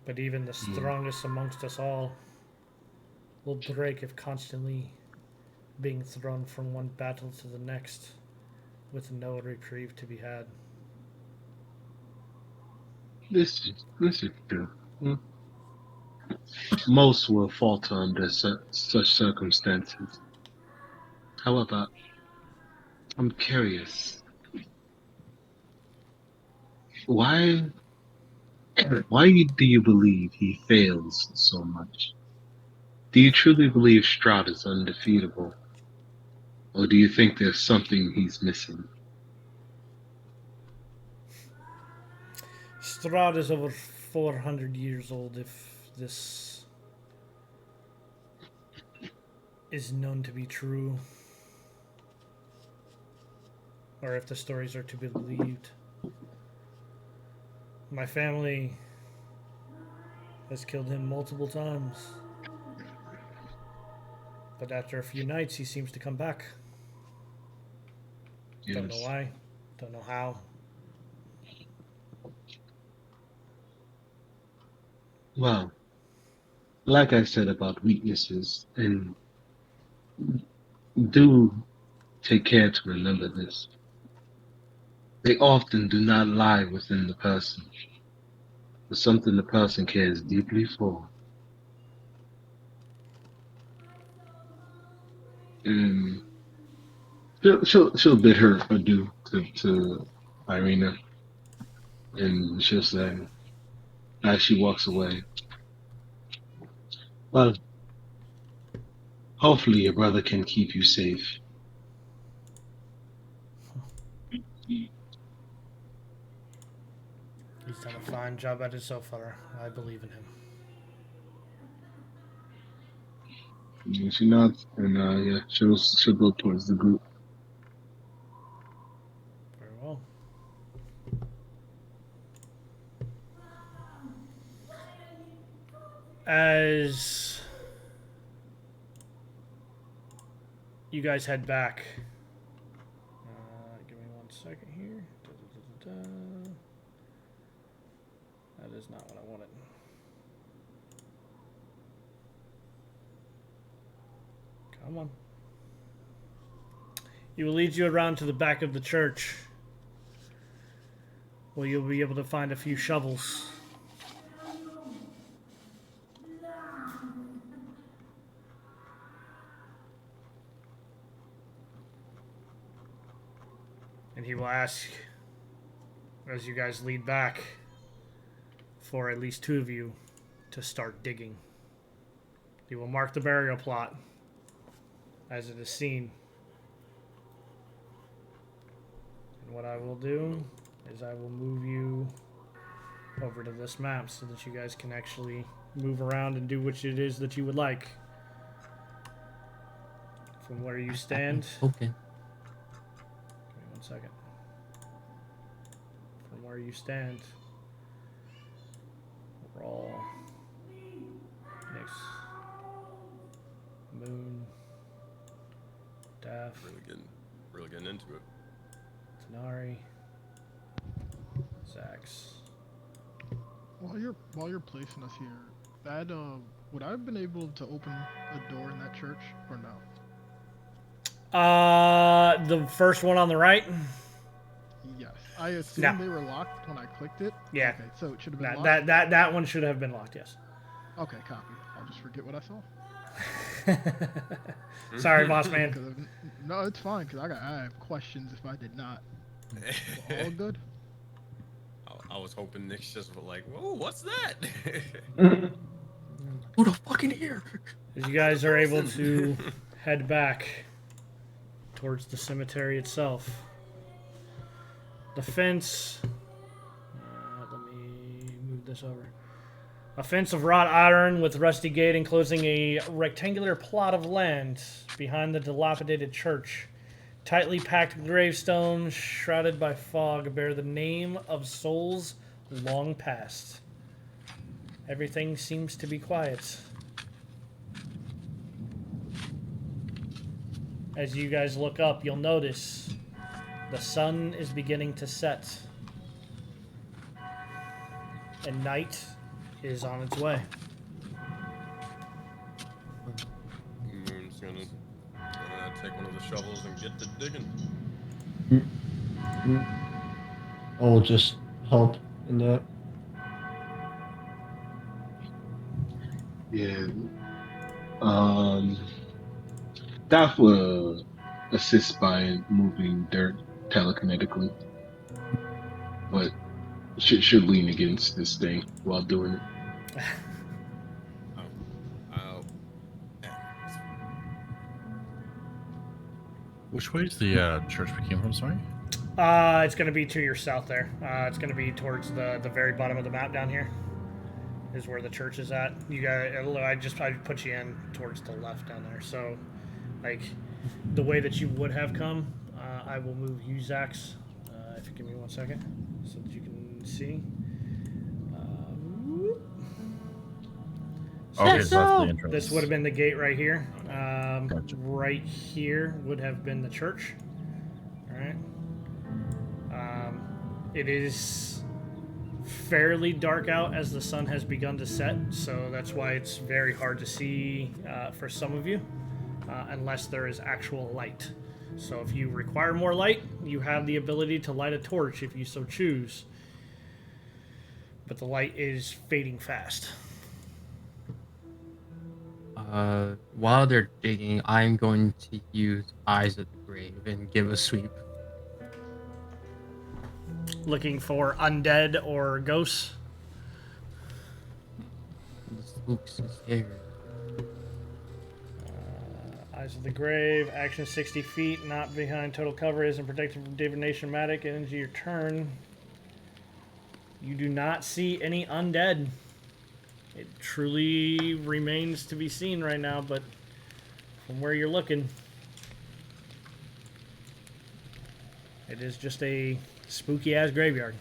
But even the strongest amongst us all will break if constantly being thrown from one battle to the next with no reprieve to be had. This is true. Most will falter under such circumstances. However, I'm curious. Why why do you believe he fails so much? Do you truly believe Strahd is undefeatable? Or do you think there's something he's missing? Strahd is over 400 years old if this is known to be true. Or if the stories are to be believed. My family has killed him multiple times. But after a few nights, he seems to come back. Yes. Don't know why. Don't know how. Well, like I said about weaknesses, and do take care to remember this. They often do not lie within the person, but something the person cares deeply for. And she'll bid her adieu to Irina, and she'll say, as she walks away, well, hopefully your brother can keep you safe. He's done a fine job at it so far. I believe in him. And she nods, and yeah, she'll go towards the group. Very well. As you guys head back, give me 1 second here. That is not what I wanted. Come on. He will lead you around to the back of the church, where you'll be able to find a few shovels. And he will ask, as you guys lead back, for at least 2 of you to start digging. He will mark the burial plot as it is seen. And what I will do is I will move you over to this map so that you guys can actually move around and do what it is that you would like. From where you stand. Okay. Give me 1 second. From where you stand. Raw. Next. Moon. Daff. Really getting into it. Tanari. Zax. While you're placing us here, That would I have been able to open a door in that church or no? The first one on the right. Yes. I assumed No. they were locked when I clicked it. Yeah. Okay, so it should have been That, locked. that one should have been locked. Yes. Okay, copy. I'll just forget what I saw. Sorry, boss man. 'Cause no, it's fine. Cause I have questions if I did not. All good. I was hoping Nick's just like, whoa, what's that? Who the fucking here? As you guys are able to head back towards the cemetery itself, the fence. Let me move this over. A fence of wrought iron with rusty gate enclosing a rectangular plot of land behind the dilapidated church. Tightly packed gravestones shrouded by fog bear the name of souls long past. Everything seems to be quiet. As you guys look up, you'll notice the sun is beginning to set. And night is on its way. Moon's gonna take one of the shovels and get to digging. I'll just help in that. Yeah. That will assist by moving dirt telekinetically, but should lean against this thing while doing it. Which way is the church we came from? Sorry. It's going to be to your south there. It's going to be towards the very bottom of the map down here. Is where the church is at. You got. I put you in towards the left down there. So, like, the way that you would have come, I will move you, Zax. If you give me 1 second, so that you can see. Okay, so that's the entrance. This would have been the gate right here. Gotcha. Right here would have been the church. All right. It is fairly dark out as the sun has begun to set, so that's why it's very hard to see for some of you, unless there is actual light. So if you require more light, you have the ability to light a torch if you so choose. But the light is fading fast. While they're digging, I'm going to use Eyes of the Grave and give a sweep. Looking for undead or ghosts? The spooks is here. Eyes of the Grave, action 60 feet, not behind total cover, isn't protected from divination magic, and into your turn. You do not see any undead. It truly remains to be seen right now, but from where you're looking, it is just a spooky ass graveyard.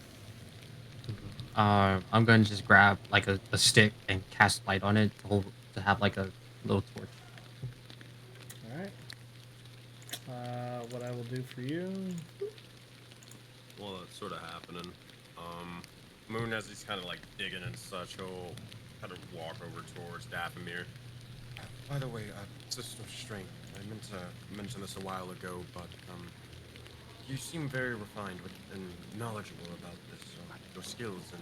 I'm going to just grab like a stick and cast light on it to have like a little torch. Alright. What I will do for you. Well, that's sort of happening. Moon, as he's kind of like digging and such, he'll kind of walk over towards Dathomir. By the way, Sister of Strength, I meant to mention this a while ago, but you seem very refined and knowledgeable about this, your skills, and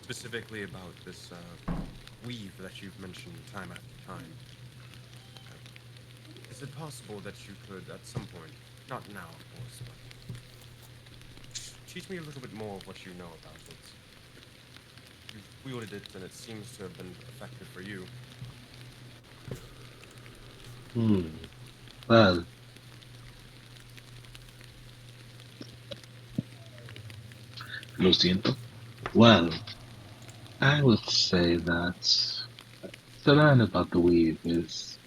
specifically about this weave that you've mentioned time after time. Is it possible that you could, at some point, not now, of course, but teach me a little bit more of what you know about it? You've wielded it, and it seems to have been effective for you. Well, lo siento. Well, I would say that to learn about the weave is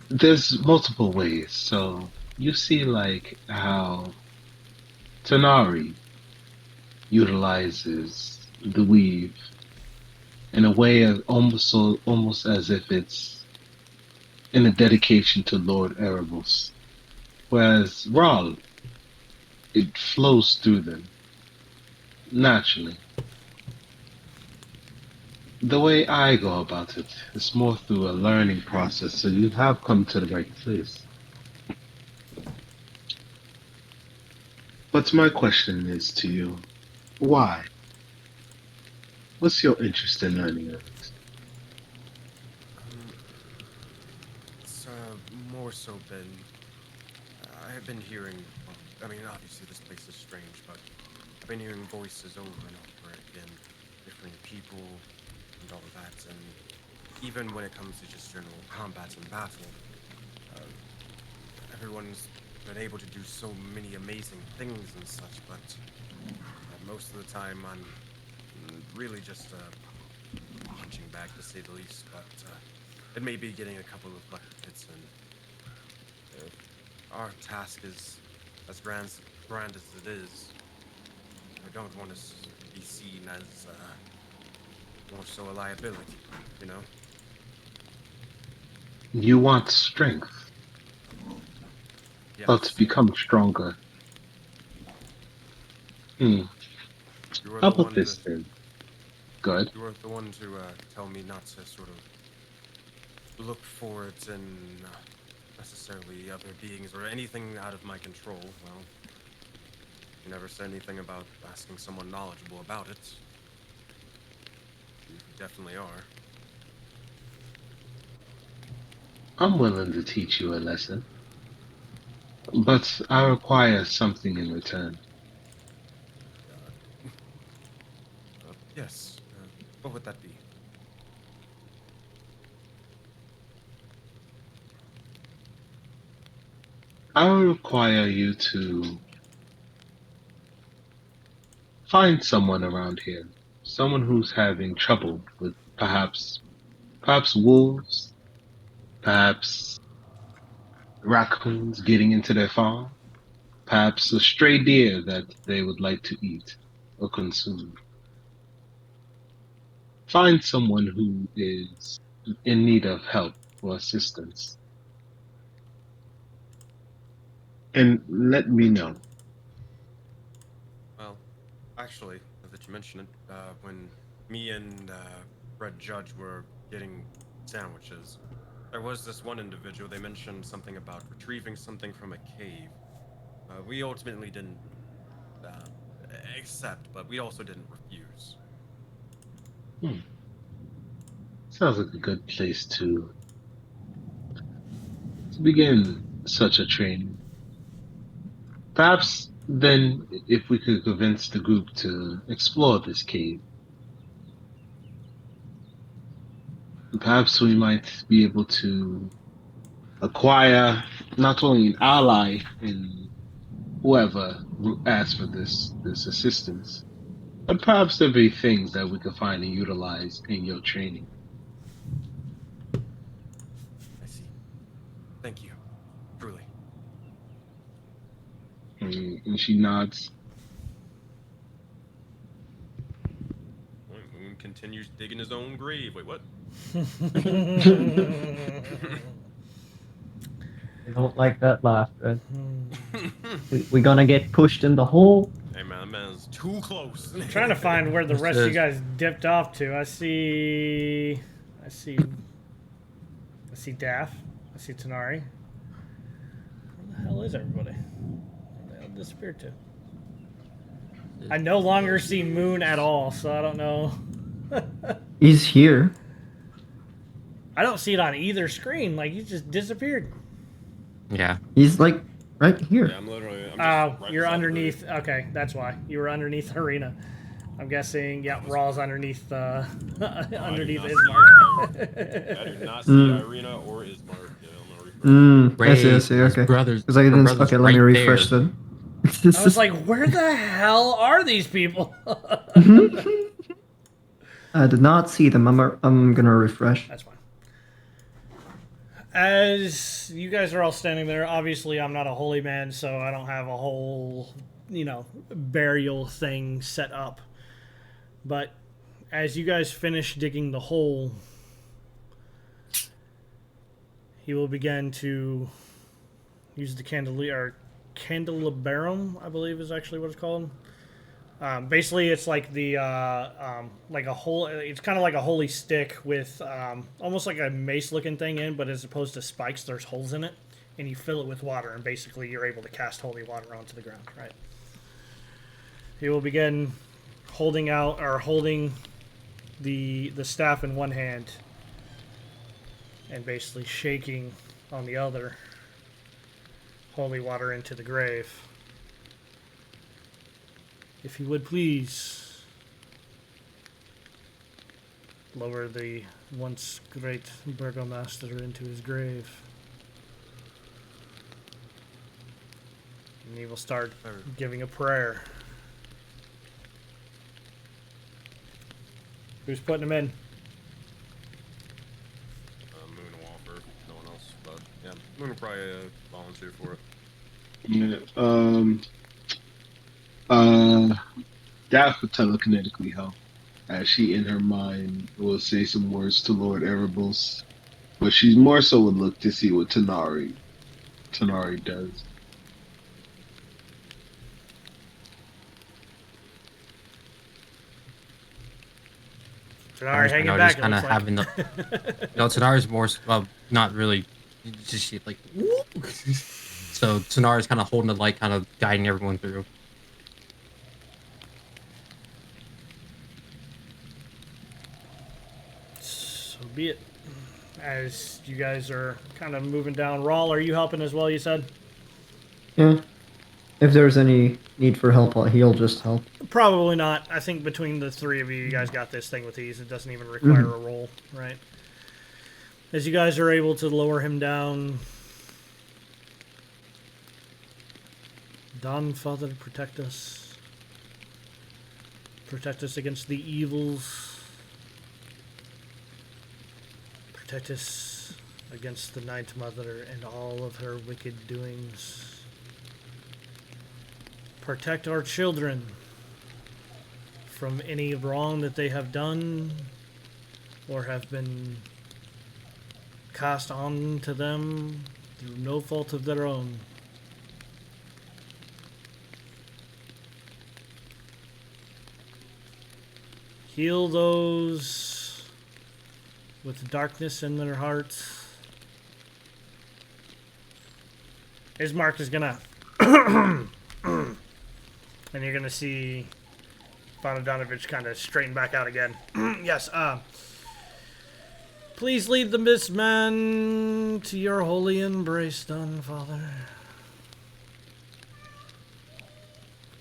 there's multiple ways. So you see like how Tanari utilizes the weave in a way of almost as if it's in a dedication to Lord Erebus. Whereas Ral, it flows through them naturally. The way I go about it is more through a learning process, so you have come to the right place. But my question is to you, why? What's your interest in learning it? It's more so been. I have been hearing. Well, I mean, obviously this place is strange, but I've been hearing voices over and over again, different people and all of that, and even when it comes to just general combat and battle, uh, everyone's been able to do so many amazing things and such, but most of the time I'm really just punching back to say the least, but it may be getting a couple of lucky hits, and our task is as grand as it is. I don't want to be seen as more so a liability, you know? You want strength, or to Yes, become stronger. Hmm. you are How the about one to this then? Good. you are the one to tell me not to sort of look for it in necessarily other beings or anything out of my control. Well, you never said anything about asking someone knowledgeable about it. You definitely are. I'm willing to teach you a lesson, but I require something in return. Yes. What would that be? I require you to find someone around here, someone who's having trouble with perhaps wolves, perhaps raccoons getting into their farm, perhaps a stray deer that they would like to eat or consume. Find someone who is in need of help or assistance and let me know. Well, actually, now that you mention it, when me and Fred Judge were getting sandwiches, there was this one individual. They mentioned something about retrieving something from a cave. We ultimately didn't uh, accept, but we also didn't refuse. Hmm. Sounds like a good place to begin such a training. Perhaps then, if we could convince the group to explore this cave, perhaps we might be able to acquire not only an ally in whoever asks for this assistance, but perhaps there'll be things that we could find and utilize in your training. I see. Thank you. Truly. And she nods. Moon continues digging his own grave. Wait, what? I don't like that laugh, Red. We gonna get pushed in the hole? Hey man, that man's too close. I'm trying to find where the This rest of you is- guys dipped off to. I see Daff. I see Tanari. Where the hell is everybody? Where the hell disappeared to? I no longer see Moon at all, so I don't know. He's here. I don't see it on either screen. Like, he just disappeared. Yeah. He's like right Yeah, here. I'm just Oh, right you're beside underneath. the Okay, that's why. You were underneath Arena. I'm guessing, yeah, Raw's underneath underneath not Ismark. I do not see Irina or Ismark. Yeah, I'm gonna refresh. I see, I Ray, see, his okay. brothers. Because I her didn't. brother's Okay, let me right refresh there. then. I was like, where the hell are these people? I did not see them. I'm gonna refresh. That's fine. As you guys are all standing there, obviously I'm not a holy man, so I don't have a whole, burial thing set up. But as you guys finish digging the hole, he will begin to use the candelabrum, I believe is actually what it's called. Basically, it's like the like a whole. It's kind of like a holy stick with almost like a mace-looking thing in, but as opposed to spikes, there's holes in it, and you fill it with water, and basically you're able to cast holy water onto the ground. Right. He will begin holding the staff in one hand, and basically shaking on the other holy water into the grave. If you would please lower the once great burgomaster into his grave. And he will start giving a prayer. Who's putting him in? Moon and Walker, no one else, but yeah, Moon will probably volunteer for it. Yeah. That would telekinetically help, as she in her mind will say some words to Lord Erebos, but she's more so would look to see what Tanari does. Tanari hanging now back. just kind of having the. No, Tanari's more not really. Just like. So Tanari's kind of holding the light, kind of guiding everyone through. So be it. As you guys are kind of moving down, Rawl, are you helping as well? You said. Yeah. If there's any need for help, he'll just help. Probably not. I think between the three of you guys got this thing with ease. It doesn't even require a roll, right? As you guys are able to lower him down. Dawn, Father, protect us. Protect us against the evils. Protect us against the Night Mother and all of her wicked doings. Protect our children from any wrong that they have done or have been cast on to them through no fault of their own. Heal those with darkness in their hearts. Ismark is gonna and you're gonna see Donovich kind of straighten back out again. Yes, please lead the mistman to your holy embrace, Dawn, Father.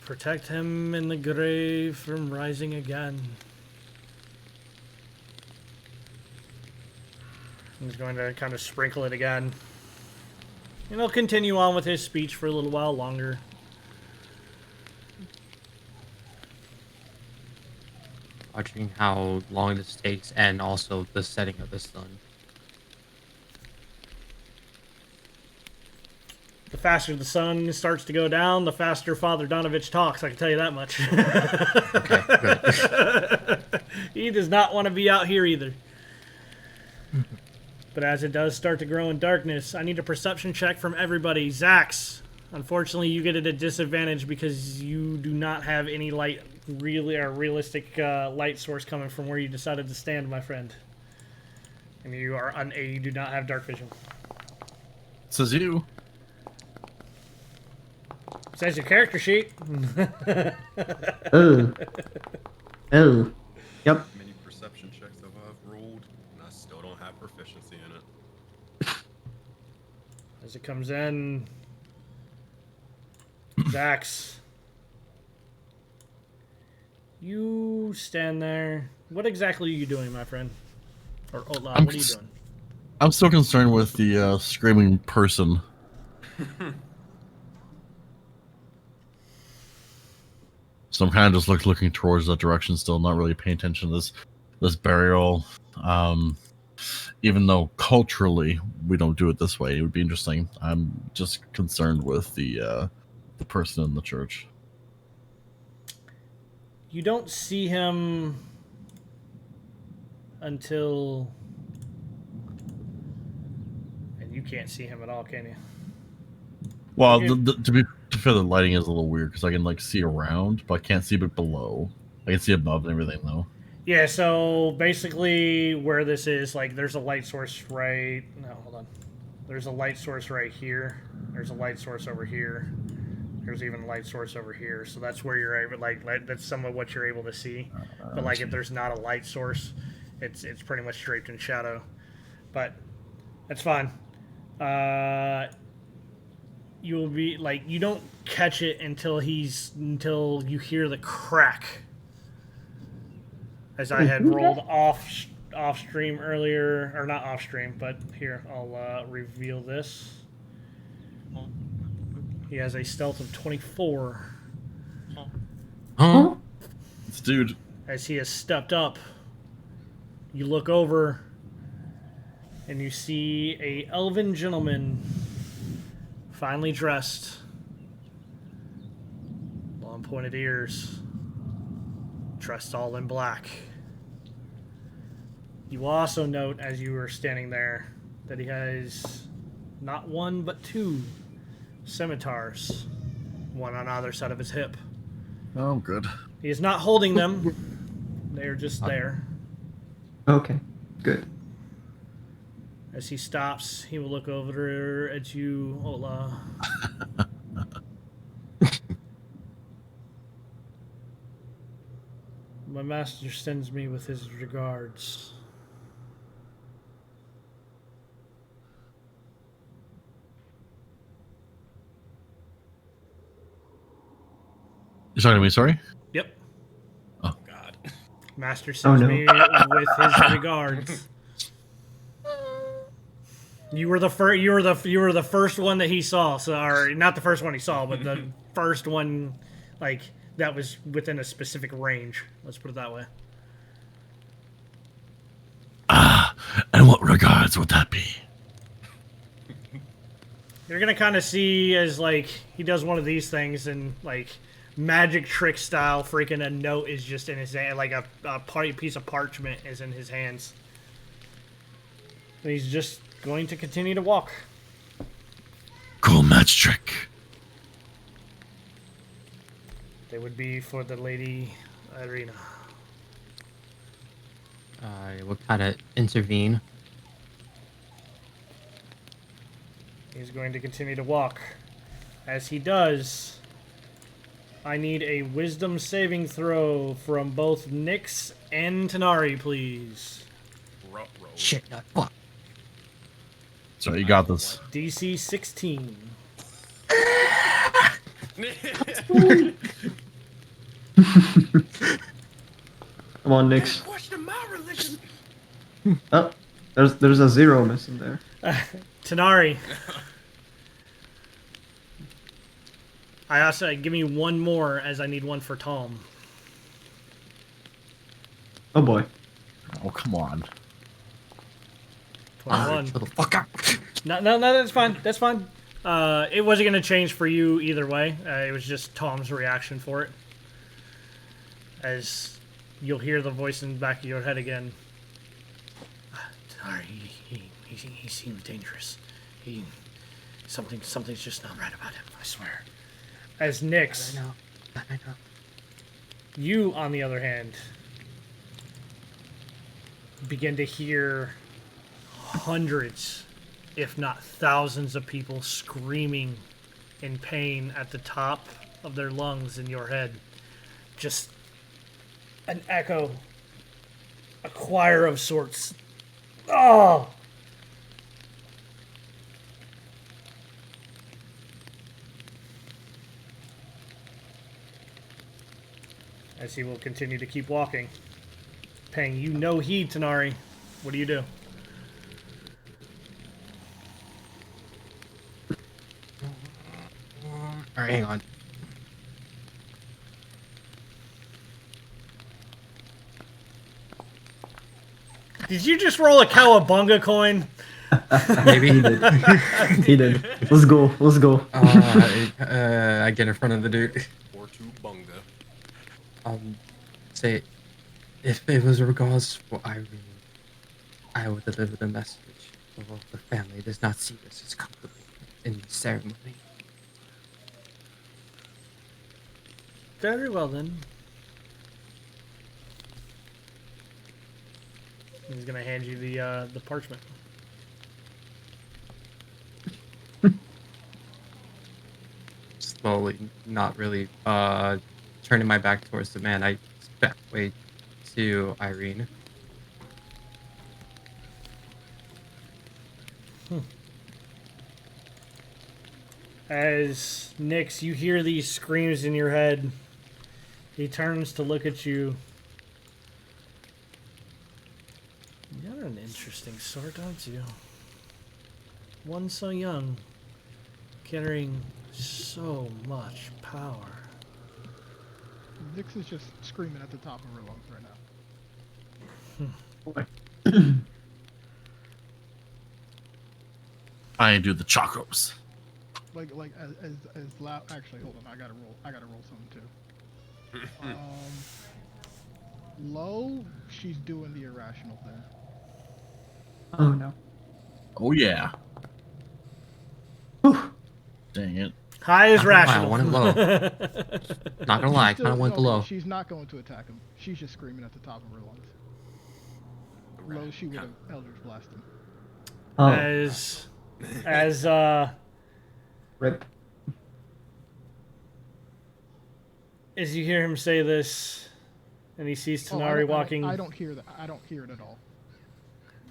Protect him in the grave from rising again. He's going to kind of sprinkle it again. And he'll continue on with his speech for a little while longer. Watching how long this takes and also the setting of the sun. The faster the sun starts to go down, the faster Father Donovich talks, I can tell you that much. Okay, good. He does not want to be out here either. But as it does start to grow in darkness, I need a perception check from everybody. Zax, unfortunately, you get at a disadvantage because you do not have any light, really or realistic light source coming from where you decided to stand, my friend. And you are you do not have dark vision. Says you. Says your character sheet. Oh. Oh. Yep. Many perception checks I've rolled, and I still don't have proficiency in it. As it comes in, Zax, you stand there. What exactly are you doing, my friend? Or Otla, what are you doing? I'm still concerned with the screaming person. So I'm kind of just looking towards that direction still, not really paying attention to this burial. Even though culturally we don't do it this way, it would be interesting. I'm just concerned with the person in the church. You don't see him until... And you can't see him at all, can you? Well, Okay. to To feel the lighting is a little weird because I can like see around, but I can't see but below. I can see above and everything though. Yeah, so basically where this is, like, there's a light source right... No, hold on. There's a light source right here. There's a light source over here. There's even a light source over here. So that's where you're able, like that's some of what you're able to see. But, like, if there's not a light source, it's pretty much draped in shadow. But that's fine. You'll be, like, you don't catch it until you hear the crack. As I had rolled off stream earlier, or not off stream, but here, I'll reveal this. He has a stealth of 24. Huh? This dude. As he has stepped up, you look over, and you see a elven gentleman, finely dressed, long pointed ears, dressed all in black. You will also note, as you were standing there, that he has not one but two scimitars, one on either side of his hip. Oh, good. He is not holding them. They are just there. Okay, good. As he stops, he will look over at you, Ola. My master sends me with his regards. You're talking to me, sorry? Yep. Oh. God. Master sends me with his regards. You were the first. You were the first one that he saw. So, or not the first one he saw, but the first one, like, that was within a specific range. Let's put it that way. And what regards would that be? You're gonna kind of see as, like, he does one of these things and, like, magic trick style, freaking a note is just in his hand, like a piece of parchment is in his hands. And he's just going to continue to walk. Cool match trick. They would be for the Lady Irina. I will kind of intervene. He's going to continue to walk. As he does, I need a wisdom saving throw from both Nyx and Tanari, please. Shit, no, fuck. Sorry, you got this. DC 16. Come on, Nyx. Question my religion. Oh, there's a 0 missing there. Tanari. I also give me one more as I need one for Tom. Oh boy. Oh, come on. 21. Shut the fuck up. No, that's fine. That's fine. It wasn't going to change for you either way. It was just Tom's reaction for it. As you'll hear the voice in the back of your head again. Sorry, he seems dangerous. Something's just not right about him, I swear. As Nyx, I know. you, on the other hand, begin to hear hundreds, if not thousands of people screaming in pain at the top of their lungs in your head. Just an echo, a choir of sorts. Oh! As he will continue to keep walking. Paying you no heed, Tanari. What do you do? Alright, hang on. Did you just roll a cowabunga coin? Maybe. He did. He did. Let's go. Let's go. I get in front of the dude. Or two bunga. Say, if it was regards for Irene, I would deliver the message. Although the family does not see this as comfortable in the ceremony. Very well then. He's gonna hand you the parchment. Slowly, not really turning my back towards the man, I back way to Irene. As Nyx, you hear these screams in your head. He turns to look at you. You got an interesting sword, don't you? One so young, carrying so much power. Nyx is just screaming at the top of her lungs right now. I do the chakras. Like as loud. Actually, hold on. I gotta roll something too. Low, she's doing the irrational thing. Oh no. Oh yeah. Dang it. High is Not gonna lie, I rational. want it low. Not gonna lie, I kind of want the low. She's not going to attack him. She's just screaming at the top of her lungs. Low, she would have Eldritch Blast him. Oh. As Rip. as you hear him say this, and he sees Tanari walking. I don't hear that. I don't hear it at all.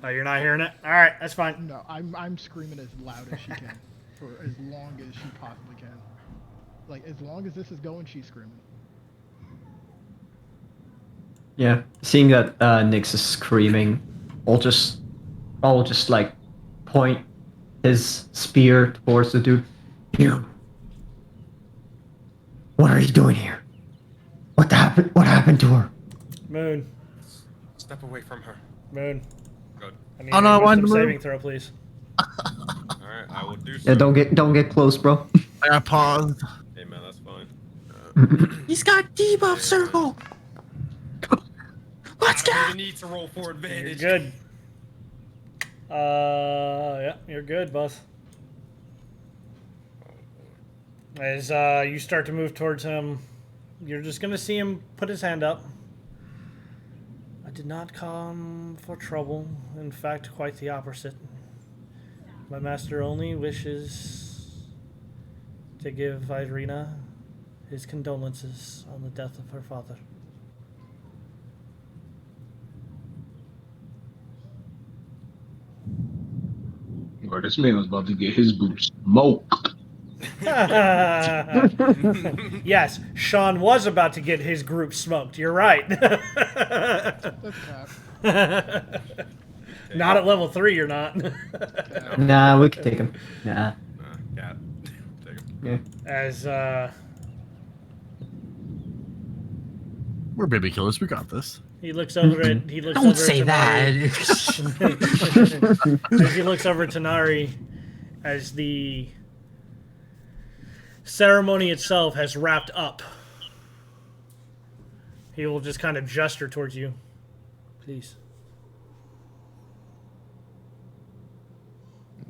Oh, you're not hearing it? All right, that's fine. No, I'm screaming as loud as she can, for as long as she possibly can. Like as long as this is going, she's screaming. Yeah. Seeing that Nyx is screaming, I'll just like point his spear towards the dude. You. What are you doing here? What happened? What happened to her? Moon. Step away from her. Moon. Good. I need Oh, no, I a wanted wisdom to move. saving throw, please. Alright, I will do so. Yeah, don't get close, bro. I got paused. Hey man, that's fine. He's got debuff circle. Let's I don't go. even need to roll for You're advantage. good. Yeah, you're good, boss. As you start to move towards him, you're just gonna see him put his hand up. I did not come for trouble. In fact, quite the opposite. My master only wishes to give Irina his condolences on the death of her father. Or this man was about to get his boots smoked. Yes, Sean was about to get his group smoked. You're right. That's cap. Not at level 3, you're not. Nah, we can take him. Nah. Cat. Take him. Yeah. As We're baby killers. We got this. he looks over at Don't say at that. Tanari. As he looks over at Tanari, as the ceremony itself has wrapped up, he will just kind of gesture towards you. Please.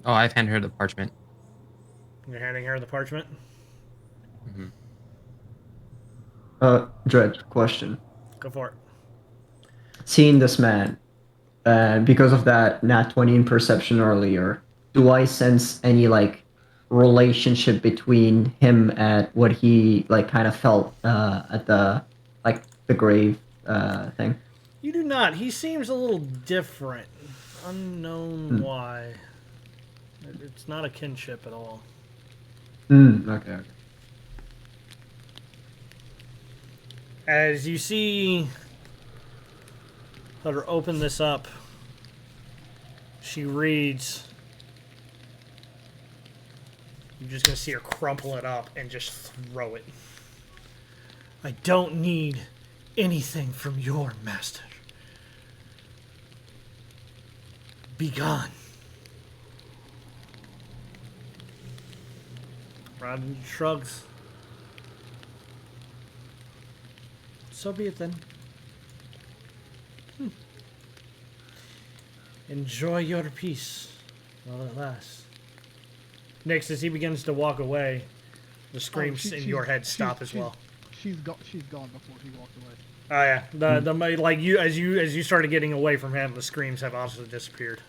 Oh, I've handed her the parchment. You're handing her the parchment? Dread, question. Go for it. Seeing this man, because of that nat 20 in perception earlier, do I sense any like relationship between him and what he like kind of felt at the grave thing? You do not. He seems a little different. Unknown why. It's not a kinship at all. Okay. As you see her open this up, she reads. You're just going to see her crumple it up and just throw it. I don't need anything from your master. Be gone. Rodden shrugs. So be it then. Enjoy your peace while it lasts. Next, as he begins to walk away, the screams in your head stop as well. she's gone before he walked away. Oh yeah, the like you as you started getting away from him, the screams have also disappeared.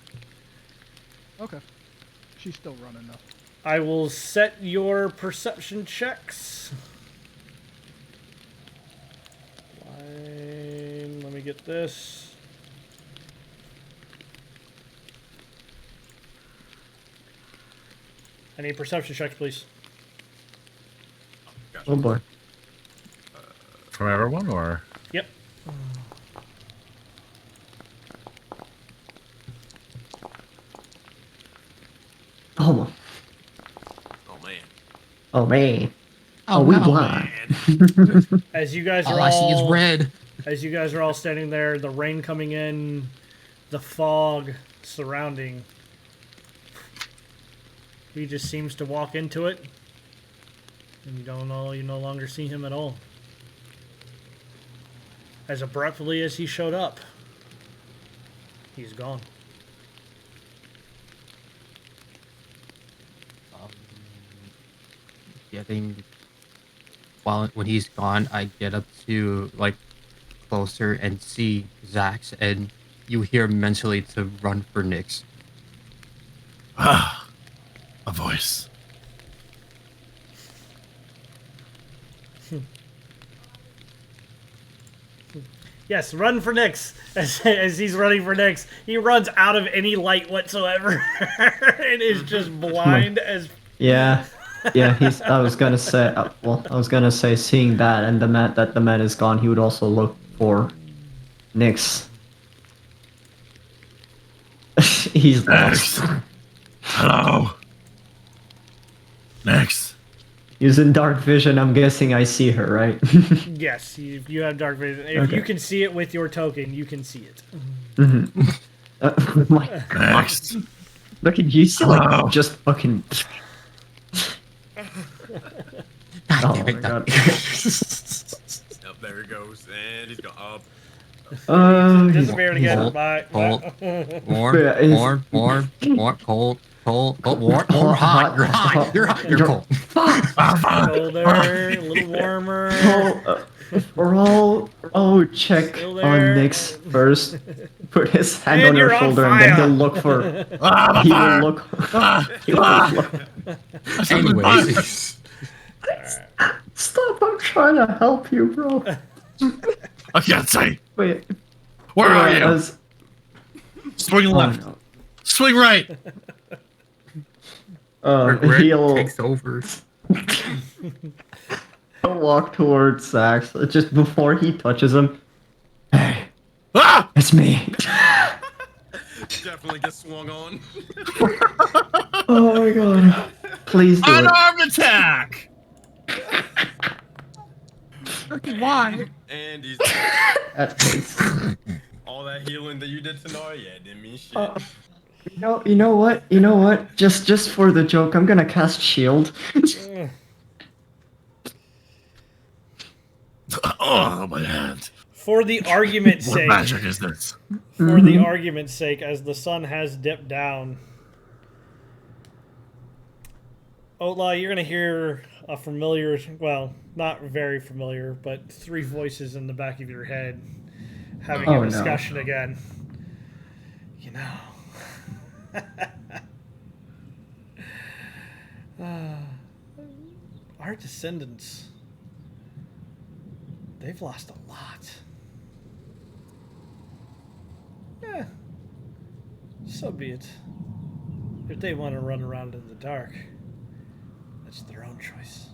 Okay. She's still running though. I will set your perception checks. Let me get this. I need perception checks, please. Gotcha. Oh boy. From everyone, or Yep. Oh. Oh man. Oh man. Oh, we no. blind. As you guys are All I see is red. As you guys are all standing there, the rain coming in, the fog surrounding. He just seems to walk into it, and you no longer see him at all. As abruptly as he showed up, he's gone. Getting when he's gone, I get up to like closer and see Zax, and you hear mentally to run for Nyx. a voice. Yes, run for Nyx. As he's running for Nyx, he runs out of any light whatsoever and is just blind as. Yeah. Yeah, I was gonna say, seeing that and the man is gone, he would also look for Nyx. He's lost. Hello. Next. Using dark vision, I'm guessing I see her, right? Yes, you have dark vision. If Okay. you can see it with your token, you can see it. Mm-hmm. My God. Next. Look at you, see, like, just fucking. God Oh damn my it! God. Yep, there he goes, and he's gone up. Disappeared again. Cold, Bye. cold, warm, Yeah, it's- cold, warm, hot. You're hot. You're hot. You're cold. Colder, a little warmer. We're all check Still on there. Nyx first. Put his hand And on her you're on shoulder, and then fire. he'll look for. I'm He on fire. will look. He will look. Anyways, Stop! I'm trying to help you, bro. I can't say. Wait. Where are yeah, you? as- Swing oh, left. no. Swing right. Rick He'll takes over. he'll walk towards Sax just before he touches him. Hey, Ah! it's me. Definitely gets swung on. Oh my God! Please do it. Unarmed attack. Why? And he's That face. all that healing that you did tonight. Yeah, didn't mean shit. You know what? Just for the joke, I'm gonna cast shield. Oh, my hand. For the argument's What sake, magic is this? for the argument's sake, as the sun has dipped down, Outlaw, you're gonna hear a familiar, well, not very familiar, but three voices in the back of your head having Oh, a no. discussion again. You know, our descendants, they've lost a lot. Yeah, so be it. If they want to run around in the dark, that's their own choice.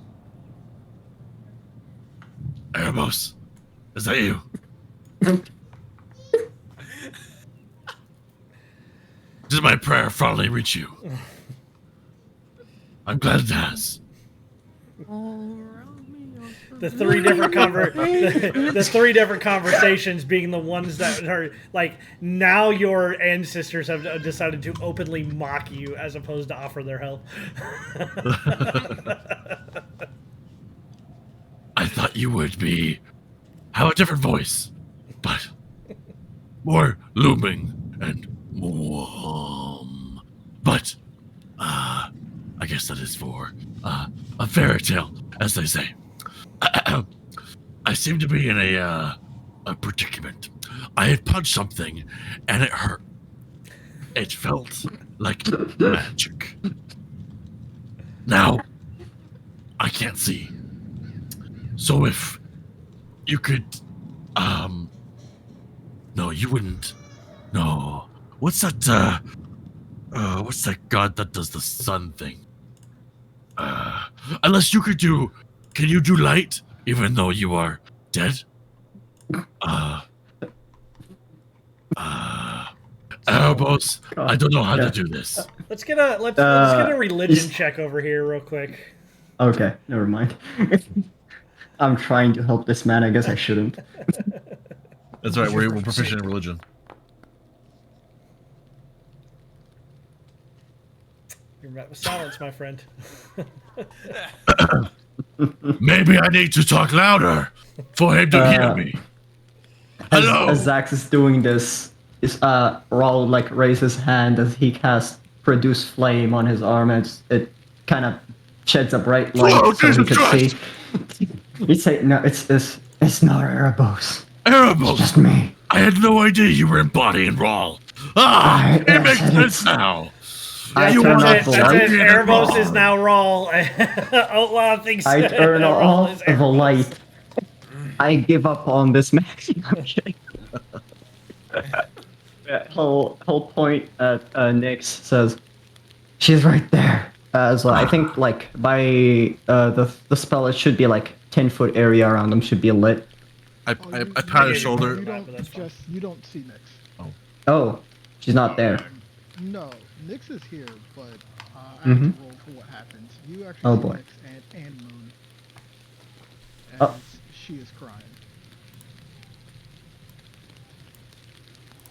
Erebos, is that you? Did my prayer finally reach you? I'm glad it has. The three different the three different conversations being the ones that are like, now your ancestors have decided to openly mock you as opposed to offer their help. I thought you would have a different voice, but more looming and warm. But I guess that is for a fairy tale, as they say. I seem to be in a predicament. I had punched something, and it hurt. It felt like magic. Now, I can't see. So if you could, no, you wouldn't. No. What's that god that does the sun thing? Unless you could do, can you do light even though you are dead? Erebos, I don't know how to do this. Let's get a religion check over here real quick. Okay, never mind. I'm trying to help this man. I guess I shouldn't. That's right. We're proficient in religion. You're met with silence, my friend. Maybe I need to talk louder for him to hear me. Hello. As Zax is doing this, Raul like raises his hand as he casts produce flame on his arm, and it kind of sheds a bright light Oh, so he Jesus could Christ. see. He'd say, "No, it's not Erebos. Erebos, It's just me." I had no idea you were embodying Rawl. Ah, I- it makes it's- sense now. I You turn were off That's the it. light. Erebos is now Rawl. Outlaw thinks I turn Rawl off is the Erebos. light. I give up on this man. I'm kidding. He'll point at Nyx, says, "She's right there." So I think like by the spell, it should be like 10-foot area around them should be lit. I pat his shoulder. You don't see Nyx. Oh, she's not there. No, Nyx is here, but I Mhm. have to roll for what happens. You actually Oh, see boy. Nyx and Moon as Oh. she is crying.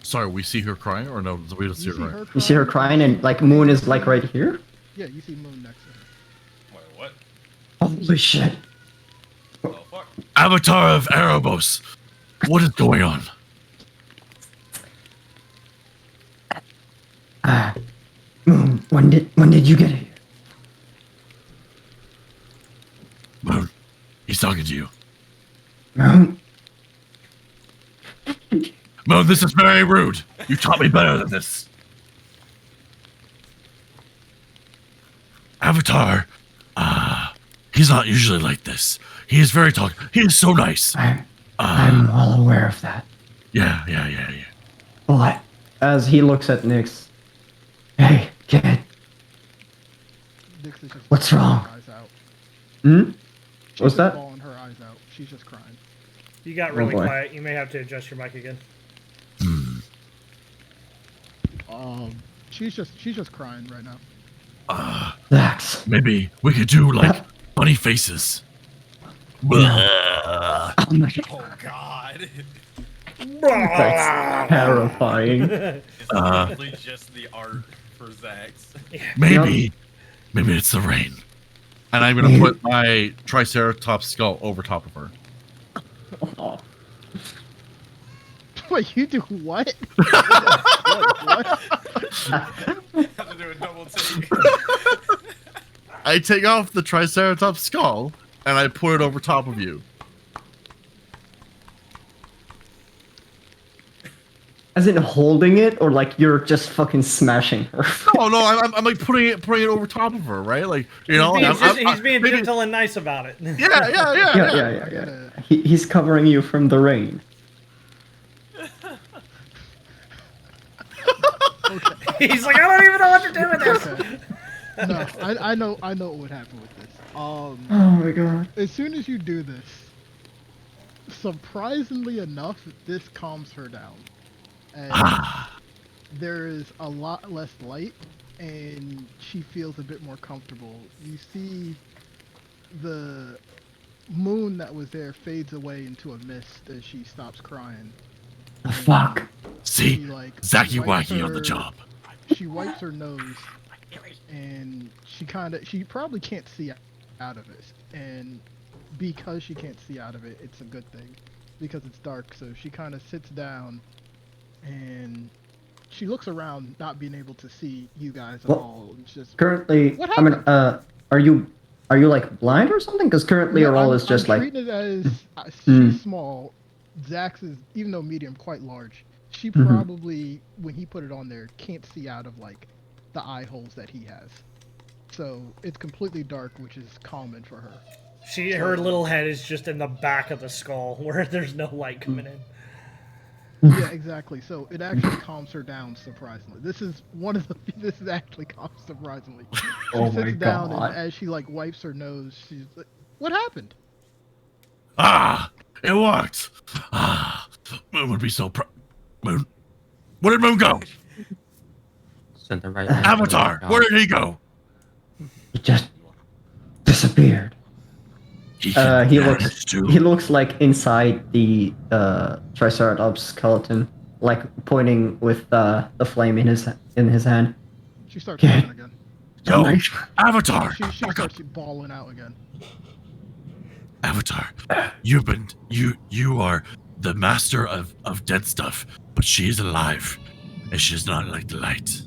Sorry, we see her crying, or no? We don't see her crying. You see her crying, and like Moon is like right here. Yeah, you see Moon next to her. Wait, what? Holy shit! The fuck? Avatar of Erebos, what is going on? Moon, when did you get here? Moon, he's talking to you. Moon, Moon, this is very rude. You taught me better than this. Avatar, he's not usually like this. He is very talk. He is so nice. I'm well aware of that. Yeah. But as he looks at Nyx, hey kid, Nyx is just What's bawling wrong? her eyes out. hmm? She's What's just that? bawling her eyes out. She's just crying. You got really boy. quiet. You may have to adjust your mic again. She's just crying right now. Zax, Maybe we could do like funny faces. oh my god, Oh God! that's terrifying. It's literally just the art for Zax. Maybe it's the rain. And I'm gonna put my Triceratops skull over top of her. Oh. Wait, you do what? what? Have to do a double take. I take off the Triceratops skull and I put it over top of you. As in holding it, or like you're just fucking smashing her? No, I'm like putting it over top of her, right? Like He's being maybe- gentle and nice about it. Yeah. He's covering you from the rain. He's like, I don't even know what to do with this. Okay. No, I know what would happen with this. Oh my god. As soon as you do this, surprisingly enough, this calms her down. And there is a lot less light, and she feels a bit more comfortable. You see the moon that was there fades away into a mist as she stops crying. The fuck? See, She, like, Zacky wipes Wacky on the her- job. She wipes her nose, and she probably can't see out of it. And because she can't see out of it, it's a good thing, because it's dark. So she kind of sits down, and she looks around, not being able to see you guys at Well, all. It's just Currently, What I mean, happened? are you Are you like blind or something? Because currently No, Aurora is just I'm like. treating it as Hmm. she's small. Zax is, even though medium, quite large. She Mhm. probably, when he put it on there, can't see out of like the eye holes that he has. So it's completely dark, which is common for her. Her little head is just in the back of the skull where there's no light coming in. Yeah, exactly. So it actually calms her down surprisingly. This is this is actually calms surprisingly. She Oh sits my down and God. as she like wipes her nose, she's like, "What happened?" Ah, it worked. Ah, Moon would be so proud. Moon, where did Moon go? Send the right man. to the Avatar, right where job. did he go? He just disappeared. He can He vanish too. looks like inside the Triceratops skeleton, like pointing with the flame in his hand. She starts Okay. crying again. Yo, Avatar, She back up. starts bawling out again. Avatar, you are the master of dead stuff, but she is alive, and she does not like the light.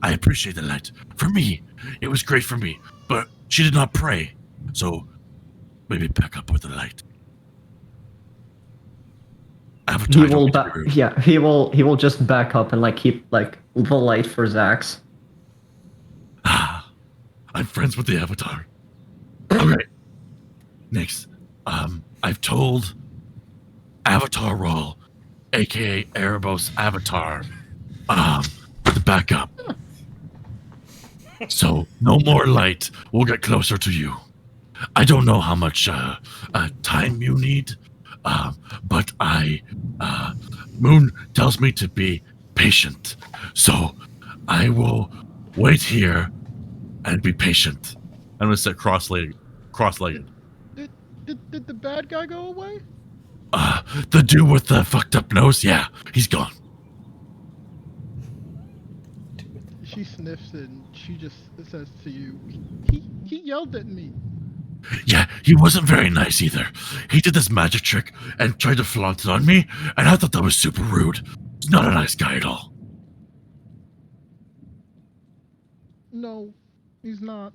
I appreciate the light. For me, it was great for me, but she did not pray, so maybe back up with the light. Avatar, He don't will be too rude. yeah, he will just back up and like keep like the light for Zax. Ah, I'm friends with the Avatar. Okay. Next, I've told Avatar Roll, aka Erebos Avatar, to back up. So no more light. We'll get closer to you. I don't know how much time you need, but Moon tells me to be patient. So I will wait here and be patient. I'm gonna sit cross-legged. Did the bad guy go away? The dude with the fucked up nose, yeah, he's gone. She sniffs and she just says to you, he yelled at me. Yeah, he wasn't very nice either. He did this magic trick and tried to flaunt it on me, and I thought that was super rude. He's not a nice guy at all. No, he's not.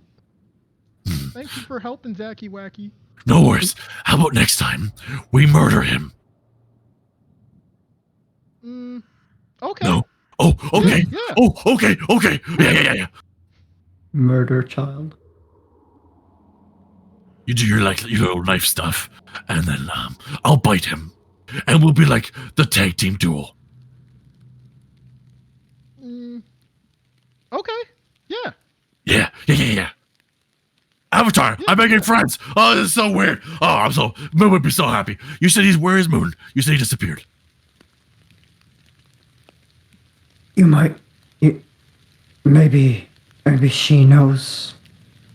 Thank you for helping, Zacky Wacky. No worries. How about next time we murder him? Okay. No. Oh, okay. Yeah. Oh, okay. Okay. Yeah. Murder child. You do your your little knife stuff, and then I'll bite him, and we'll be like the tag team duel. Okay. Yeah. Yeah. Avatar, I'm making friends. Oh, this is so weird. Oh, Moon would be so happy. You said where is Moon? You said he disappeared. Maybe she knows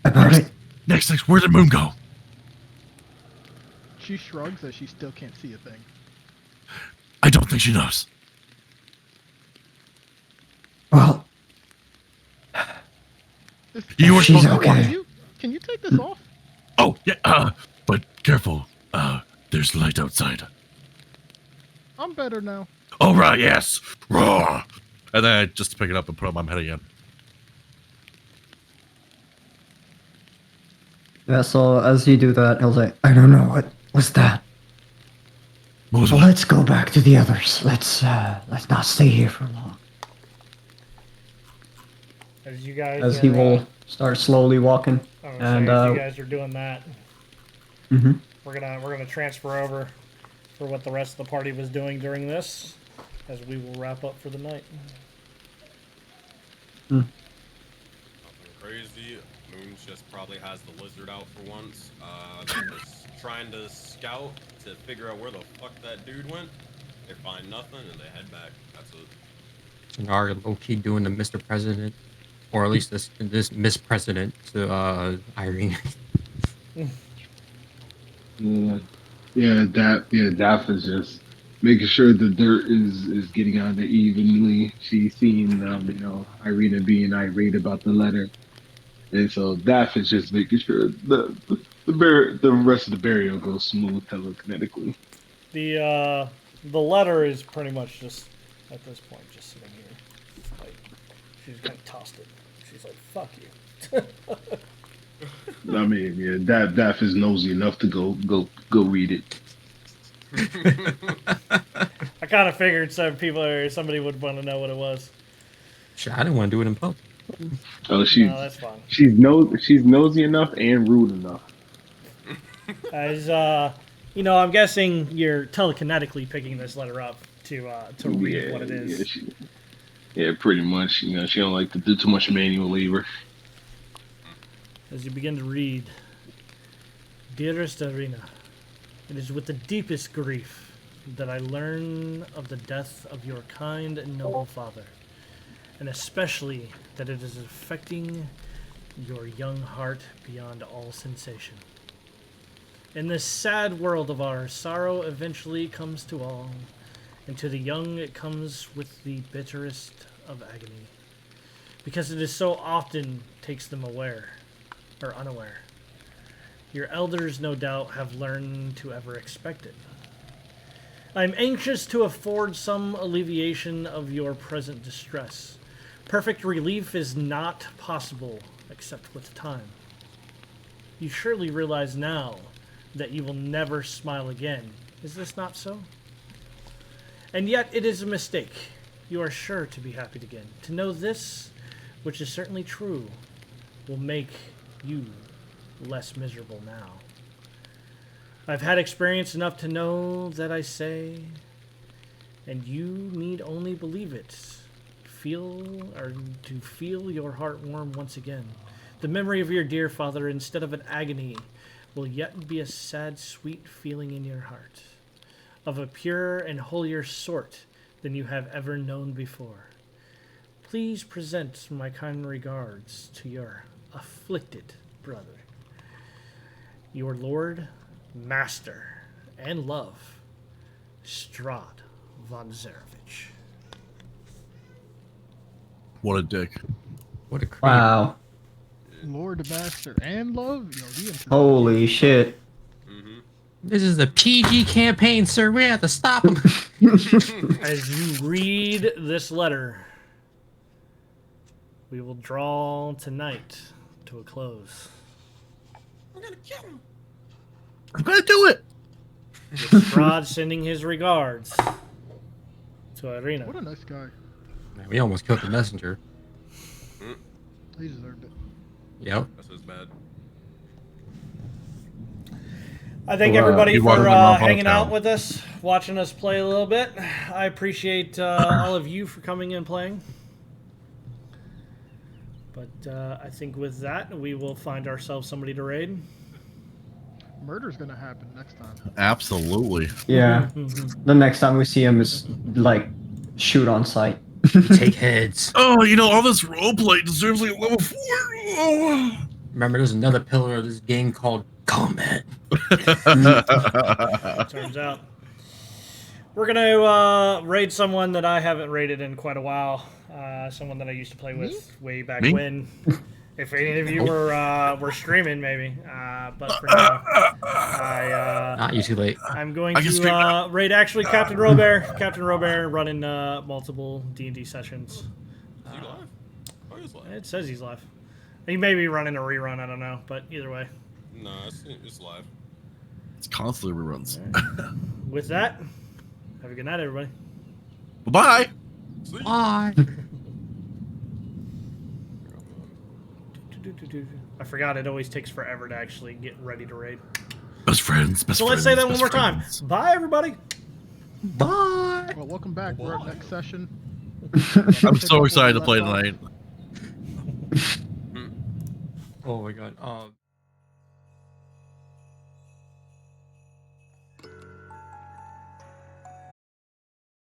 about it. Next, where did Moon go? She shrugs as she still can't see a thing. I don't think she knows. Well, You were she's supposed to okay. Can you take this off? Oh, yeah, but careful. There's light outside. I'm better now. All right, yes. Roar. And then I just pick it up and put it on my head again. Yeah, so as you do that, he'll say, I don't know, what was that? What was Well, what? let's go back to the others. Let's not stay here for long. As you guys As are, he will start slowly walking. as you guys are doing that, Mm-hmm. we're gonna transfer over for what the rest of the party was doing during this, as we will wrap up for the night. Nothing crazy. Moon just probably has the lizard out for once. They're just trying to scout to figure out where the fuck that dude went. They find nothing and they head back. That's it. Janari low-key doing the Mr. President, or at least this Miss President to Irene. Daph is just making sure the dirt is getting on there evenly. She's seen Irina being irate about the letter. And so Daph is just making sure the rest of the burial goes smooth telekinetically. The letter is pretty much just at this point just sitting here. Like she's kind of tossed it. She's like, "Fuck you." I mean, yeah, Daff is nosy enough to go read it. I kind of figured somebody would want to know what it was. Shit, I didn't want to do it in public. Oh, No, that's fine. she's nosy enough and rude enough. As I'm guessing you're telekinetically picking this letter up to read what it is. Yeah, pretty much. She don't like to do too much manual labor. As you begin to read, dearest Arena, it is with the deepest grief that I learn of the death of your kind and noble father, and especially that it is affecting your young heart beyond all sensation. In this sad world of ours, sorrow eventually comes to all, and to the young it comes with the bitterest of agony, because it is so often takes them unaware. Your elders, no doubt, have learned to ever expect it. I am anxious to afford some alleviation of your present distress. Perfect relief is not possible except with time. You surely realize now that you will never smile again. Is this not so? And yet it is a mistake. You are sure to be happy again. To know this, which is certainly true, will make you less miserable now. I've had experience enough to know that I say, and you need only believe it. To feel your heart warm once again. The memory of your dear father, instead of an agony, will yet be a sad, sweet feeling in your heart, of a purer and holier sort than you have ever known before. Please present my kind regards to your afflicted brother, your lord, master, and love, Strahd von Zarevich. What a dick. What a creep. Wow. Lord, Master, and Love? Holy shit. This is a PG campaign, sir. We have to stop him. As you read this letter, we will draw tonight to a close. I'm gonna kill him. I'm gonna do it. With Strahd sending his regards to Irina. What a nice guy. Man, we almost killed the messenger. He deserved it. Yep. That's as bad. I thank Well, everybody he for wanted the wrong hanging hotel. out with us, watching us play a little bit. I appreciate all of you for coming and playing. But I think with that, we will find ourselves somebody to raid. Murder's gonna happen next time. Absolutely. Yeah. The next time we see him is like shoot on sight. Take heads. Oh, all this roleplay deserves like a level 4. Oh. Remember, there's another pillar of this game called combat. Turns out. We're going to raid someone that I haven't raided in quite a while. Someone that I used to play with way back Me? when. If any of you were streaming, maybe. But for now, Not you too late. I'm going I can stream to raid actually Captain Robert. Captain Robert running multiple D&D sessions. Is he live? Oh, he's live. It says he's live. He may be running a rerun, I don't know. But either way. No, it's live. It's constantly reruns. With that, have a good night, everybody. Bye. See? Bye. I forgot it always takes forever to actually get ready to raid. Best friends. So let's say that one more time. Bye, everybody. Bye. Well, welcome back. We're at next session. I'm so excited to play tonight. Oh my god.